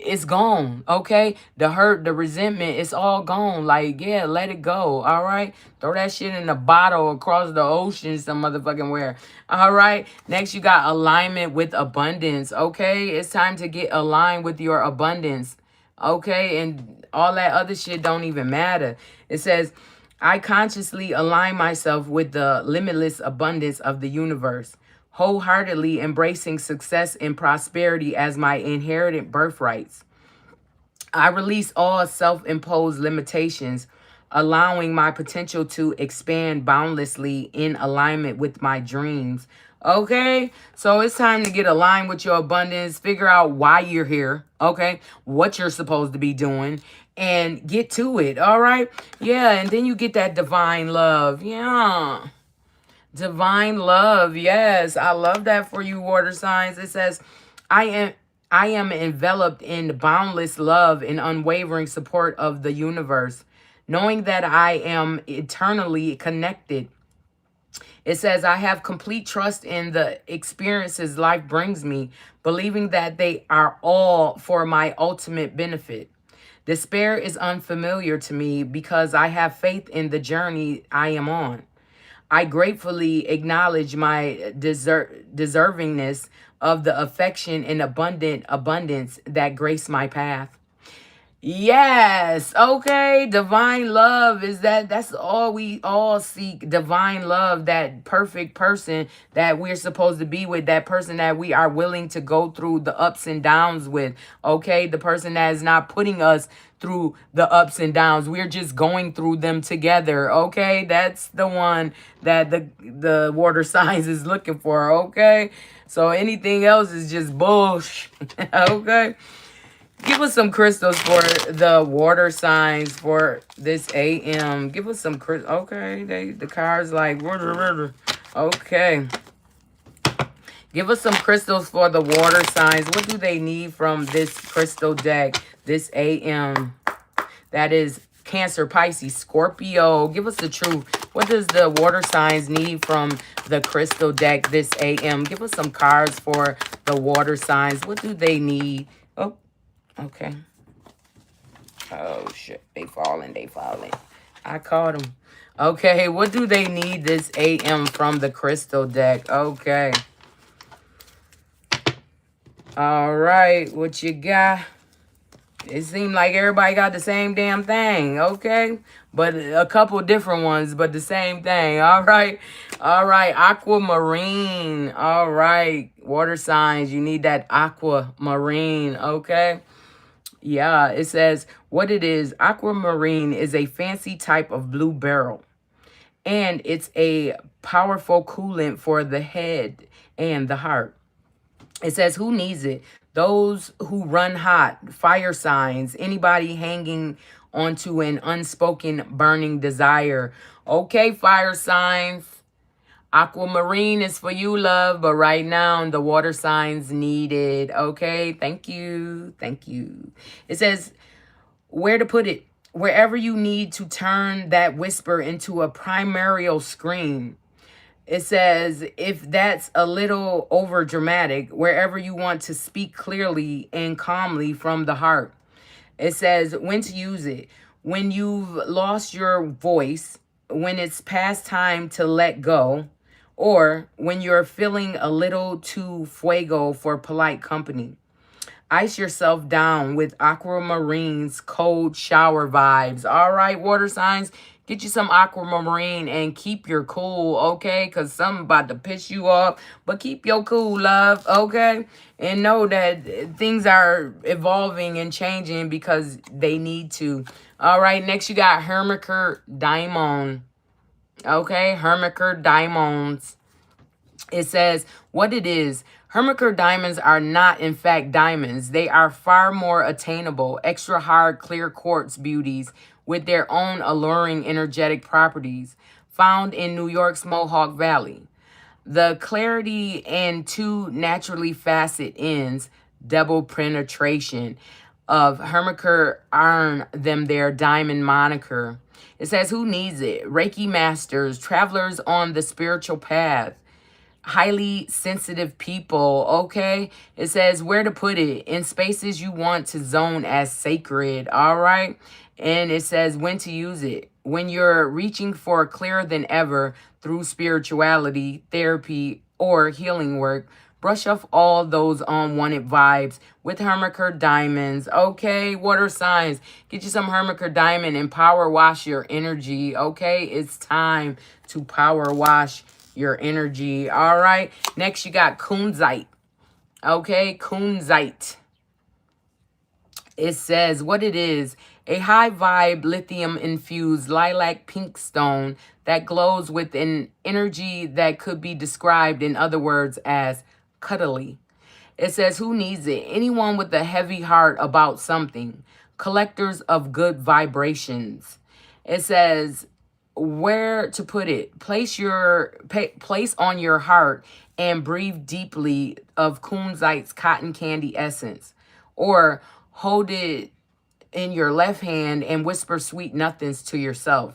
it's gone, okay? The hurt, the resentment, it's all gone. Like, yeah, let it go, all right? Throw that shit in a bottle across the ocean some motherfucking where, all right? Next, you got alignment with abundance, okay? It's time to get aligned with your abundance, okay? And all that other shit don't even matter. It says, I consciously align myself with the limitless abundance of the universe, wholeheartedly embracing success and prosperity as my inherited birthrights. I release all self-imposed limitations, allowing my potential to expand boundlessly in alignment with my dreams. Okay, so it's time to get aligned with your abundance, figure out why you're here, okay, what you're supposed to be doing, and get to it, all right? Yeah, and then you get that divine love. Yeah. Divine love. Yes, I love that for you, water signs. It says, I am I am enveloped in boundless love and unwavering support of the universe, knowing that I am eternally connected. It says, I have complete trust in the experiences life brings me, believing that they are all for my ultimate benefit. Despair is unfamiliar to me because I have faith in the journey I am on. I gratefully acknowledge my deservingness of the affection and abundant abundance that grace my path. Yes. Okay. Divine love is that's all we all seek. Divine love, that perfect person that we're supposed to be with, that person that we are willing to go through the ups and downs with. Okay. The person that is not putting us through the ups and downs. We're just going through them together. Okay. That's the one that the water signs is looking for. Okay. So anything else is just bullshit. Okay. Give us some crystals for the water signs for this AM. Give us some crystals. Okay, the cards like okay. Give us some crystals for the water signs. What do they need from this crystal deck this AM? That is Cancer, Pisces, Scorpio. Give us the truth. What does the water signs need from the crystal deck this AM? Give us some cards for the water signs. What do they need? Oh. Okay. Oh, shit. They falling. I caught them. Okay. What do they need this AM from the crystal deck? Okay. All right. What you got? It seemed like everybody got the same damn thing. Okay. But a couple different ones, but the same thing. All right. All right. Aquamarine. All right. Water signs. You need that aquamarine. Okay. Yeah, it says what it is. Aquamarine is a fancy type of blue beryl, and it's a powerful coolant for the head and the heart. It says who needs it? Those who run hot, fire signs, anybody hanging onto an unspoken burning desire. Okay, fire signs. Aquamarine is for you, love, but right now the water signs needed. Okay, thank you. Thank you. It says where to put it. Wherever you need to turn that whisper into a primordial scream. It says if that's a little over dramatic, wherever you want to speak clearly and calmly from the heart. It says when to use it. When you've lost your voice, when it's past time to let go, or when you're feeling a little too fuego for polite company. Ice yourself down with aquamarine's cold shower vibes. All right, water signs, get you some aquamarine and keep your cool, okay? Because something about to piss you off. But keep your cool, love, okay? And know that things are evolving and changing because they need to. All right, next you got Hermiker Diamond. Okay, Hermiker diamonds. It says what it is. Hermiker diamonds are not, in fact, diamonds. They are far more attainable, extra hard, clear quartz beauties with their own alluring energetic properties found in New York's Mohawk Valley. The clarity and two naturally facet ends, double penetration of Hermiker earn them their diamond moniker. It says, who needs it? Reiki masters, travelers on the spiritual path, highly sensitive people, okay? It says where to put it in spaces you want to zone as sacred, all right? And it says when to use it. When you're reaching for clearer than ever through spirituality, therapy, or healing work, brush off all those unwanted vibes with Hermiker diamonds. Okay, water signs. Get you some Hermiker diamond and power wash your energy. Okay, it's time to power wash your energy. All right. Next, you got kunzite. Okay, kunzite. It says what it is: a high vibe lithium infused lilac pink stone that glows with an energy that could be described in other words as cuddly. It says, who needs it? Anyone with a heavy heart about something. Collectors of good vibrations. It says, where to put it. Place on your heart and breathe deeply of kunzite's cotton candy essence. Or hold it in your left hand and whisper sweet nothings to yourself.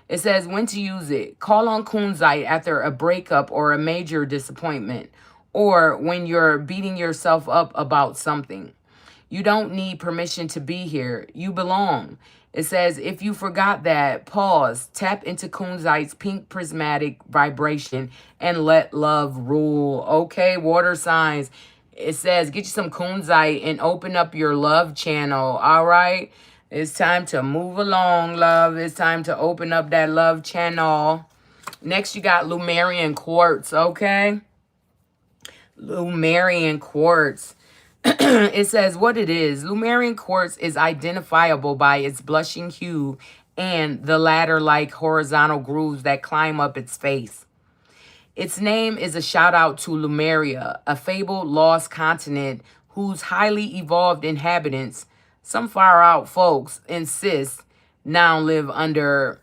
It says when to use it. Call on kunzite after a breakup or a major disappointment, or when you're beating yourself up about something. You don't need permission to be here. You belong. It says if you forgot that, pause, tap into kunzite's pink prismatic vibration, and let love rule. Okay, water signs. It says get you some kunzite and open up your love channel. All right. It's time to move along, love. It's time to open up that love channel. Next, you got Lumerian quartz, okay? Lumerian quartz. It says what it is. Lumerian quartz is identifiable by its blushing hue and the ladder-like horizontal grooves that climb up its face. Its name is a shout out to Lemuria, a fabled lost continent whose highly evolved inhabitants, some far out folks, insist now live under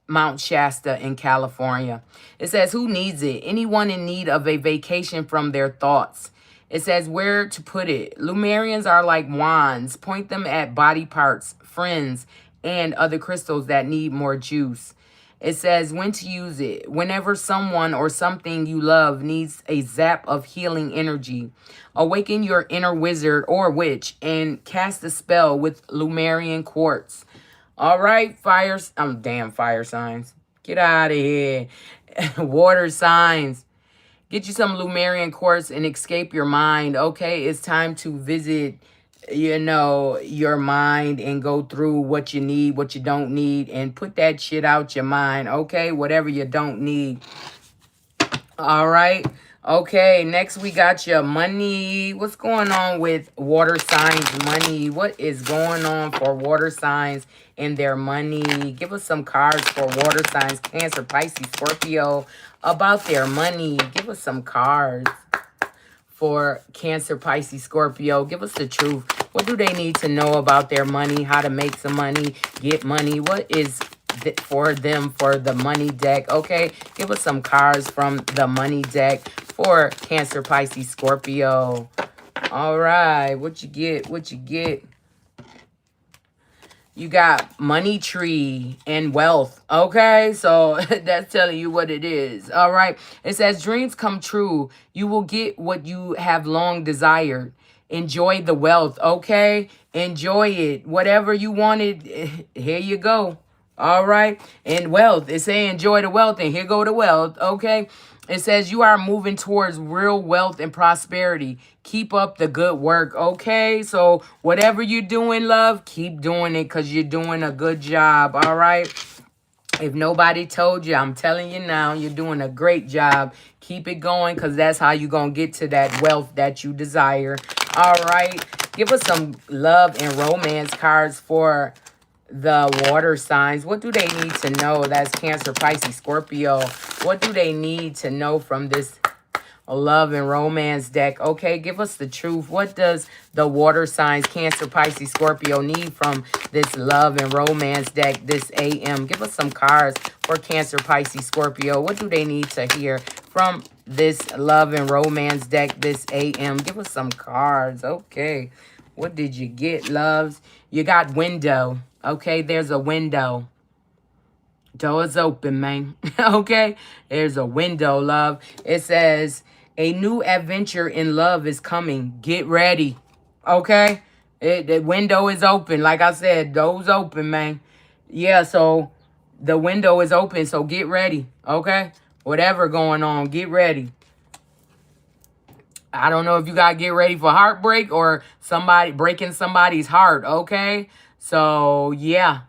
Mount Shasta in California. It says, who needs it? Anyone in need of a vacation from their thoughts. It says where to put it. Lumerians are like wands. Point them at body parts, friends, and other crystals that need more juice. It says when to use it. Whenever someone or something you love needs a zap of healing energy, awaken your inner wizard or witch and cast a spell with Lumerian quartz. All right, fire signs. Get out of here. Water signs. Get you some Lumerian quartz and escape your mind. Okay, it's time to visit, your mind and go through what you need, what you don't need, and put that shit out your mind. Okay, whatever you don't need. All right. Okay, next we got your money. What's going on with water signs money? What is going on for water signs and their money? Give us some cards for water signs, Cancer, Pisces, Scorpio, about their money. Give us some cards for Cancer, Pisces, Scorpio. Give us the truth. What do they need to know about their money? How to make some money, get money? What is for them for the money deck? Okay, give us some cards from the money deck for Cancer, Pisces, Scorpio. All right, what you get? What you get? You got money tree and wealth. Okay, so that's telling you what it is. All right, it says dreams come true. You will get what you have long desired. Enjoy the wealth. Okay, enjoy it. Whatever you wanted, here you go. All right, and wealth. It say enjoy the wealth, and here go the wealth. Okay. It says you are moving towards real wealth and prosperity. Keep up the good work, okay? So whatever you're doing, love, keep doing it because you're doing a good job, all right? If nobody told you, I'm telling you now, you're doing a great job. Keep it going because that's how you're going to get to that wealth that you desire, all right? Give us some love and romance cards for the water signs. What do they need to know? That's Cancer, Pisces, Scorpio. What do they need to know from this love and romance deck? Okay, give us the truth. What does the water signs, Cancer, Pisces, Scorpio, need from this love and romance deck this AM? Give us some cards for Cancer, Pisces, Scorpio. What do they need to hear from this love and romance deck this AM? Give us some cards. Okay, what did you get, loves? You got window. Okay, there's a window. Door is open, man. Okay? There's a window, love. It says, a new adventure in love is coming. Get ready. Okay? The window is open. Like I said, door's open, man. Yeah, so the window is open, so get ready. Okay? Whatever going on, get ready. I don't know if you got to get ready for heartbreak or somebody breaking somebody's heart, okay? So, yeah.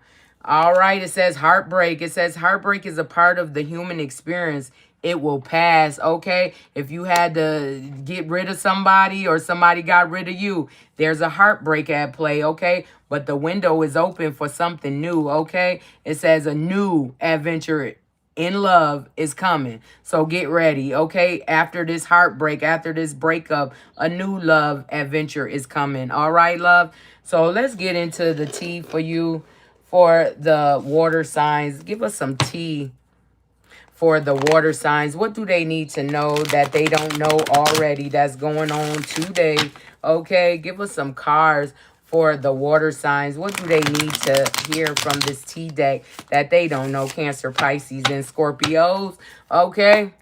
All right, it says heartbreak. It says heartbreak is a part of the human experience. It will pass, okay? If you had to get rid of somebody or somebody got rid of you, there's a heartbreak at play, okay? But the window is open for something new, okay? It says a new adventure in love is coming. So get ready, okay? After this heartbreak, after this breakup, a new love adventure is coming. All right, love? So let's get into the tea for you for the water signs. Give us some tea for the water signs. What do they need to know that they don't know already that's going on today? Okay, give us some cards for the water signs. What do they need to hear from this tea deck that they don't know? Cancer, Pisces, and Scorpios. Okay.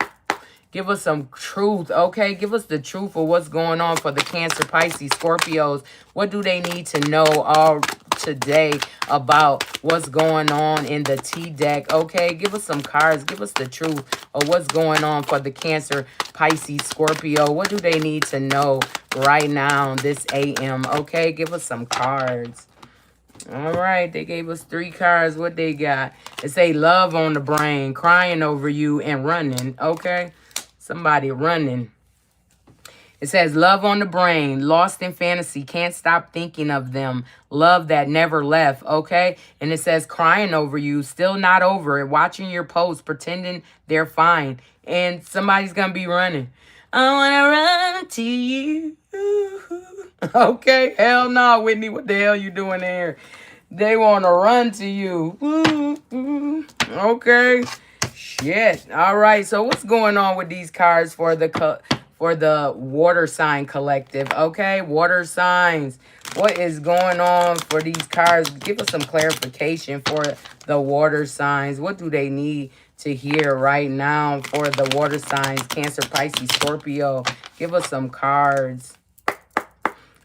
Give us some truth, okay? Give us the truth of what's going on for the Cancer, Pisces, Scorpios. What do they need to know all today about what's going on in the T deck, okay? Give us some cards. Give us the truth of what's going on for the Cancer, Pisces, Scorpio. What do they need to know right now, this AM, okay? Give us some cards. All right, they gave us 3 cards. What they got? It say love on the brain, crying over you, and running, okay? Somebody running. It says love on the brain, lost in fantasy, can't stop thinking of them. Love that never left, okay? And it says crying over you, still not over it, watching your posts, pretending they're fine. And somebody's going to be running. I want to run to you. Okay, hell no, Whitney. What the hell you doing there? They want to run to you. Okay. Shit. All right. So what's going on with these cards for the water sign collective? Okay, water signs. What is going on for these cards? Give us some clarification for the water signs. What do they need to hear right now for the water signs? Cancer, Pisces, Scorpio. Give us some cards.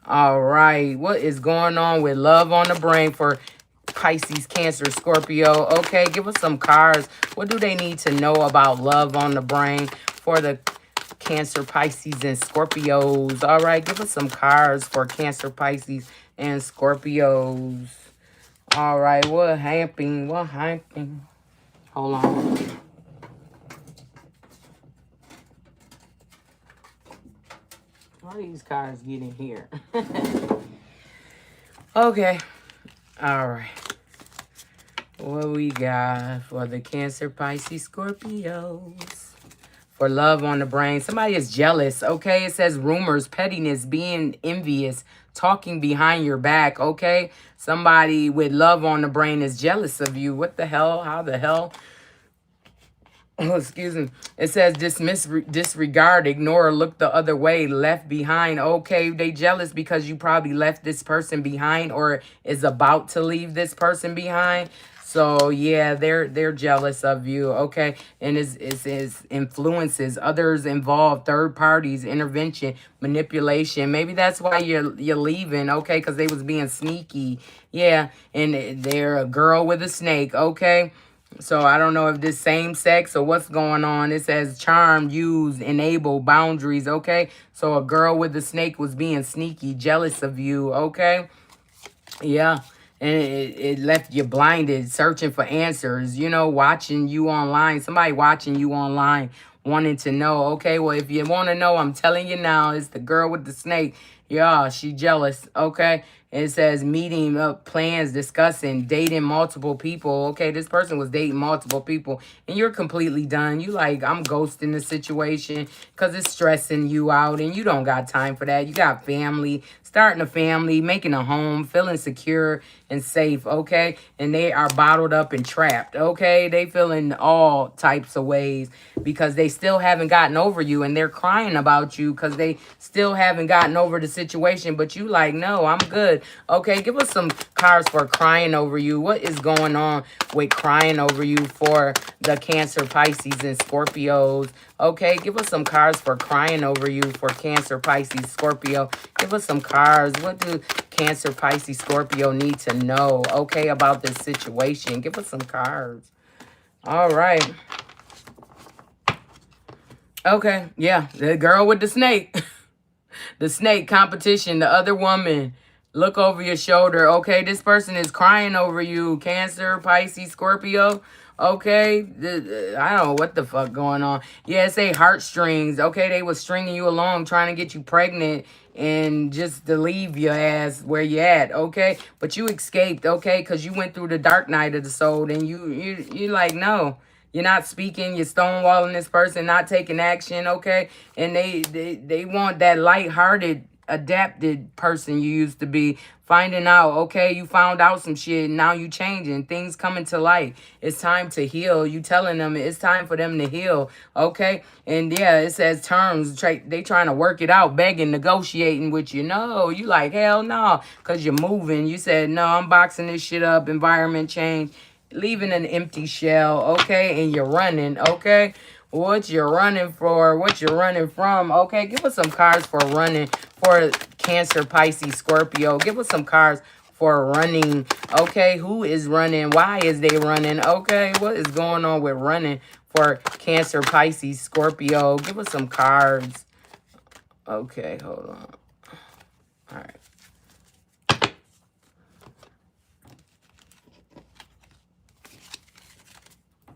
All right. What is going on with love on the brain for Pisces, Cancer, Scorpio? Okay, give us some cards. What do they need to know about love on the brain for the Cancer, Pisces, and Scorpios? All right, give us some cards for Cancer, Pisces, and Scorpios. All right, what happened? What happened? Hold on. How these cards get in here? Okay. All right. What we got for the Cancer, Pisces, Scorpios? For love on the brain. Somebody is jealous, okay? It says rumors, pettiness, being envious, talking behind your back, okay? Somebody with love on the brain is jealous of you. What the hell? How the hell? Oh, excuse me. It says dismiss, disregard, ignore, look the other way, left behind. Okay, they jealous because you probably left this person behind or is about to leave this person behind. So yeah, they're jealous of you, okay? And it's influences, others involved, third parties, intervention, manipulation. Maybe that's why you're leaving, okay? Because they was being sneaky. Yeah, and they're a girl with a snake, okay? So I don't know if this same sex or what's going on. It says charm, use, enable, boundaries, okay? So a girl with a snake was being sneaky, jealous of you, okay? Yeah. And it left you blinded, searching for answers, you know, watching you online. Somebody watching you online, wanting to know. Okay, well, if you want to know, I'm telling you now, it's the girl with the snake. Yeah, she jealous, okay? It says meeting up, plans, discussing, dating multiple people. Okay, this person was dating multiple people, and you're completely done. You like, I'm ghosting the situation because it's stressing you out, and you don't got time for that. You got family, starting a family, making a home, feeling secure and safe, okay? And they are bottled up and trapped, okay? They feeling all types of ways because they still haven't gotten over you, and they're crying about you because they still haven't gotten over the situation situation, but you like, no, I'm good. Okay, give us some cards for crying over you. What is going on with crying over you for the Cancer, Pisces, and Scorpios? Okay, give us some cards for crying over you for Cancer, Pisces, Scorpio. Give us some cards. What do Cancer, Pisces, Scorpio need to know, okay, about this situation? Give us some cards. All right. Okay, yeah, the girl with the snake. The snake competition, the other woman. Look over your shoulder. Okay, this person is crying over you. Cancer, Pisces, Scorpio. Okay, I don't know what the fuck going on. Yeah, say heartstrings. Okay, they was stringing you along, trying to get you pregnant and just to leave your ass where you at. Okay, but you escaped. Okay, because you went through the dark night of the soul, and you like, no. You're not speaking. You're stonewalling this person, not taking action, okay? And they want that lighthearted, adapted person you used to be. Finding out, okay? You found out some shit. Now you changing. Things coming to light. It's time to heal. You telling them it's time for them to heal, okay? And yeah, it says terms. They trying to work it out, begging, negotiating with you. No, you like, hell no, because you're moving. You said, no, I'm boxing this shit up. Environment change. Leaving an empty shell, okay? And you're running, okay? What you're running for, what you're running from, okay? Give us some cards for running for Cancer, Pisces, Scorpio. Give us some cards for running, okay? Who is running? Why is they running, okay? What is going on with running for Cancer, Pisces, Scorpio? Give us some cards. Okay, hold on. All right.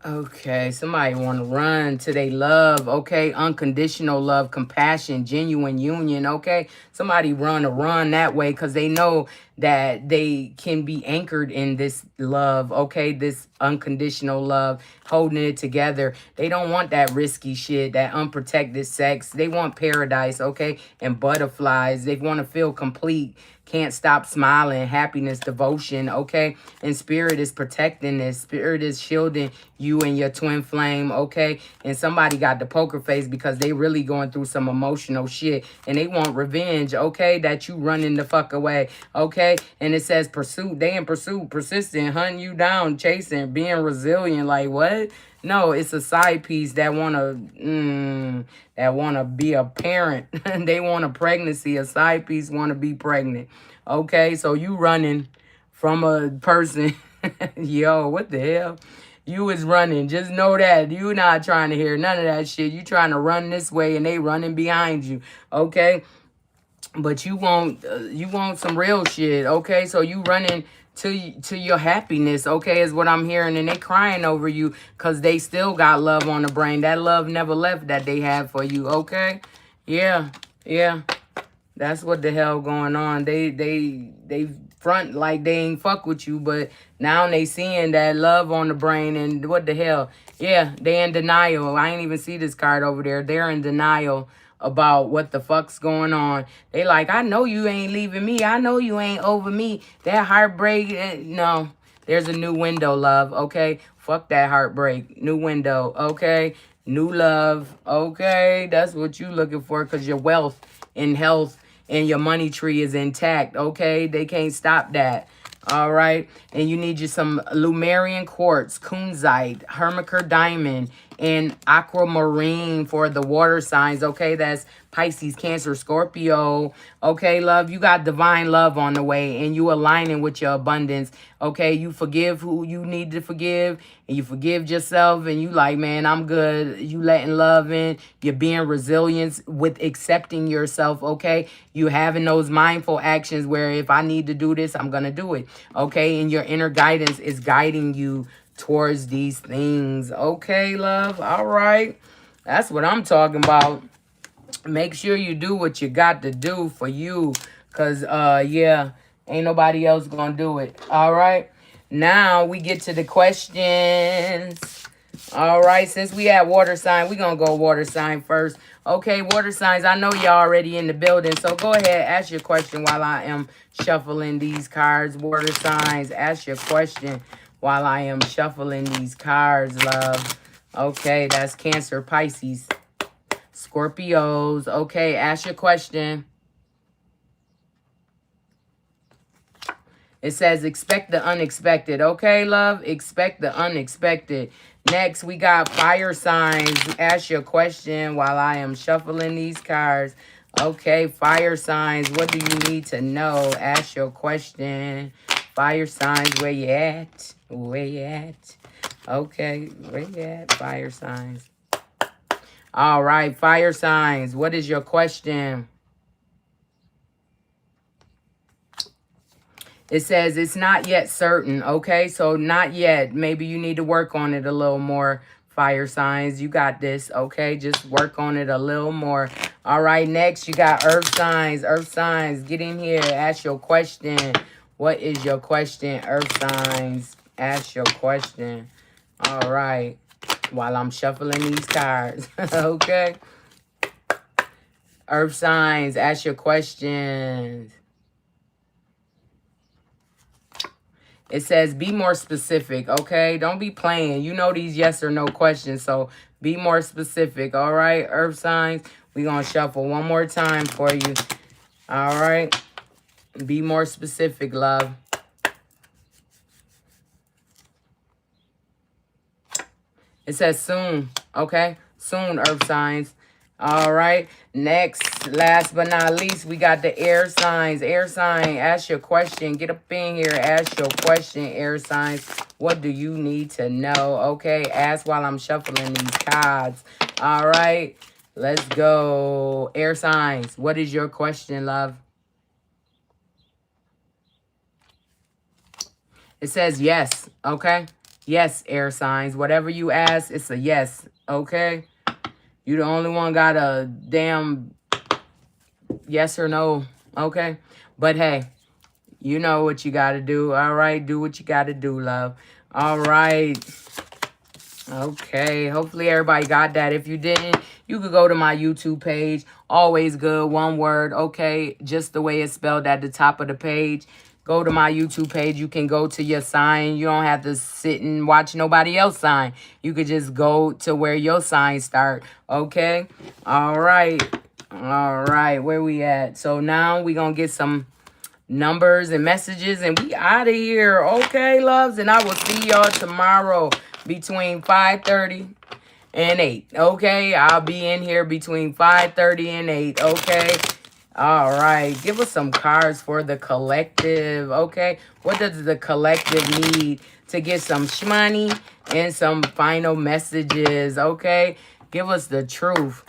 Okay, somebody want to run to their love, okay? Unconditional love, compassion, genuine union, okay? Somebody run that way because they know that they can be anchored in this love, okay? This unconditional love, holding it together. They don't want that risky shit, that unprotected sex. They want paradise, okay? And butterflies. They want to feel complete. Can't stop smiling, happiness, devotion, okay? And spirit is protecting this. Spirit is shielding you and your twin flame, okay? And somebody got the poker face because they really going through some emotional shit. And they want revenge, okay? That you running the fuck away, okay? And it says pursuit. They in pursuit, persistent, hunting you down, chasing, being resilient. Like, what? No, it's a side piece that wanna be a parent. They want a pregnancy. A side piece want to be pregnant. Okay, so you running from a person. Yo, what the hell? You is running. Just know that. You not trying to hear none of that shit. You trying to run this way and they running behind you. Okay? But you want some real shit, okay? So you running to your happiness, okay, is what I'm hearing. And they crying over you because they still got love on the brain. That love never left that they had for you, okay? Yeah, yeah. That's what the hell going on. They front like they ain't fuck with you, but now they seeing that love on the brain. And what the hell? Yeah, they in denial. I ain't even see this card over there. They're in denial about what the fuck's going on. They like, I know you ain't leaving me. I know you ain't over me. That heartbreak, no. There's a new window, love, okay? Fuck that heartbreak. New window, okay? New love, okay? That's what you looking for because your wealth and health and your money tree is intact, okay? They can't stop that. All right. And you need you some Lumerian quartz, kunzite, hermiker diamond, and aquamarine for the water signs. Okay, that's Pisces, Cancer, Scorpio. Okay, love, you got divine love on the way and you aligning with your abundance. Okay, you forgive who you need to forgive and you forgive yourself and you like, man, I'm good. You letting love in. You're being resilient with accepting yourself. Okay, you having those mindful actions where if I need to do this, I'm going to do it. Okay, and your inner guidance is guiding you towards these things. Okay, love. All right. That's what I'm talking about. Make sure you do what you got to do for you. Because, yeah, ain't nobody else going to do it. All right. Now we get to the questions. All right. Since we had water sign, we going to go water sign first. Okay, water signs, I know y'all already in the building. So go ahead, ask your question while I am shuffling these cards. Water signs, ask your question while I am shuffling these cards, love. Okay, that's Cancer, Pisces, Scorpios. Okay, ask your question. It says expect the unexpected. Okay, love? Expect the unexpected. Next, we got fire signs. Ask your question while I am shuffling these cards. Okay, fire signs. What do you need to know? Ask your question. Fire signs, where you at? Where you at? Okay, where you at? Fire signs. All right, fire signs. What is your question? It says it's not yet certain, okay? So not yet. Maybe you need to work on it a little more, fire signs. You got this, okay? Just work on it a little more. All right, next you got earth signs. Earth signs, get in here. Ask your question. What is your question, earth signs? Ask your question. All right. While I'm shuffling these cards, okay? Earth signs, ask your questions. It says be more specific, okay? Don't be playing. You know these yes or no questions, so be more specific, all right? Earth signs, we're going to shuffle one more time for you, all right? Be more specific, love. It says soon, okay? Soon, earth signs. All right. Next, last but not least, we got the air signs. Air sign, ask your question. Get up in here. Ask your question, air signs. What do you need to know? Okay, ask while I'm shuffling these cards. All right. Let's go. Air signs, what is your question, love? It says yes, okay? Yes, air signs. Whatever you ask, it's a yes, okay? You the only one got a damn yes or no, okay? But hey, you know what you got to do, all right? Do what you got to do, love. All right. Okay, hopefully everybody got that. If you didn't, you could go to my YouTube page. Always Good, one word, okay? Just the way it's spelled at the top of the page. Go to my YouTube page. You can go to your sign. You don't have to sit and watch nobody else sign. You could just go to where your signs start, okay? All right. All right, where we at? So now we going to get some numbers and messages, and we out of here. Okay, loves, and I will see y'all tomorrow between 5:30 and 8. Okay, I'll be in here between 5:30 and 8. Okay. All right, give us some cards for the collective. Okay, what does the collective need to get some shmoney and some final messages? Okay, give us the truth.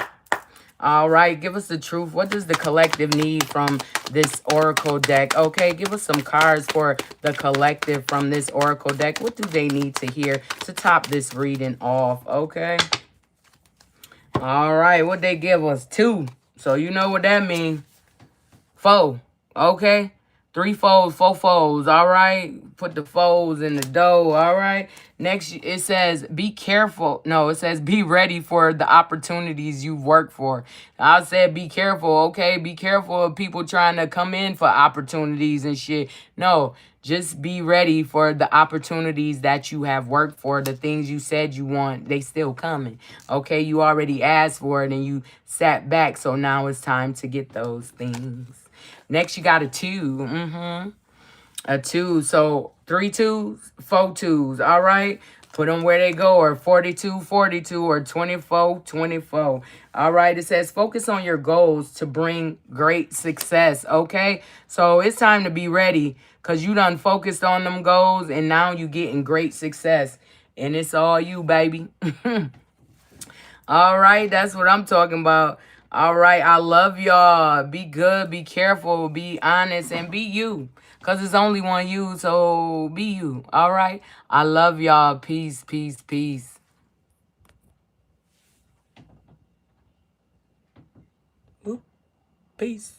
All right, give us the truth. What does the collective need from this oracle deck? Okay, give us some cards for the collective from this oracle deck. What do they need to hear to top this reading off? Okay. All right, what they give us? 2. So you know what that means. 4. Okay. 3 foes, 4 foes. All right. Put the foes in the dough. All right. Next, it says be careful. No, it says be ready for the opportunities you've worked for. I said be careful. Okay. Be careful of people trying to come in for opportunities and shit. No, just be ready for the opportunities that you have worked for. The things you said you want, they still coming. Okay. You already asked for it and you sat back. So now it's time to get those things. Next, you got a 2. A 2. So 3 2s, 4 2s. All right. Put them where they go, or 42 42, or 24 24. All right. It says focus on your goals to bring great success. Okay. So it's time to be ready, because you done focused on them goals and now you getting great success. And it's all you, baby. All right, that's what I'm talking about. All right, I love y'all. Be good, be careful, be honest, and be you. Because it's only one you, so be you. All right? I love y'all. Peace, peace, peace. Peace.